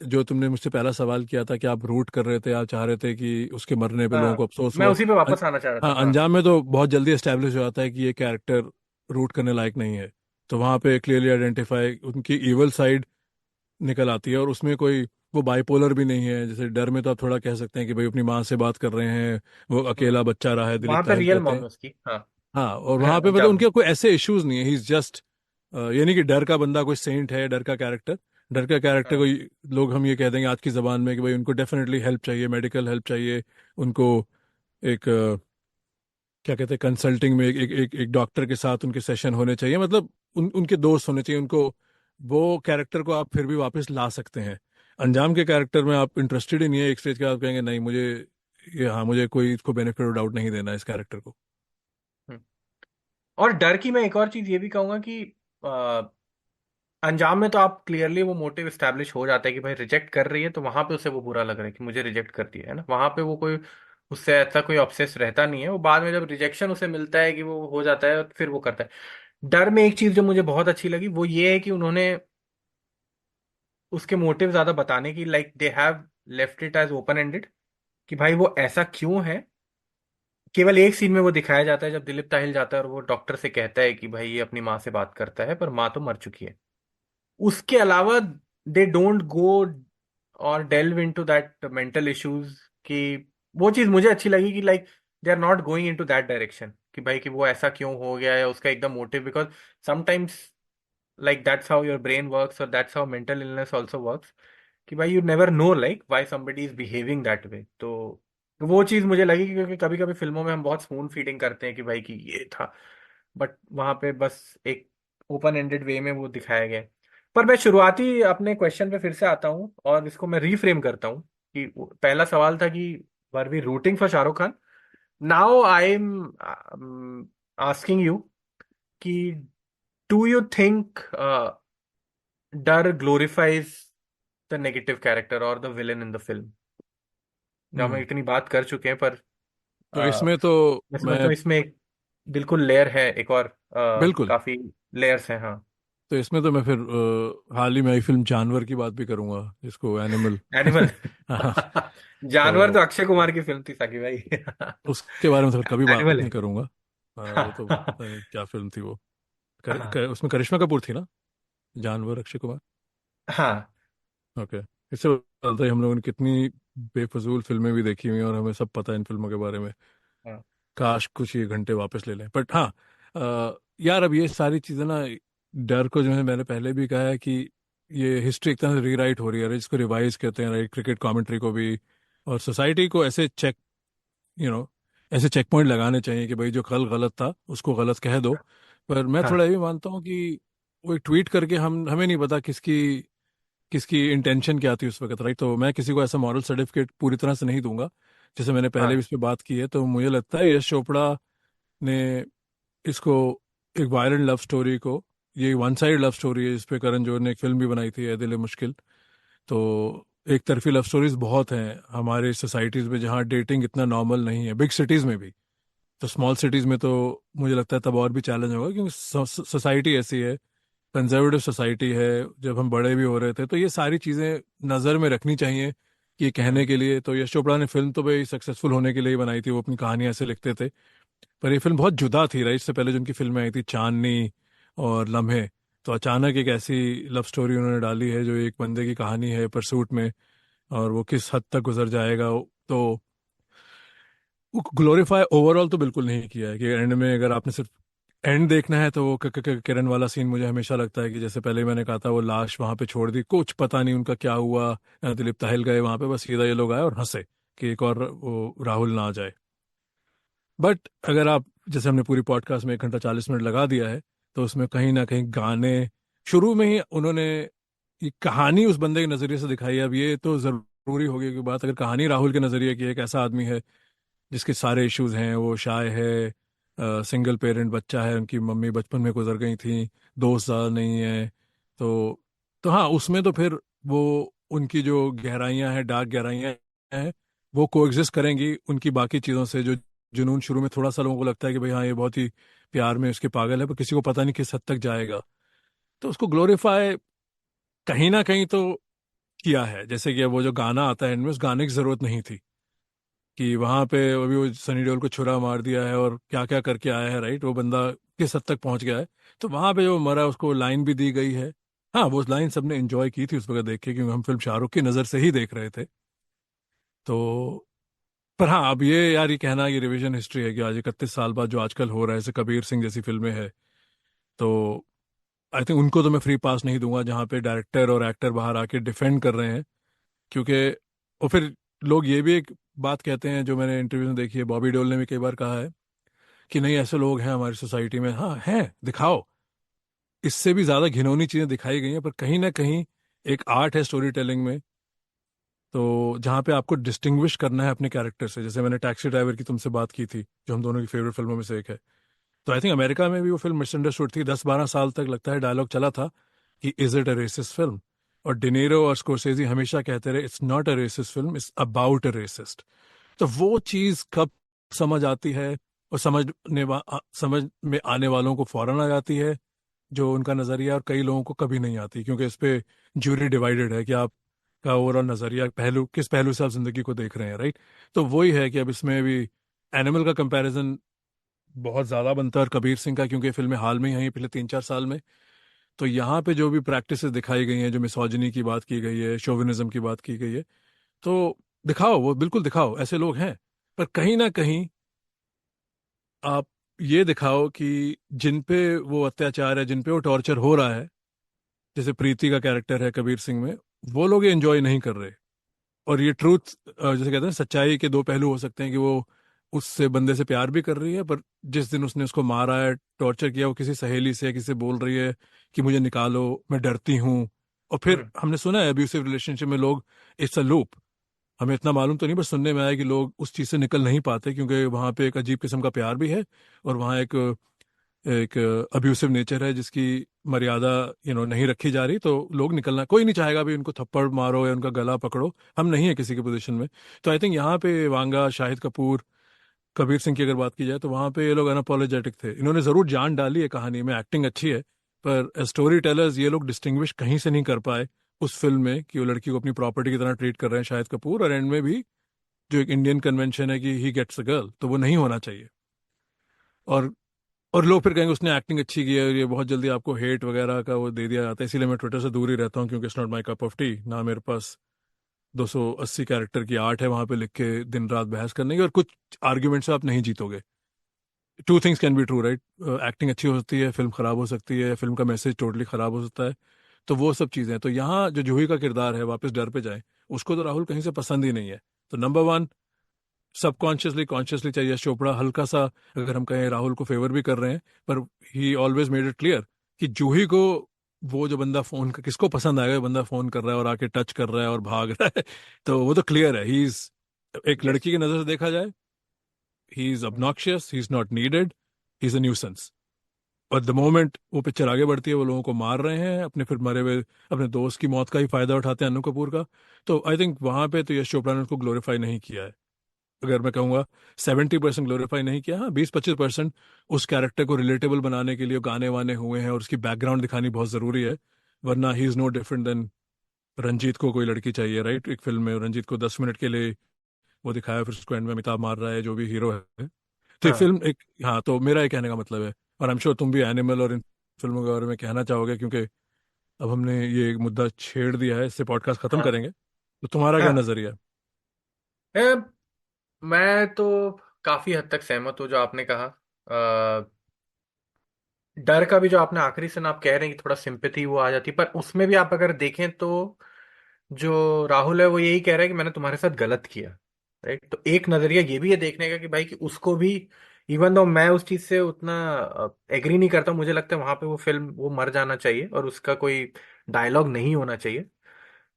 Speaker 1: जो तुमने मुझसे पहला सवाल किया था कि आप रूट कर रहे थे, आप चाह रहे थे कि उसके मरने पे लोगों को
Speaker 2: हाँ,
Speaker 1: अफसोस
Speaker 2: मैं
Speaker 1: हो।
Speaker 2: उसी पे
Speaker 1: अं-
Speaker 2: वापस आना चाह रहा
Speaker 1: हाँ,
Speaker 2: था। हाँ
Speaker 1: अंजाम में तो बहुत जल्दी एस्टेब्लिश हो जाता है कि ये कैरेक्टर रूट करने लायक नहीं है। तो वहाँ पे क्लियरली आइडेंटिफाई उनकी इवल साइड निकल आती है, और उसमें कोई वो बाइपोलर भी नहीं है। जैसे डर में तो आप थोड़ा कह सकते हैं कि भाई अपनी माँ से बात कर रहे हैं, वो अकेला बच्चा रहा है, दिलीप
Speaker 2: वहां पे
Speaker 1: ताहेल
Speaker 2: रियल
Speaker 1: कहते
Speaker 2: मॉम
Speaker 1: हैं।
Speaker 2: है उसकी। हाँ
Speaker 1: हाँ, और वहाँ पे मतलब
Speaker 2: अंजाम में।
Speaker 1: उनके कोई ऐसे इश्यूज नहीं है, ही इज जस्ट, यानी कि डर का बंदा कोई सेंट है, डर का कैरेक्टर। डर का कैरेक्टर
Speaker 2: हाँ
Speaker 1: कोई, लोग हम ये कह देंगे आज की जबान में कि भाई उनको डेफिनेटली हेल्प चाहिए, मेडिकल हेल्प चाहिए उनको। एक क्या कहते हैं, कंसल्टिंग में एक डॉक्टर के साथ उनके सेशन होने चाहिए, मतलब उनके दोस्त होने चाहिए उनको। वो कैरेक्टर को आप फिर भी वापस ला सकते हैं। अंजाम के कैरेक्टर में आप इंटरेस्टेड ही नहीं है, एक स्टेज के बाद आप कहेंगे नहीं मुझे, ये हाँ, मुझे कोई इसको बेनिफिट ऑफ डाउट नहीं देना इस कैरेक्टर को।
Speaker 2: हम्म। और डर की मैं एक और चीज ये भी कहूंगा कि अंजाम में तो आप क्लियरली वो मोटिव स्टैब्लिश हो जाता है कि भाई रिजेक्ट कर रही है, तो वहां पे उसे वो बुरा लग रहा है कि मुझे रिजेक्ट कर दिया है ना। वहां पे वो कोई उससे ऐसा कोई ऑब्सेस रहता नहीं है। वो बाद में जब रिजेक्शन उसे मिलता है कि वो हो जाता है, फिर वो करता है। डर में एक चीज जो मुझे बहुत अच्छी लगी वो ये है कि उन्होंने उसके मोटिव ज्यादा बताने की, like they have left it as open ended, कि भाई वो ऐसा क्यों है। केवल एक सीन में वो दिखाया जाता है जब दिलीप ताहिल जाता है और वो डॉक्टर से कहता है कि भाई ये अपनी माँ से बात करता है, पर माँ तो मर चुकी है। उसके अलावा दे डोंट गो और delve into that mental issues की। वो चीज मुझे अच्छी लगी कि like they are not going into that direction कि भाई कि वो ऐसा क्यों हो गया है, उसका एकदम motive. Because sometimes like that's how your brain works और that's how mental illness also works, कि भाई you never know like why somebody is behaving that way. तो वो चीज मुझे लगी कि क्योंकि कभी कभी फिल्मों में हम बहुत स्पून फीडिंग करते हैं कि भाई कि ये था, बट वहां पे बस एक ओपन एंडेड वे में वो दिखाया गया है। पर मैं शुरुआती अपने क्वेश्चन पे फिर से आता हूँ और इसको मैं रीफ्रेम करता हूँ कि पहला सवाल था कि were we rooting for Shahrukh Khan. Now I am asking you कि do you think Darr glorifies the negative character और the villain in the film. जब हम
Speaker 1: हम्म।
Speaker 2: इतनी बात कर चुके हैं, पर
Speaker 1: तो
Speaker 2: uh,
Speaker 1: इसमें तो
Speaker 2: मैं समझता
Speaker 1: मैं,
Speaker 2: हूँ इसमें एक बिल्कुल लेयर है, एक और
Speaker 1: बिल्कुल,
Speaker 2: काफी लेयर्स हैं। हाँ
Speaker 1: तो इसमें तो मैं फिर हाल ही में आई फिल्म जानवर की बात भी करूंगा, जिसको एनिमल।
Speaker 2: एनिमल।
Speaker 1: हाँ,
Speaker 2: जानवर तो
Speaker 1: तो
Speaker 2: अक्षय कुमार की फिल्म थी साकी भाई।
Speaker 1: उसके बारे में तो फिर कभी बात
Speaker 2: एनिमल
Speaker 1: नहीं
Speaker 2: है।
Speaker 1: करूंगा। वो तो
Speaker 2: हाँ
Speaker 1: पता नहीं क्या फिल्म थी वो। उसमें करिश्मा कपूर थी ना, जानवर, अक्षय कुमार।
Speaker 2: हाँ
Speaker 1: ओके। इससे पता चलता है हम लोगों ने कितनी बेफजूल फिल्में भी देखी हुई हैं, और हमें सब पता है इन फिल्मों के बारे में।
Speaker 2: हाँ
Speaker 1: काश कुछ ये घंटे वापस ले लें, बट हाँ, यार अब ये सारी चीज़ें ना, डर को जो है, मैंने पहले भी कहा है कि ये हिस्ट्री एक तरह से रीराइट हो रही है, जिसको रिवाइज कहते हैं, राइट, क्रिकेट कमेंट्री को भी। और सोसाइटी को ऐसे चेक, यू नो ऐसे चेक पॉइंट लगाने चाहिए कि भाई जो कल गलत था उसको गलत कह दो। पर मैं
Speaker 2: हाँ
Speaker 1: थोड़ा ये भी मानता हूँ कि वो एक ट्वीट करके हमें नहीं पता किसकी किसकी इंटेंशन क्या थी उस वक्त, राइट। तो मैं किसी को ऐसा मॉरल सर्टिफिकेट पूरी तरह से नहीं दूंगा। जैसे मैंने पहले भी
Speaker 2: हाँ
Speaker 1: इस पर बात की है, तो मुझे लगता है यश चोपड़ा ने इसको, एक वायलेंट लव स्टोरी को, ये वन साइड लव स्टोरी है, इस पे करण जौहर ने एक फिल्म भी बनाई थी, ए दिल है मुश्किल। तो एक तरफी लव स्टोरीज बहुत हैं हमारे सोसाइटीज में, जहाँ डेटिंग इतना नॉर्मल नहीं है, बिग सिटीज में भी। तो स्मॉल सिटीज में तो मुझे लगता है तब और भी चैलेंज होगा, क्योंकि सोसाइटी ऐसी है, कंजर्वेटिव सोसाइटी है। जब हम बड़े भी हो रहे थे तो ये सारी चीज़ें नज़र में रखनी चाहिए कि कहने
Speaker 2: हम्म,
Speaker 1: के लिए। तो यश चोपड़ा ने फिल्म तो भाई सक्सेसफुल होने के लिए ही बनाई थी, वो अपनी कहानी ऐसे लिखते थे। पर ये फिल्म बहुत जुदा थी, राइट। इससे पहले जो उनकी फिल्में आई थी, चांदनी और लम्हे, तो अचानक एक ऐसी लव स्टोरी उन्होंने डाली है जो एक बंदे की कहानी है परसूट में, और वो किस हद तक गुजर जाएगा। तो ग्लोरीफाई ओवरऑल तो बिल्कुल नहीं किया है, कि एंड में अगर आपने सिर्फ एंड देखना है तो वो किरण वाला सीन मुझे हमेशा लगता है कि जैसे पहले मैंने कहा था, वो लाश वहां पे छोड़ दी, कुछ पता नहीं उनका क्या हुआ। दिलीप ताहेल गए वहां पे, बस सीधा ये लोग आए और हंसे, कि एक और वो राहुल ना आ जाए। बट अगर आप, जैसे हमने पूरी पॉडकास्ट में 1 घंटा 40 मिनट लगा दिया है, तो उसमें कहीं ना कहीं गाने, शुरू में ही उन्होंने ये कहानी उस बंदे के नज़रिए से दिखाई है। अब ये तो ज़रूरी होगी कि बात, अगर कहानी राहुल के नज़रिए की, एक ऐसा आदमी है जिसके सारे इश्यूज हैं, वो शाय है, सिंगल पेरेंट बच्चा है, उनकी मम्मी बचपन में गुजर गई थी, दोस्त ज़्यादा नहीं है, तो हाँ, उसमें तो फिर वो उनकी जो गहराइयाँ हैं, डार्क गहराइयाँ हैं, वो कोएग्जिस्ट करेंगी उनकी बाकी चीज़ों से। जो जुनून शुरू में थोड़ा सा लोगों को लगता है कि भाई हाँ, ये बहुत ही प्यार में उसके पागल है, पर किसी को पता नहीं किस हद तक जाएगा। तो उसको ग्लोरीफाई कहीं ना कहीं तो किया है। जैसे कि वो जो गाना आता है इनमें, उस गाने की जरूरत नहीं थी कि वहां पे अभी वो सनी देओल को छुरा मार दिया है और क्या क्या करके आया है, राइट, वो बंदा किस हद तक पहुंच गया है। तो वहां पे जो मरा, उसको लाइन भी दी गई है। हाँ, वो लाइन सबने एंजॉय की थी उस वक्त देख के, क्योंकि हम फिल्म शाहरुख की नज़र से ही देख रहे थे। तो पर हाँ, अब ये यार, ये कहना ये रिवीजन हिस्ट्री है कि आज 31 साल बाद जो आजकल हो रहा है, जैसे कबीर सिंह जैसी फिल्में हैं, तो आई थिंक उनको तो मैं फ्री पास नहीं दूंगा, जहाँ पे डायरेक्टर और एक्टर बाहर आके डिफेंड कर रहे हैं। क्योंकि और फिर लोग ये भी एक बात कहते हैं, जो मैंने इंटरव्यू में देखी है, बॉबी देओल ने भी कई बार कहा है कि नहीं, ऐसे लोग हैं हमारी सोसाइटी में। हाँ हैं, दिखाओ, इससे भी ज्यादा घिनौनी चीजें दिखाई गई हैं, पर कहीं ना कहीं एक आर्ट है स्टोरी टेलिंग में। तो जहाँ पे आपको डिस्टिंग्विश करना है अपने कैरेक्टर से, जैसे मैंने टैक्सी ड्राइवर की तुमसे बात की थी, जो हम दोनों की फेवरेट फिल्मों में से एक है। तो आई थिंक अमेरिका में भी वो फिल्म मिसअंडरस्टूड थी, 10-12 साल तक लगता है डायलॉग चला था कि is it a resist film. और डिनीरो और स्कोरसेजी हमेशा कहते रहे, it's not a resist film, it's about a resist. तो वो चीज कब समझ आती है, और समझ में आने वालों को फौरन आ जाती है जो उनका नजरिया, और कई लोगों को कभी नहीं आती, क्योंकि इस पे ज्यूरी डिवाइडेड है कि आपका ओवरऑल नजरिया, पहलू किस पहलू से आप जिंदगी को देख रहे हैं, राइट। तो वही है कि अब इसमें भी एनिमल का कंपैरिजन बहुत ज्यादा बनता है, और कबीर सिंह का, क्योंकि फिल्में हाल में ही आई हैं, पिछले 3-4 साल में। तो यहाँ पे जो भी प्रैक्टिसेस दिखाई गई हैं, जो मिसोजिनी की बात की गई है, शोविनिज्म की बात की गई है, तो दिखाओ, वो बिल्कुल दिखाओ, ऐसे लोग हैं। पर कहीं ना कहीं आप ये दिखाओ कि जिन पे वो अत्याचार है, जिन पे वो टॉर्चर हो रहा है, जैसे प्रीति का कैरेक्टर है कबीर सिंह में, वो लोग ये एंजॉय नहीं कर रहे। और ये ट्रूथ, जैसे कहते हैं, सच्चाई के दो पहलू हो सकते हैं कि वो उससे बंदे से प्यार भी कर रही है, पर जिस दिन उसने उसको मारा है, टॉर्चर किया, वो किसी सहेली से, किसी से बोल रही है कि मुझे निकालो, मैं डरती हूँ। और फिर
Speaker 2: हम्म।
Speaker 1: हमने सुना है अब्यूसिव रिलेशनशिप में लोग, इट्स अ लूप। हमें इतना मालूम तो नहीं, बस सुनने में आया कि लोग उस चीज से निकल नहीं पाते, क्योंकि वहां पे एक अजीब किस्म का प्यार भी है, और वहाँ एक एक अब्यूसिव नेचर है जिसकी मर्यादा नहीं रखी जा रही। तो लोग निकलना, कोई नहीं चाहेगा भी उनको थप्पड़ मारो या उनका गला पकड़ो, हम नहीं है किसी की पोजीशन में। तो आई थिंक यहाँ पे वांगा, शाहिद कपूर, कबीर सिंह की अगर बात की जाए, तो वहाँ पे ये लोग अनअपोलोजेटिक थे। इन्होंने जरूर जान डाली है कहानी में, एक्टिंग अच्छी है, पर स्टोरी टेलर्स ये लोग डिस्टिंग्विश कहीं से नहीं कर पाए उस फिल्म में, कि वो लड़की को अपनी प्रॉपर्टी की तरह ट्रीट कर रहे हैं शाहिद कपूर, और एंड में भी जो एक इंडियन कन्वेंशन है कि ही गेट्स अ गर्ल, तो वो नहीं होना चाहिए। और और लोग फिर कहेंगे उसने एक्टिंग अच्छी की है, और ये बहुत जल्दी आपको हेट वगैरह का वो दे दिया जाता है। इसीलिए मैं ट्विटर से दूर ही रहता हूँ, क्योंकि it's not my cup of T. ना मेरे पास 280 कैरेक्टर की आर्ट है वहां पे लिख के दिन रात बहस करने की, और कुछ आर्ग्यूमेंट से आप नहीं जीतोगे। Two things can be true, right. Acting अच्छी हो सकती है, फिल्म खराब हो सकती है, फिल्म का मैसेज टोटली खराब हो सकता है। तो वो सब चीजें हैं। तो यहाँ जो जूही का किरदार है, वापस डर पे जाए, उसको तो राहुल कहीं से पसंद ही नहीं है। तो नंबर वन, सबकॉन्शियसली कॉन्शियसली चाहिए चोपड़ा हल्का सा, अगर हम कहें, राहुल को फेवर भी कर रहे हैं, पर ही ऑलवेज मेड इट क्लियर कि जूही को, वो जो बंदा फोन किसको पसंद आएगा, बंदा फोन कर रहा है और आके टच कर रहा है और भाग रहा है। तो वो तो क्लियर है, ही इज, एक
Speaker 2: यस।
Speaker 1: लड़की की नजर से देखा जाए, he is obnoxious, he is not needed, he is a nuisance. और द मोमेंट वो पिक्चर आगे बढ़ती है, वो लोगों को मार रहे हैं, अपने फिर मरे हुए अपने दोस्त की मौत का ही फायदा उठाते हैं, अनु कपूर का। तो आई थिंक वहां पे तो यश चोपड़ा ने उसको ग्लोरीफाई नहीं किया है। अगर मैं कहूँगा 70% ग्लोरीफाई नहीं किया, हाँ 20-25% उस कैरेक्टर को रिलेटेबल बनाने के लिए गाने वाने हुए हैं, और उसकी बैकग्राउंड दिखानी बहुत जरूरी है। वरना he is no different than Ranjeet को कोई लड़की चाहिए, राइट। एक फिल्म में रंजीत को 10 मिनट के लिए वो दिखाया, फिर उसको एंड में अमिताभ मार रहा है, जो भी हीरो है। तो एक
Speaker 2: हाँ।
Speaker 1: फिल्म एक, हाँ, तो मेरा ये कहने का मतलब है, और आई एम श्योर तुम भी एनिमल और इन फिल्मों के बारे में कहना चाहोगे, क्योंकि अब हमने ये एक मुद्दा छेड़ दिया है, इससे पॉडकास्ट खत्म
Speaker 2: हाँ।
Speaker 1: करेंगे। तो तुम्हारा क्या
Speaker 2: हाँ।
Speaker 1: नजरिया है?
Speaker 2: ए, मैं तो काफी हद तक सहमत हूँ जो आपने कहा। डर का भी जो आपने आखिरी से आप कह रहे हैं कि थोड़ा सिंपैथी वो आ जाती, पर उसमें भी आप अगर देखें तो जो राहुल है वो यही कह रहा है कि मैंने तुम्हारे साथ गलत किया। राइट। तो एक नजरिया ये भी है देखने का कि भाई कि उसको भी, इवन दो मैं उस चीज से उतना एग्री नहीं करता, मुझे लगता है वहां पे वो फिल्म वो मर जाना चाहिए और उसका कोई डायलॉग नहीं होना चाहिए।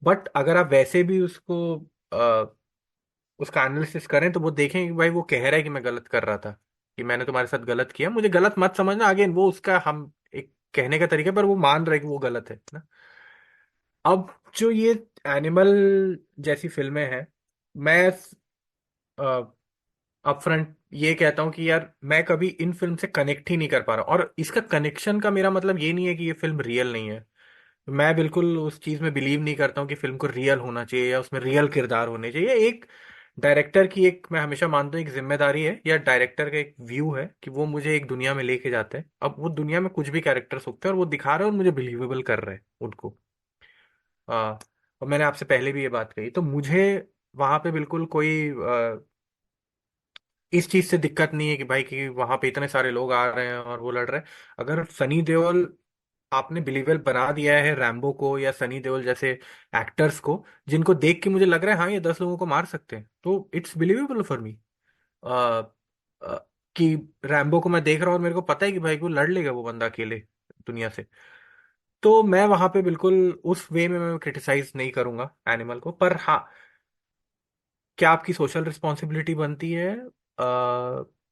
Speaker 2: बट अगर आप वैसे भी उसको उसका एनालिसिस करें तो वो देखें कि भाई वो कह रहा है कि मैं गलत कर रहा था, कि मैंने तुम्हारे साथ गलत किया, मुझे गलत मत समझना। अगेन वो उसका हम एक कहने का तरीका है, पर वो मान रहा है कि वो गलत है ना। अब जो ये एनिमल जैसी फिल्में हैं, मैं अपफ्रंट ये कहता हूँ कि यार मैं कभी इन फिल्म से कनेक्ट ही नहीं कर पा रहा, और इसका कनेक्शन का मेरा मतलब ये नहीं है कि ये फिल्म रियल नहीं है। मैं बिल्कुल उस चीज में बिलीव नहीं करता हूँ कि फिल्म को रियल होना चाहिए या उसमें रियल किरदार होने चाहिए। एक डायरेक्टर की, एक मैं हमेशा मानता हूँ एक जिम्मेदारी है या डायरेक्टर का एक व्यू है कि वो मुझे एक दुनिया में लेके जाते हैं। अब वो दुनिया में कुछ भी कैरेक्टर्स होते हैं और वो दिखा रहे हैं और मुझे बिलीवेबल कर रहे हैं उनको। आ, और मैंने आपसे पहले भी ये बात कही, तो मुझे वहां पे बिल्कुल कोई इस चीज से दिक्कत नहीं है कि भाई कि वहां पे इतने सारे लोग आ रहे हैं और वो लड़ रहे हैं। अगर सनी देओल आपने बिलीवेबल बना दिया है रैम्बो को या सनी देओल जैसे एक्टर्स को, जिनको देख के मुझे लग रहा है हाँ ये 10 लोगों को मार सकते हैं, तो इट्स बिलीवेबल फॉर मी। कि रैम्बो को मैं देख रहा हूँ और मेरे को पता है कि भाई को लड़ लेगा वो बंदा अकेले दुनिया से। तो मैं वहां पे बिल्कुल उस वे में मैं क्रिटिसाइज नहीं करूंगा एनिमल को। पर हाँ, क्या आपकी सोशल रिस्पॉन्सिबिलिटी बनती है?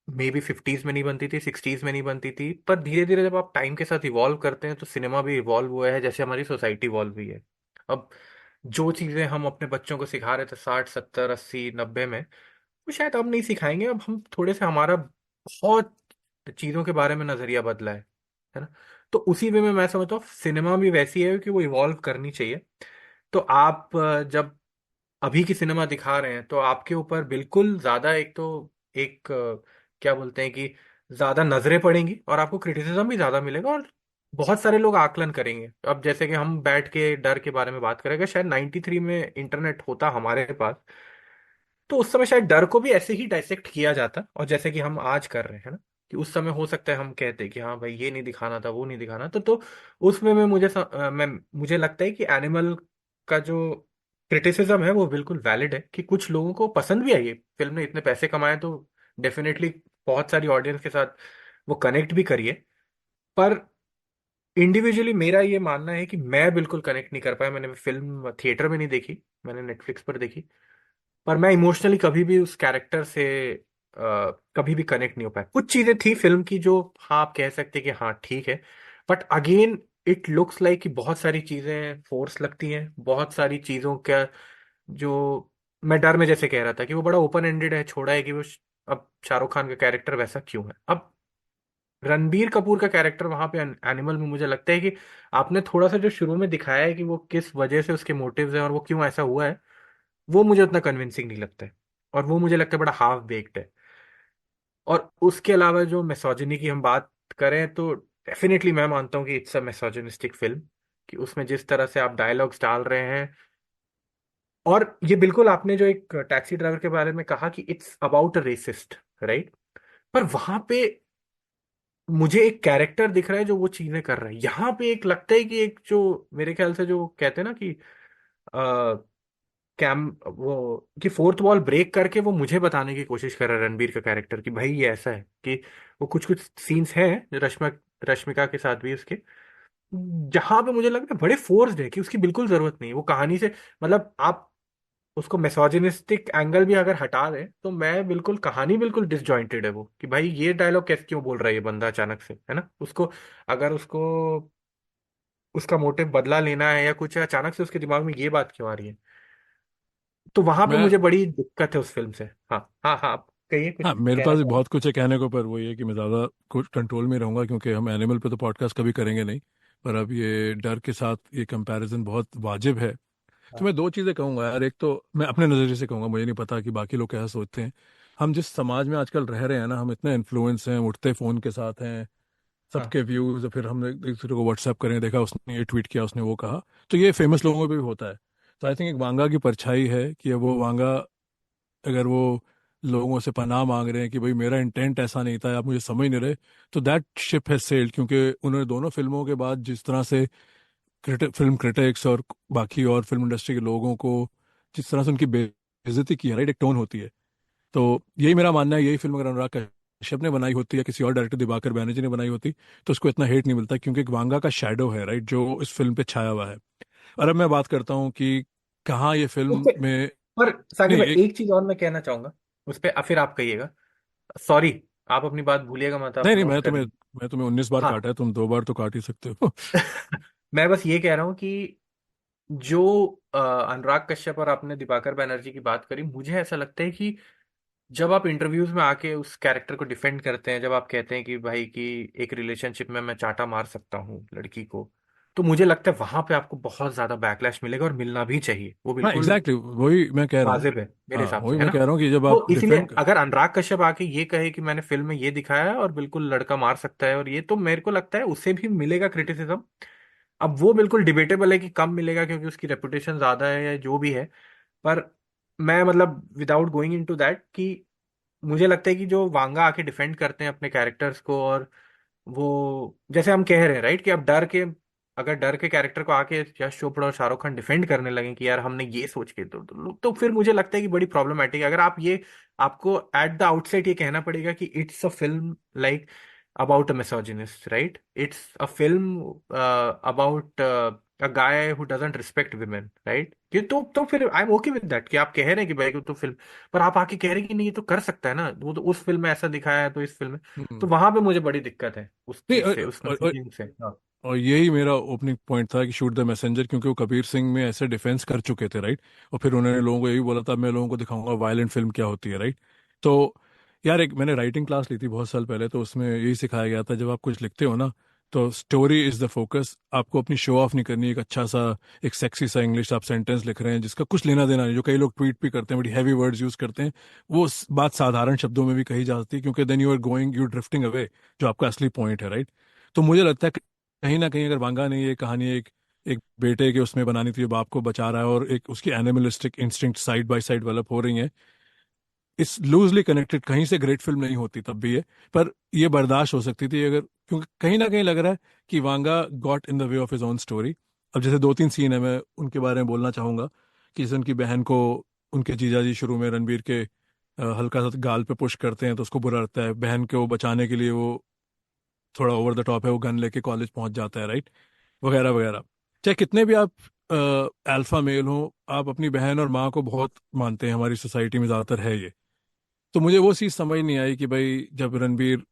Speaker 2: मे बी 50s में नहीं बनती थी, 60s में नहीं बनती थी, पर धीरे धीरे जब आप टाइम के साथ इवॉल्व करते हैं तो सिनेमा भी इवॉल्व हुआ है जैसे हमारी सोसाइटी इवॉल्व हुई है। अब जो चीजें हम अपने बच्चों को सिखा रहे थे 60 70 80 90 में, वो शायद अब नहीं सिखाएंगे। अब हम थोड़े से हमारा बहुत चीजों के बारे में नजरिया बदला है ना। तो उसी वे में मैं समझता हूँ सिनेमा भी वैसी है कि वो इवॉल्व करनी चाहिए। तो आप जब अभी की सिनेमा दिखा रहे हैं तो आपके ऊपर बिल्कुल ज्यादा एक तो एक क्या बोलते हैं कि ज्यादा नजरें पड़ेंगी और आपको क्रिटिसिज्म भी ज्यादा मिलेगा और बहुत सारे लोग आकलन करेंगे। अब जैसे कि हम बैठ के डर के बारे में बात करेंगे, शायद 93 में इंटरनेट होता हमारे पास, तो उस समय शायद डर को भी ऐसे ही डाइसेक्ट किया जाता और जैसे कि हम आज कर रहे हैं ना, कि उस समय हो सकता है हम कहते कि हाँ भाई ये नहीं दिखाना था, वो नहीं दिखाना तो उसमें में मुझे लगता है कि एनिमल का जो क्रिटिसिज्म है वो बिल्कुल वैलिड है, कि कुछ लोगों को पसंद भी आई है फिल्म ने, इतने पैसे कमाए तो डेफिनेटली बहुत सारी ऑडियंस के साथ वो कनेक्ट भी करिए। पर इंडिविजुअली मेरा ये मानना है कि मैं बिल्कुल कनेक्ट नहीं कर पाया। मैंने फिल्म थिएटर में नहीं देखी, मैंने नेटफ्लिक्स पर देखी, पर मैं इमोशनली कभी भी उस कैरेक्टर से कभी भी कनेक्ट नहीं हो पाया। कुछ चीजें थी फिल्म की जो हाँ आप कह सकते कि हाँ ठीक है, but again it looks like कि बहुत सारी चीजें फोर्स लगती हैं, बहुत सारी चीजों का जो मैं डर में जैसे कह रहा था कि वो बड़ा ओपन एंडेड है, छोड़ा है कि वो अब शाहरुख खान का कैरेक्टर वैसा क्यों है। अब रणबीर कपूर का कैरेक्टर वहां पे एनिमल में मुझे लगता है कि आपने थोड़ा सा जो शुरू में दिखाया है कि वो किस वजह से उसके मोटिव्स हैं और वो क्यों ऐसा हुआ है, वो मुझे उतना कन्विंसिंग नहीं लगता है। और वो मुझे लगता है बड़ा हाफ बेक्ड है। और उसके अलावा जो मिसोजिनी की हम बात करें तो डेफिनेटली मैं मानता हूँ कि इट्स अ मिसोजिनिस्टिक फिल्म, कि उसमें जिस तरह से आप डायलॉग्स डाल रहे हैं, और ये बिल्कुल आपने जो एक टैक्सी ड्राइवर के बारे में कहा कि it's about a resist, right. पर वहां पे मुझे एक कैरेक्टर दिख रहा है जो वो चीजें कर रहा है। यहाँ पे एक लगता है कि एक जो मेरे ख्याल से जो कहते हैं ना कि कैम वो कि फोर्थ वॉल ब्रेक करके वो मुझे बताने की कोशिश कर रहा है रणबीर का कैरेक्टर कि भाई ये ऐसा है कि वो कुछ कुछ सीन्स हैं जो रश्मिका के साथ भी उसके, जहां पे मुझे लग रहा है बड़े फोर्स्ड है कि उसकी बिल्कुल जरूरत नहीं है वो कहानी से। मतलब आप उसको मिसोजिनिस्टिक एंगल भी अगर हटा दें तो मैं बिल्कुल कहानी बिल्कुल डिसजॉइंटेड है वो, कि भाई ये डायलॉग कैसे क्यों बोल रहा है ये बंदा अचानक से, है ना। उसको अगर उसको उसका मोटिव बदला लेना है या कुछ है, अचानक से उसके दिमाग में ये बात क्यों आ रही है। तो वहां पे
Speaker 1: मैं
Speaker 2: मुझे बड़ी दिक्कत है उस फिल्म से। हाँ हाँ हाँ, आप कहिए
Speaker 1: हाँ,
Speaker 2: कुछ
Speaker 1: मेरे
Speaker 2: कहना
Speaker 1: पास भी
Speaker 2: चाह रहे
Speaker 1: बहुत कुछ है कहने को, पर वो ये कि मैं ज़्यादा कुछ कंट्रोल में रहूँगा क्योंकि हम एनिमल पे तो पॉडकास्ट कभी करेंगे नहीं। पर अब ये डर के साथ ये कंपैरिजन बहुत वाजिब है। तो
Speaker 2: हैं।
Speaker 1: मैं दो चीज़ें कहूँगा यार। एक तो मैं अपने नज़रिए से कहूँगा, मुझे नहीं पता कि बाकी लोग क्या सोचते हैं। हम जिस समाज में आजकल रह रहे हैं ना, हम इतने इन्फ्लुएंस हैं, उठते फ़ोन के साथ हैं,
Speaker 2: हाँ
Speaker 1: सबके व्यूज़, फिर हमने एक दूसरे को व्हाट्सएप करें, देखा उसने ये ट्वीट किया, उसने वो कहा। तो ये फेमस लोगों में भी होता है। तो आई थिंक एक वांगा की परछाई है कि अब वो वांगा, अगर वो लोगों से पनाह मांग रहे हैं कि भाई मेरा इंटेंट ऐसा नहीं था, आप मुझे समझ नहीं रहे, तो दैट शिप हैज सेल्ड। क्योंकि उन्होंने दोनों फिल्मों के बाद जिस तरह से फिल्म क्रिटिक्स और बाकी और फिल्म इंडस्ट्री के लोगों को जिस तरह से उनकी बेइज्जती की है, राइट, एक टोन होती है। तो यही मेरा मानना है, यही फिल्म अगर अनुराग कश्यप ने बनाई होती या किसी और डायरेक्टर दिवाकर बैनर्जी ने बनाई होती तो उसको इतना हेट नहीं मिलता, क्योंकि एक वांगा का शैडो है, राइट, जो इस फिल्म पे छाया हुआ है। और अब मैं बात करता हूँ कि कहाँ ये
Speaker 2: उस
Speaker 1: फिल्म
Speaker 2: पे,
Speaker 1: में।
Speaker 2: पर साकिब
Speaker 1: नहीं
Speaker 2: भाई
Speaker 1: एक,
Speaker 2: एक चीज और मैं कहना चाहूंगा उस पे, फिर आप कहिएगा। सॉरी, आप अपनी बात भूलिएगा मत, आप
Speaker 1: नहीं नहीं,
Speaker 2: नोट कर लीजिए।
Speaker 1: मैं तुम्हें 19 बार
Speaker 2: हाँ।
Speaker 1: काटा है, तुम 2 बार तो काट ही सकते हो।
Speaker 2: मैं बस ये कह रहा हूँ कि जो अनुराग कश्यप और आपने दिवाकर बैनर्जी की बात करी, मुझे ऐसा लगता है कि जब आप इंटरव्यूज में आके उस कैरेक्टर को डिफेंड करते हैं, जब आप कहते हैं कि भाई कि एक रिलेशनशिप में मैं चांटा मार सकता हूँ लड़की को, तो मुझे लगता है वहां पे आपको बहुत ज्यादा बैकलैश मिलेगा, और मिलना भी चाहिए, वो
Speaker 1: हाँ
Speaker 2: बिल्कुल
Speaker 1: एग्जैक्टली, वही मैं कह रहा हूँ।
Speaker 2: वाजिब है मेरे
Speaker 1: हाँ
Speaker 2: हिसाब
Speaker 1: वही
Speaker 2: से, है
Speaker 1: मैं
Speaker 2: ना।
Speaker 1: कह रहा हूँ कि जब
Speaker 2: तो
Speaker 1: आप
Speaker 2: इसलिए
Speaker 1: डिफेंड।
Speaker 2: अगर अनुराग कश्यप आके ये कहे कि मैंने फिल्म में ये दिखाया है और बिल्कुल लड़का मार सकता है, और ये, तो मेरे को लगता है उसे भी मिलेगा क्रिटिसिज्म। अब वो बिल्कुल डिबेटेबल है कि कम मिलेगा क्योंकि उसकी रेपुटेशन ज्यादा है या जो भी है। पर मैं मतलब विदाउट गोइंग इनटू दैट, कि मुझे लगता है कि जो वांगा आके डिफेंड करते हैं अपने कैरेक्टर्स को, और वो जैसे हम कह रहे हैं राइट, कि अब डर के, अगर डर के कैरेक्टर को आके यश चोपड़ा और शाहरुख खान डिफेंड करने लगे कि यार हमने ये सोच के, तो फिर मुझे लगता है कि बड़ी प्रॉब्लमेटिक है। अगर आप ये, आपको एट द आउटसेट ये कहना पड़ेगा कि it's a film like about a misogynist, right, it's a film about a guy who doesn't respect women, right, कि तो फिर I am okay with that कि आप कह रहे हैं कि भाई को तो फिल्म, पर आप आके कह रहे हैं कि नहीं ये तो कर सकता है ना, वो तो उस फिल्म में ऐसा दिखाया है तो इस फिल्म में, तो
Speaker 1: हम्म।
Speaker 2: वहां पे मुझे बड़ी दिक्कत है उस
Speaker 1: नहीं
Speaker 2: चीज से, उस मैसेजिंग से। हाँ।
Speaker 1: और यही मेरा ओपनिंग पॉइंट था कि शूट द मैसेंजर, क्योंकि वो कबीर सिंह में ऐसे डिफेंस कर चुके थे, राइट। और फिर उन्होंने लोगों को यही बोला था, मैं लोगों को दिखाऊंगा वायलेंट फिल्म क्या होती है, राइट। तो यार, एक मैंने राइटिंग क्लास ली थी बहुत साल पहले, तो उसमें यही सिखाया गया था, जब आप कुछ लिखते हो ना, तो स्टोरी इज द फोकस। आपको अपनी शो ऑफ नहीं करनी, एक अच्छा सा, एक सेक्सी सा इंग्लिश आप सेंटेंस लिख रहे हैं जिसका कुछ लेना देना नहीं, जो कई लोग ट्वीट भी करते हैं, बड़ी हैवी वर्ड्स यूज करते हैं। वो बात साधारण शब्दों में भी कही जा सकती है, क्योंकि then you are going, you drifting away, जो आपका असली पॉइंट है, राइट। तो मुझे लगता है कहीं ना कहीं अगर वांगा ने ये कहानी एक एक बेटे के उसमें बनानी थी, जो बाप को बचा रहा है, और एक उसकी animalistic instinct side by side develop हो रही है, इस लूजली कनेक्टेड, कहीं से ग्रेट फिल्म नहीं होती तब भी ये, पर ये बर्दाश्त हो सकती थी अगर, क्योंकि कहीं ना कहीं लग रहा है कि Vanga got in the way of his own story. अब जैसे 2-3 सीन है, मैं उनके बारे में बोलना चाहूंगा, कि जैसे उनकी बहन को उनके जीजाजी शुरू में रणबीर के हल्का सा गाल पे पुश करते हैं, तो उसको बुरा लगता है, बहन को बचाने के लिए वो थोड़ा ओवर द टॉप है, वो गन लेके कॉलेज पहुंच जाता है, राइट, वगैरह वगैरह। चाहे कितने भी आप अल्फा मेल हो, आप अपनी बहन और माँ को बहुत मानते हैं, हमारी सोसाइटी में ज़्यादातर है ये। तो मुझे वो चीज़ समझ नहीं आई कि भाई जब रणबीर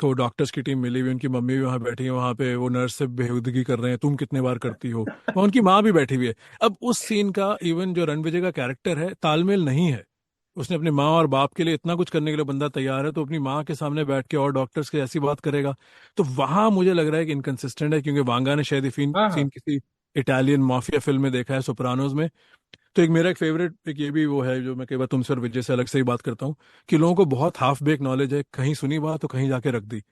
Speaker 1: को डॉक्टर्स की टीम मिली हुई, उनकी मम्मी भी वहाँ बैठी है, वहाँ पे वो नर्स से बेहूदगी कर रहे हैं, तुम कितने बार करती हो, वहाँ उनकी माँ भी बैठी हुई है। अब उस सीन का, इवन जो रणविजय का कैरेक्टर है, तालमेल नहीं है। उसने अपनी माँ और बाप के लिए इतना कुछ करने के लिए बंदा तैयार है, तो अपनी माँ के सामने बैठ के और डॉक्टर्स के ऐसी बात करेगा। तो वहां मुझे लग रहा है कि इनकंसिस्टेंट है, क्योंकि वांगा ने शायद ये
Speaker 2: हाँ।
Speaker 1: सीन
Speaker 2: हाँ।
Speaker 1: किसी इटालियन माफिया फिल्म में देखा है, सोप्रानोज में। तो एक मेरा एक फेवरेट, एक ये भी वो है जो मैं कई बार तुमसे और विजय से अलग से ही बात करता हूँ, कि लोगों को बहुत हाफ बेक नॉलेज है, कहीं सुनी बात तो कहीं जाके रख दी,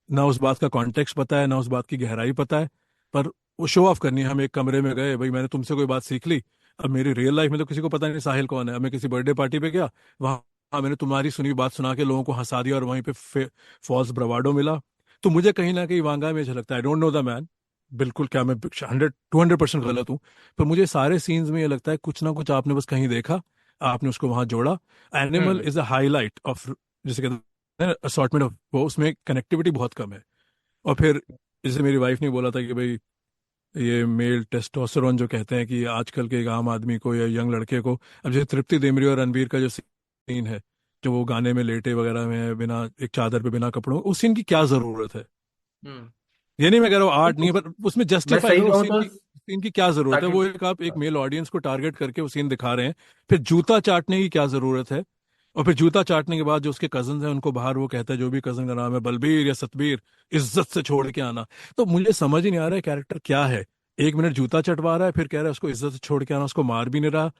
Speaker 1: ना उस बात का कॉन्टेक्स्ट पता है, ना उस बात की गहराई पता है। पर वो शो ऑफ करनी है, हम एक कमरे में गए, भाई मैंने तुमसे कोई बात सीख ली। अब मेरी रियल लाइफ में तो किसी को पता नहीं साहिल कौन है, अब मैं किसी बर्थडे पार्टी पे गया, वहां मैंने तुम्हारी सुनी बात सुना के लोगों को हंसा दिया, और वहीं पे फॉल्स ब्रवाडो मिला। तो मुझे कहीं ना कहीं वांगा में झलकता है, I don't know the man, बिल्कुल, क्या मैं 100-200% गलत हूँ, पर मुझे सारे सीन्स में ये लगता है कुछ ना कुछ आपने बस कहीं देखा, आपने उसको वहां जोड़ा। Animal
Speaker 2: hmm.
Speaker 1: Is a highlight of, जैसे कहते हैं असॉर्टमेंट ऑफ, वो उसमें कनेक्टिविटी बहुत कम है। और फिर जैसे मेरी वाइफ ने बोला था कि भाई ये मेल टेस्टोस्टेरोन जो कहते हैं, कि आजकल के एक आम आदमी को या यंग लड़के को, अब जैसे तृप्ति डिमरी और रणबीर का जो सीन है, जो वो गाने में लेटे वगैरह में है, बिना एक चादर पे, बिना कपड़ों, उस सीन की क्या जरूरत है।
Speaker 2: हम्म।
Speaker 1: ये नहीं मैं कह रहा हूँ आर्ट नहीं
Speaker 2: देखो,
Speaker 1: है, पर उसमें
Speaker 2: मैं
Speaker 1: जस्टिफाई
Speaker 2: सही
Speaker 1: करो, उस
Speaker 2: कहूँ
Speaker 1: सीन
Speaker 2: तो
Speaker 1: की, सीन की क्या जरूरत है,
Speaker 2: ताकि,
Speaker 1: वो एक आप एक मेल ऑडियंस को टारगेट करके वो सीन दिखा रहे हैं, फिर जूता चाटने की क्या जरूरत है। और फिर जूता चाटने के बाद जो उसके कजन हैं उनको बाहर, वो कहता है, जो भी कजन का नाम है, बलबीर या सतबीर, इज्जत से छोड़ के आना। तो मुझे समझ ही नहीं आ रहा है कैरेक्टर क्या है। 1 मिनट जूता चटवा रहा है, फिर कह रहा है उसको इज्जत से छोड़ के आना, उसको मार भी नहीं रहा,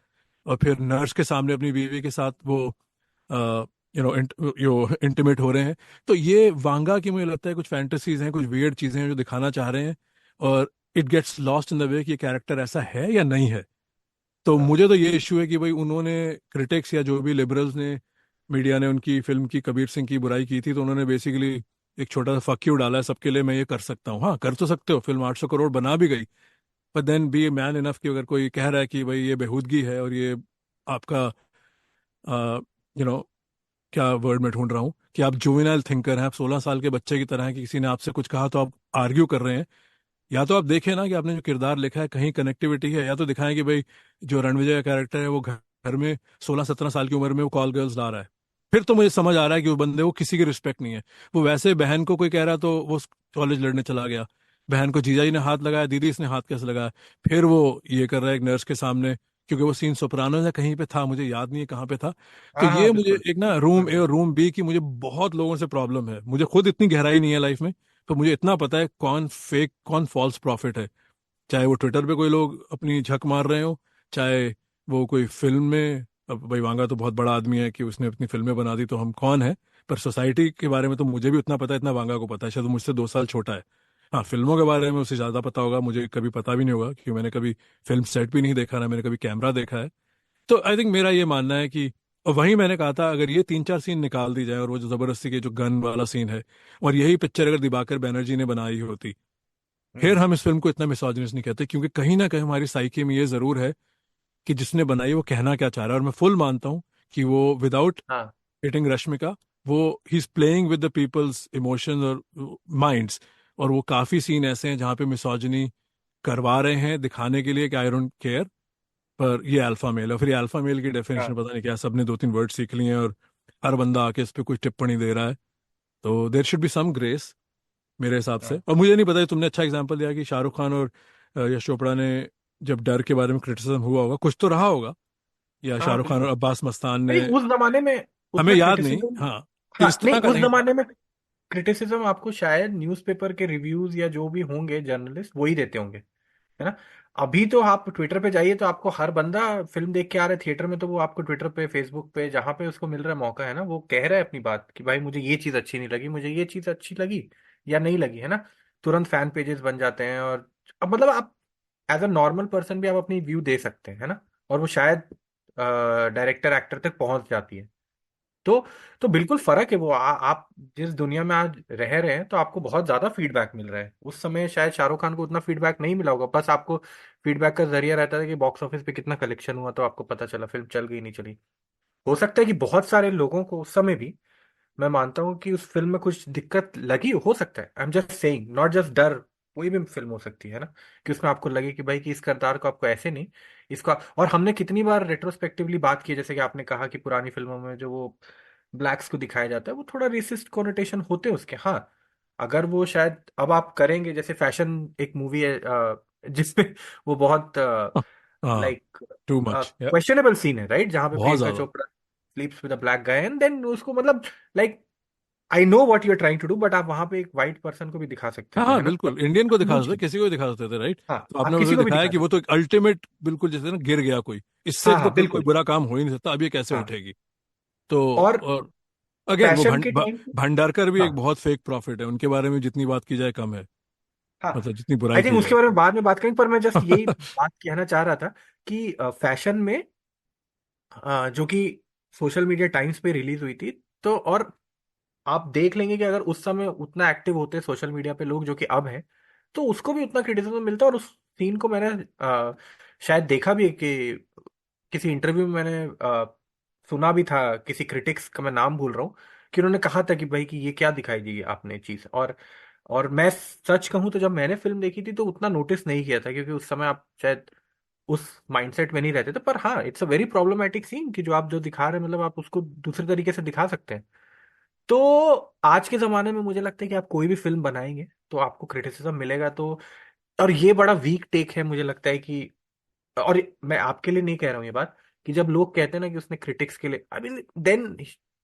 Speaker 1: और फिर नर्स के सामने अपनी बीवी के साथ वो यो इंटीमेट हो रहे हैं। तो ये वांगा की मुझे लगता है कुछ फैंटेसीज हैं, कुछ वियर्ड चीजें हैं जो दिखाना चाह रहे हैं, और it gets lost in the way कि ये कैरेक्टर ऐसा है या नहीं है। तो मुझे तो ये इश्यू है कि भाई उन्होंने, क्रिटिक्स या जो भी लिबरल्स ने, मीडिया ने उनकी फिल्म की, कबीर सिंह की बुराई की थी, तो उन्होंने बेसिकली एक छोटा सा फक यू डाला है सबके लिए, मैं ये कर सकता हूँ। हाँ कर तो सकते हो, फिल्म 800 करोड़ बना भी गई, पर then be a man enough कि अगर कोई कह रहा है कि भाई ये बेहूदगी है और ये आपका, यू नो क्या वर्ड में ढूंढ रहा हूँ, कि आप जुवेनाइल थिंकर हैं, आप 16 साल के बच्चे की तरह हैं, कि किसी ने आपसे कुछ कहा तो आप आर्ग्यू कर रहे हैं। या तो आप देखें ना कि आपने जो किरदार लिखा है कहीं कनेक्टिविटी है, या तो दिखाएं कि भाई जो रणविजय का कैरेक्टर है वो घर घर में 16-17 साल की उम्र में वो कॉल गर्ल्स ला रहा है। फिर तो मुझे समझ आ रहा है कि वो बंदे वो किसी की रिस्पेक्ट नहीं है। वो वैसे बहन को कोई कह रहा तो वो कॉलेज लड़ने चला गया, बहन को जीजा जी ने हाथ लगाया, दीदी इसने हाथ कैसे लगाया। फिर वो ये कर रहा है एक नर्स के सामने, क्योंकि वो सीन सोप्रानोस या कहीं पे था, मुझे याद नहीं है कहाँ पे था। तो
Speaker 2: हाँ हाँ
Speaker 1: ये मुझे
Speaker 2: बिल्कुल।
Speaker 1: एक ना रूम ए और रूम बी की मुझे बहुत लोगों से प्रॉब्लम है। मुझे खुद इतनी गहराई नहीं है लाइफ में, तो मुझे इतना पता है कौन फेक कौन फॉल्स प्रॉफिट है। चाहे वो ट्विटर पे कोई लोग अपनी झक मार रहे हो, चाहे वो कोई फिल्म में, अब भाई वांगा तो बहुत बड़ा आदमी है कि उसने अपनी फिल्में बना दी, तो हम कौन है। पर सोसाइटी के बारे में तो मुझे भी उतना पता है, इतना वांगा को पता है, शायद वो मुझसे 2 साल छोटा है। हाँ, फिल्मों के बारे में उसे ज़्यादा पता होगा, मुझे कभी पता भी नहीं होगा, क्योंकि मैंने कभी फिल्म सेट भी नहीं देखा, ना मैंने कभी कैमरा देखा है। तो आई थिंक मेरा ये मानना है कि, और वहीं मैंने कहा था, अगर ये 3-4 सीन निकाल दी जाए, और वो जो जबरदस्ती के जो गन वाला सीन है, और यही पिक्चर अगर दिवाकर बैनर्जी ने बनाई होती, फिर
Speaker 2: हम्म।
Speaker 1: हम इस फिल्म को इतना मिसोजिनिस्ट नहीं कहते, क्योंकि कहीं ना कहीं हमारी साइकी में ये जरूर है कि जिसने बनाई वो कहना क्या चाह रहा है। और मैं फुल मानता हूँ कि वो विदाउट
Speaker 2: हाँ
Speaker 1: हिटिंग रश्मिका, वो he is playing with the people's emotions और माइंड्स। और वो काफी सीन ऐसे हैं जहाँ पे मिसोजिनी करवा रहे हैं दिखाने के लिए कि आई डोंट केयर, पर ये अल्फा मेल है। फिर ये अल्फा मेल की डेफिनेशन
Speaker 2: हाँ
Speaker 1: पता नहीं क्या, सबने 2-3 वर्ड सीख लिए हैं और हर बंदा आके इस पे कुछ टिप्पणी दे रहा है। तो there should be some grace मेरे हिसाब से।
Speaker 2: हाँ
Speaker 1: और मुझे नहीं पता, तुमने अच्छा एग्जांपल दिया कि शाहरुख खान और यश चोपड़ा ने जब डर के बारे में क्रिटिसिज्म हुआ होगा, कुछ तो रहा होगा, या
Speaker 2: हाँ
Speaker 1: शाहरुख खान और
Speaker 2: बिल्कुल।
Speaker 1: अब्बास मस्तान
Speaker 2: नहीं
Speaker 1: ने,
Speaker 2: उस जमाने में
Speaker 1: हमें
Speaker 2: उतना
Speaker 1: याद नहीं,
Speaker 2: क्रिटिसिज्म।
Speaker 1: हाँ,
Speaker 2: हाँ
Speaker 1: इस
Speaker 2: नहीं
Speaker 1: तरह का
Speaker 2: उस
Speaker 1: नहीं था।
Speaker 2: जमाने में क्रिटिसिज्म आपको शायद न्यूज़पेपर के रिव्यूज या जो भी होंगे जर्नलिस्ट वही देते होंगे, है ना। अभी तो आप ट्विटर पे जाइए तो आपको हर बंदा फिल्म देख के आ रहा है थिएटर में, तो वो आपको ट्विटर पे फेसबुक पे जहां पे उसको मिल रहा है मौका, है ना, वो कह रहा है अपनी बात कि भाई मुझे ये चीज अच्छी नहीं लगी, मुझे ये चीज अच्छी लगी या नहीं लगी, है ना। तुरंत फैन पेजेस बन जाते हैं। और अब मतलब आप एज अ नॉर्मल पर्सन भी आप अपनी व्यू दे सकते हैं, है ना। और वो शायद डायरेक्टर एक्टर तक पहुंच जाती है। तो तो बिल्कुल फर्क है वो। आप जिस दुनिया में आज रह रहे हैं तो आपको बहुत ज्यादा फीडबैक मिल रहा है। उस समय शायद शाहरुख खान को उतना फीडबैक नहीं मिला होगा, बस आपको फीडबैक का जरिया रहता था कि बॉक्स ऑफिस पे कितना कलेक्शन हुआ, तो आपको पता चला फिल्म चल गई नहीं चली। हो सकता है कि बहुत सारे लोगों को उस समय भी, मैं मानता हूँ कि उस फिल्म में कुछ दिक्कत लगी हो सकता है। I am just saying, not just डर। कोई भी फिल्म हो सकती है ना, कि उसमें आपको लगे कि भाई कि इस किरदार को आपको ऐसे नहीं, इसका। और हमने कितनी बार रेट्रोस्पेक्टिवली बात की है, जैसे कि आपने कहा कि पुरानी फिल्मों में जो वो ब्लैक्स को दिखाया जाता है वो थोड़ा रेसिस्ट कोनोटेशन होते हैं उसके। हाँ, अगर वो शायद अब आप करेंगे, जैसे फैशन एक मूवी है जिसमें वो बहुत
Speaker 1: हाँ,
Speaker 2: लाइक
Speaker 1: टू मच, या
Speaker 2: क्वेश्चनेबल सीन है, राइट, जहां पे
Speaker 1: बहुत
Speaker 2: प्रियंका
Speaker 1: ज्यादा।
Speaker 2: Chopra sleeps with a black guy and then उसको मतलब like I know what you are trying to do, but आप वहां पे एक वाइट पर्सन को भी दिखा सकते
Speaker 1: हाँ
Speaker 2: थे,
Speaker 1: हाँ,
Speaker 2: है ना, और
Speaker 1: बिल्कुल, इंडियन को दिखा
Speaker 2: वो
Speaker 1: सकते थे,
Speaker 2: चीज।
Speaker 1: किसी को भी दिखा सकते थे, राइट।
Speaker 2: हाँ
Speaker 1: तो आपने
Speaker 2: आप
Speaker 1: उसे
Speaker 2: किसी को भी
Speaker 1: दिखाया
Speaker 2: दिखा
Speaker 1: कि वो तो
Speaker 2: सकते।
Speaker 1: एक अल्टीमेट, बिल्कुल जैसे ना गिर गया कोई, इससे
Speaker 2: हाँ
Speaker 1: तो
Speaker 2: हाँ
Speaker 1: फिर कोई
Speaker 2: बिल्कुल।
Speaker 1: बुरा काम हो ही नहीं सकता, अब ये कैसे
Speaker 2: हाँ
Speaker 1: उठेगी। तो
Speaker 2: और
Speaker 1: और अगेन वो
Speaker 2: फैशन के टाइम पे।
Speaker 1: भंडारकर भी एक
Speaker 2: हाँ
Speaker 1: बहुत फेक प्रॉफिट है, उनके बारे में जितनी बात की जाए कम है,
Speaker 2: हाँ
Speaker 1: मतलब जितनी
Speaker 2: आई
Speaker 1: बुराई
Speaker 2: थिंक
Speaker 1: की
Speaker 2: उसके
Speaker 1: जाए।
Speaker 2: बारे में बाद में बात करेंगे, पर मैं जस्ट यही बात कहना चाह रहा था कि फैशन में जो कि सोशल मीडिया टाइम्स पे रिलीज हुई थी, तो और आप देख लेंगे कि अगर उस समय उतना एक्टिव होते सोशल मीडिया पे लोग जो कि अब हैं, तो उसको भी उतना क्रिटिसिज्म मिलता। और उस सीन को मैंने शायद देखा भी है कि किसी इंटरव्यू में मैंने सुना भी था, किसी क्रिटिक्स का मैं नाम भूल रहा हूँ, कि उन्होंने कहा था कि भाई कि ये क्या दिखाई दी आपने चीज। और मैं सच कहूँ तो जब मैंने फिल्म देखी थी तो उतना नोटिस नहीं किया था, क्योंकि उस समय आप शायद उस माइंडसेट में नहीं रहते थे। पर हाँ, it's a very problematic scene कि जो आप जो दिखा रहे हैं, मतलब आप उसको दूसरे तरीके से दिखा सकते हैं। तो आज के जमाने में मुझे लगता है कि आप कोई भी फिल्म बनाएंगे तो आपको क्रिटिसिज्म मिलेगा। तो और ये बड़ा वीक टेक है मुझे लगता है कि, और मैं आपके लिए नहीं कह रहा हूँ ये बात, कि जब लोग कहते हैं ना कि उसने क्रिटिक्स के लिए, I mean then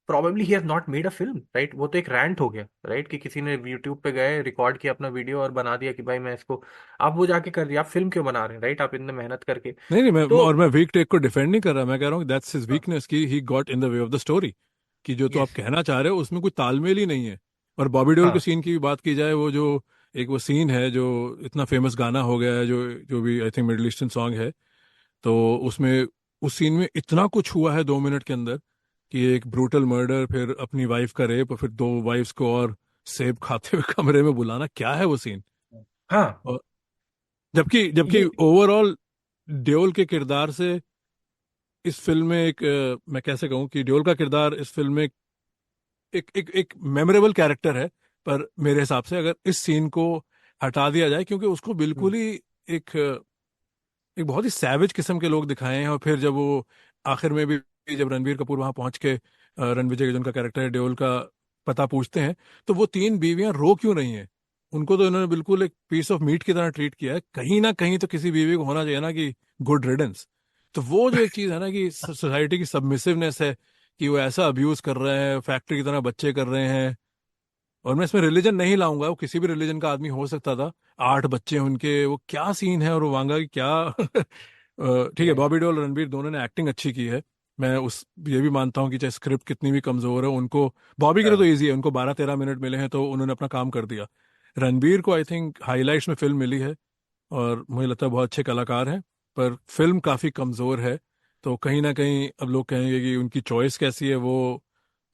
Speaker 2: probably he has not made a film, right. वो तो एक रैंट हो गया, राइट, कि किसी ने यूट्यूब पे गए रिकॉर्ड किया अपना वीडियो और बना दिया कि भाई मैं इसको, आप वो जाके कर दिया। आप फिल्म क्यों बना रहे हैं, राइट, आप इतने मेहनत करके।
Speaker 1: नहीं नहीं,
Speaker 2: तो
Speaker 1: मैं वीक टेक को डिफेंड नहीं कर रहा, मैं कह रहा हूँ दैट्स हिज वीकनेस, कि he got in the way of the story, कि जो तो आप
Speaker 2: यस।
Speaker 1: कहना चाह रहे हो उसमें कोई तालमेल ही नहीं है। और बॉबी देओल के
Speaker 2: हाँ
Speaker 1: सीन की भी बात की जाए, वो जो एक वो सीन है जो इतना फेमस गाना हो गया है, जो जो भी I think middle eastern song है, तो उसमें उस सीन में इतना कुछ हुआ है 2 मिनट के अंदर, कि एक ब्रूटल मर्डर, फिर अपनी वाइफ का रेप, और फिर दो वाइफ्स को और सेब खाते हुए कमरे में बुलाना, क्या है वो सीन।
Speaker 2: हाँ
Speaker 1: और जबकि जबकि
Speaker 2: ये
Speaker 1: ओवरऑल देओल के किरदार से इस फिल्म में एक मैं कैसे कहूँ कि देओल का किरदार इस फिल्म में एक मेमोरेबल कैरेक्टर है। पर मेरे हिसाब से अगर इस सीन को हटा दिया जाए, क्योंकि उसको
Speaker 2: हम्म।
Speaker 1: बिल्कुल ही एक एक बहुत ही सैवेज किस्म के लोग दिखाए हैं, और फिर जब वो आखिर में भी, जब रणबीर कपूर वहां पहुंच के रणविजय का, जिनका कैरेक्टर है देओल का, पता पूछते हैं, तो वो तीन बीवियां रो क्यों रही हैं? उनको तो इन्होंने बिल्कुल एक पीस ऑफ मीट की तरह ट्रीट किया है। कहीं ना कहीं तो किसी बीवी को होना चाहिए ना कि गुड रिडेंस। तो वो जो एक चीज है ना कि सोसाइटी की सबमिसिवनेस है, कि वो ऐसा अब्यूज कर रहे हैं, फैक्ट्री की तरह बच्चे कर रहे हैं। और मैं इसमें रिलीजन नहीं लाऊंगा, वो किसी भी रिलीजन का आदमी हो सकता था। 8 बच्चे उनके, वो क्या सीन है, और वो वांगा की क्या ठीक है,
Speaker 2: राइट।
Speaker 1: बॉबी देओल और रणबीर दोनों ने एक्टिंग अच्छी की है। मैं उस ये भी मानता हूँ कि चाहे स्क्रिप्ट कितनी भी कमजोर है, उनको, बॉबी के लिए तो
Speaker 2: हाँ
Speaker 1: इजी है, उनको 12-13 मिनट मिले हैं तो उन्होंने अपना काम कर दिया। रणबीर को आई थिंक हाईलाइट्स में फिल्म मिली है, और मुझे लगता है बहुत अच्छे कलाकार हैं, पर फिल्म काफी कमजोर है। तो कहीं ना कहीं अब लोग कहेंगे कि उनकी चॉइस कैसी है, वो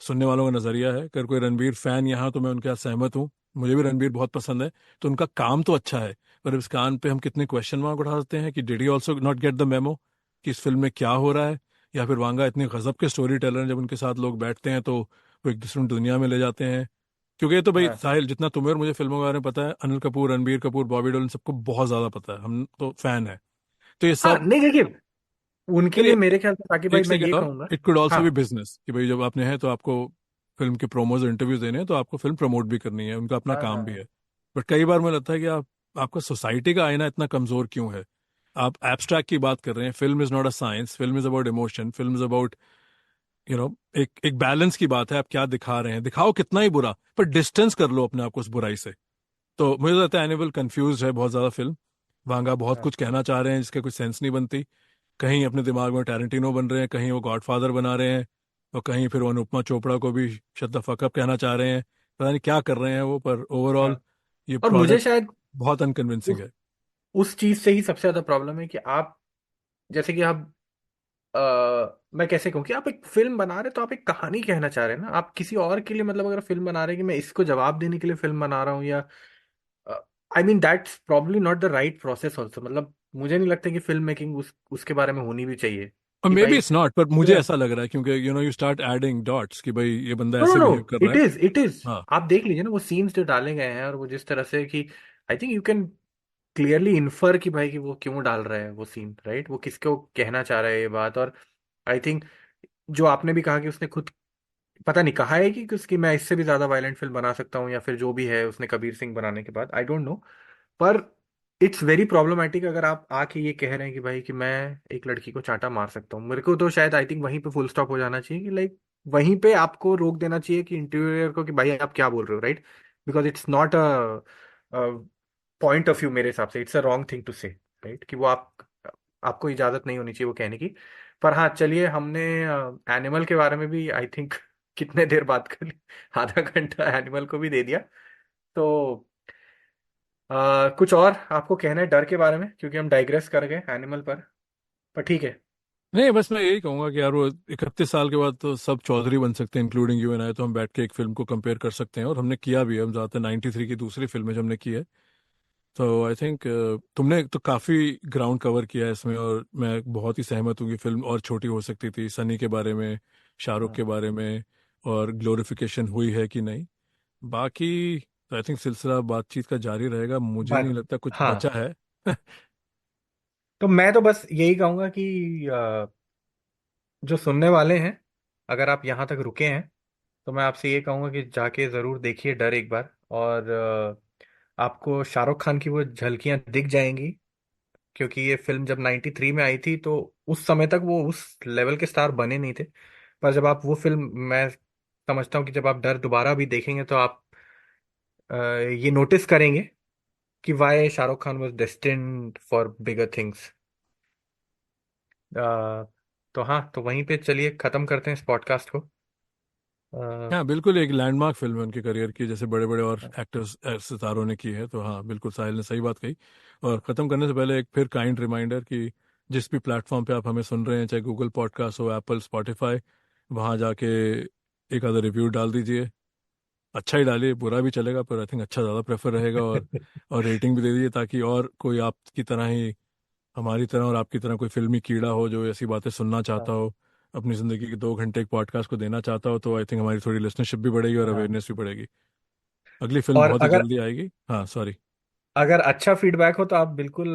Speaker 1: सुनने वालों का नजरिया है। अगर कोई रणबीर फैन यहाँ, तो मैं उनके साथ सहमत हूँ, मुझे भी रणबीर बहुत पसंद है। तो उनका काम तो अच्छा है, पर इस कान पे हम कितने क्वेश्चन मार्क उठा सकते हैं कि did he also not gate the memo, कि इस फिल्म में क्या हो रहा है। या फिर वांगा इतने गजब के स्टोरी टेलर हैं, जब उनके साथ लोग बैठते हैं तो वो एक दूसरे दुनिया में ले जाते हैं। क्योंकि ये तो भाई
Speaker 2: हाँ
Speaker 1: साहिल, जितना तुम्हें और मुझे फिल्मों के बारे में पता है, अनिल कपूर, रणबीर कपूर, बॉबी देओल, इन सबको बहुत ज्यादा पता है, हम तो फैन है। तो ये
Speaker 2: हाँ,
Speaker 1: सब,
Speaker 2: नहीं देखिए, उनके लिए
Speaker 1: चलिए,
Speaker 2: मेरे ख्याल से साकिब भाई
Speaker 1: एक
Speaker 2: मैं
Speaker 1: से कह
Speaker 2: ये
Speaker 1: रहा हूँ,
Speaker 2: कहूंगा।
Speaker 1: इट कुड ऑल्सो
Speaker 2: हाँ
Speaker 1: भी बिजनेस, कि भाई जब आपने है तो आपको फिल्म के प्रोमोज इंटरव्यूज देने हैं, तो आपको फिल्म प्रमोट भी करनी है, उनका अपना
Speaker 2: हाँ
Speaker 1: काम भी
Speaker 2: हाँ
Speaker 1: है। बट कई बार मुझे लगता है कि आपका सोसाइटी का आईना इतना कमजोर क्यों है? आप एब्स्ट्रैक्ट की बात कर रहे हैं, film is not a science, film is about emotion, film is about, you know, एक एक बैलेंस की बात है, आप क्या दिखा रहे हैं, दिखाओ कितना ही बुरा, पर डिस्टेंस कर लो अपने आप को उस बुराई से। तो मुझे लगता है एनिमल कंफ्यूज है बहुत ज्यादा फिल्म। वांगा बहुत
Speaker 2: हाँ।
Speaker 1: कुछ कहना चाह रहे हैं जिसके कुछ सेंस नहीं बनती। कहीं अपने दिमाग में टैरेंटिनो बन रहे हैं, कहीं वो गॉडफादर बना रहे हैं, और कहीं फिर वो अनुपमा चोपड़ा को भी शट द फक अप कहना चाह रहे हैं। पता नहीं क्या कर रहे हैं वो, पर ओवरऑल
Speaker 2: हाँ
Speaker 1: ये
Speaker 2: और मुझे
Speaker 1: प्रोडक्ट
Speaker 2: शायद
Speaker 1: बहुत अनकन्विंसिंग
Speaker 2: उस
Speaker 1: है।
Speaker 2: उस चीज से ही सबसे ज्यादा प्रॉब्लम है कि आप, जैसे कि आप, मैं कैसे कहूँ कि आप एक फिल्म बना रहे हैं तो आप एक कहानी कहना चाह रहे हैं ना, आप किसी और के लिए, मतलब अगर फिल्म बना रहे हैं कि मैं इसको जवाब देने के लिए फिल्म बना रहा हूँ, या I mean that's probably not the right process also. मतलब मुझे नहीं लगता कि फिल्म मेकिंग उसके बारे में होनी भी चाहिए
Speaker 1: और
Speaker 2: कि
Speaker 1: मे बी
Speaker 2: भाई।
Speaker 1: इट्स नॉट, पर मुझे ऐसा लग रहा है, क्योंकि यू स्टार्ट एडिंग डॉट्स कि भाई ये बंदा
Speaker 2: नो नो
Speaker 1: ऐसे
Speaker 2: नो,
Speaker 1: बिहेव कर रहा
Speaker 2: इट
Speaker 1: है।
Speaker 2: इज इट इज
Speaker 1: हाँ।
Speaker 2: आप देख लीजिए ना वो सीन्स जो डाले गए हैं, और वो जिस तरह से कि I think you can clearly infer कि भाई कि वो क्यों डाल रहा है वो सीन, राइट, वो किसको कहना चाह रहा है ये बात। और आई थिंक जो आपने भी कहा कि उसने खुद, पता नहीं कहा है कि उसकी मैं इससे भी ज्यादा वायलेंट फिल्म बना सकता हूँ, या फिर जो भी है उसने कबीर सिंह बनाने के बाद, आई डोंट नो। पर इट्स वेरी प्रॉब्लमैटिक अगर आप आके ये कह रहे हैं कि भाई कि मैं एक लड़की को चांटा मार सकता हूँ। मेरे को तो शायद आई थिंक वहीं पे फुल स्टॉप हो जाना चाहिए, कि लाइक वहीं पे आपको रोक देना चाहिए कि इंटरव्यूअर को, कि भाई आप क्या बोल रहे हो, right. Because it's not a point of view, मेरे हिसाब से it's a wrong thing to say, right, कि वो आपको इजाजत नहीं होनी चाहिए वो कहने की। पर हाँ चलिए, हमने एनिमल के बारे में भी आई थिंक कितने देर बात कर ली, आधा घंटा एनिमल को भी दे दिया। तो कुछ और आपको कहना है डर के बारे में, क्योंकि हम डाइग्रेस कर गए एनिमल पर ठीक है।
Speaker 1: नहीं, बस मैं यही कहूंगा कि यार वो 31 साल के बाद तो सब चौधरी बन सकते हैं, इंक्लूडिंग यू एंड आई। तो हम बैठ के एक फिल्म को कंपेयर कर सकते हैं, और हमने किया भी है। हम ज्यादातर 93 की दूसरी फिल्म है जो हमने की है। तो आई थिंक तुमने तो काफी ग्राउंड कवर किया है इसमें, और मैं बहुत ही सहमत हूँ कि फिल्म और छोटी हो सकती थी, सनी के बारे में, शाहरुख
Speaker 2: हाँ
Speaker 1: के बारे में, और ग्लोरिफिकेशन हुई है कि नहीं। बाकी आई थिंक सिलसिला बातचीत का जारी रहेगा, मुझे नहीं
Speaker 2: बात।
Speaker 1: लगता कुछ
Speaker 2: हाँ
Speaker 1: बचा है।
Speaker 2: तो मैं तो बस यही कहूंगा कि जो सुनने वाले हैं, अगर आप यहाँ तक रुके हैं, तो मैं आपसे ये कहूंगा कि जाके ज़रूर देखिए डर एक बार। और आपको शाहरुख खान की वो झलकियां दिख जाएंगी, क्योंकि ये फिल्म जब 93 में आई थी तो उस समय तक वो उस लेवल के स्टार बने नहीं थे। पर जब आप वो फिल्म, मैं समझता हूँ कि जब आप डर दोबारा भी देखेंगे तो आप ये नोटिस करेंगे कि why Shahrukh Khan was destined for bigger things. तो हाँ, तो वहीं पे चलिए ख़त्म करते हैं इस पॉडकास्ट को। अ,
Speaker 1: हाँ, बिल्कुल एक लैंडमार्क फिल्म है उनके करियर की, जैसे बड़े बड़े और एक्टर्स सितारों ने की है। तो हाँ, बिल्कुल साहिल ने सही बात कही। और ख़त्म करने से पहले एक फिर काइंड रिमाइंडर कि जिस भी प्लेटफॉर्म पे आप हमें सुन रहे हैं, चाहे गूगल पॉडकास्ट हो, एप्पल, स्पॉटिफाई, वहाँ जाके एक आधा रिव्यू डाल दीजिए। अच्छा ही डालिए, बुरा भी चलेगा, पर आई थिंक अच्छा ज़्यादा प्रेफर रहेगा। और रेटिंग भी दे दीजिए, ताकि और कोई आपकी तरह ही, हमारी तरह और आपकी तरह कोई फिल्मी कीड़ा हो जो ऐसी बातें सुनना चाहता
Speaker 2: हाँ
Speaker 1: हो, अपनी ज़िंदगी के 2 घंटे एक पॉडकास्ट को देना चाहता हो, तो आई थिंक हमारी थोड़ी लिसनरशिप भी बढ़ेगी और
Speaker 2: हाँ।
Speaker 1: अवेयरनेस भी बढ़ेगी। अगली फिल्म
Speaker 2: और
Speaker 1: बहुत ही
Speaker 2: अगर
Speaker 1: जल्दी आएगी। हाँ, सॉरी।
Speaker 2: अगर अच्छा फीडबैक हो तो आप बिल्कुल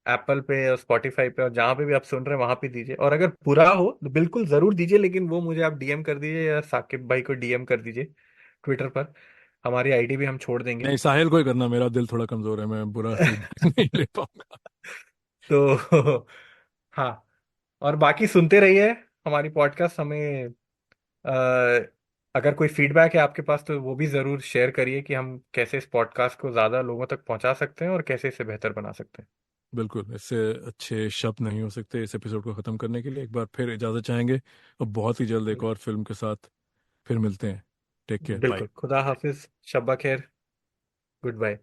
Speaker 2: एप्पल पे और स्पॉटिफाई पे और जहां पे भी आप सुन रहे हैं वहां पे दीजिए, और अगर बुरा हो तो बिल्कुल जरूर दीजिए, लेकिन वो मुझे आप डीएम कर दीजिए या साकिब भाई को डीएम कर दीजिए ट्विटर पर। हमारी आईडी भी हम छोड़ देंगे।
Speaker 1: नहीं, साहिल को ही करना, मेरा दिल थोड़ा कमज़ोर है, मैं बुरा फीडबैक नहीं ले पाऊंगा।
Speaker 2: तो हाँ, और बाकी सुनते रहिए हमारी पॉडकास्ट। हमें अ, अगर कोई फीडबैक है आपके पास तो वो भी ज़रूर शेयर करिए कि हम कैसे इस पॉडकास्ट को ज़्यादा लोगों तक पहुंचा सकते हैं और कैसे इसे बेहतर बना सकते हैं।
Speaker 1: बिल्कुल, इससे अच्छे शब्द नहीं हो सकते इस एपिसोड को ख़त्म करने के लिए। एक बार फिर इजाज़त चाहेंगे, और बहुत ही जल्द एक और फिल्म के साथ फिर मिलते हैं। Take care, bye.
Speaker 2: बिल्कुल, खुदा हाफिज, शब्बा खैर, गुड बाय।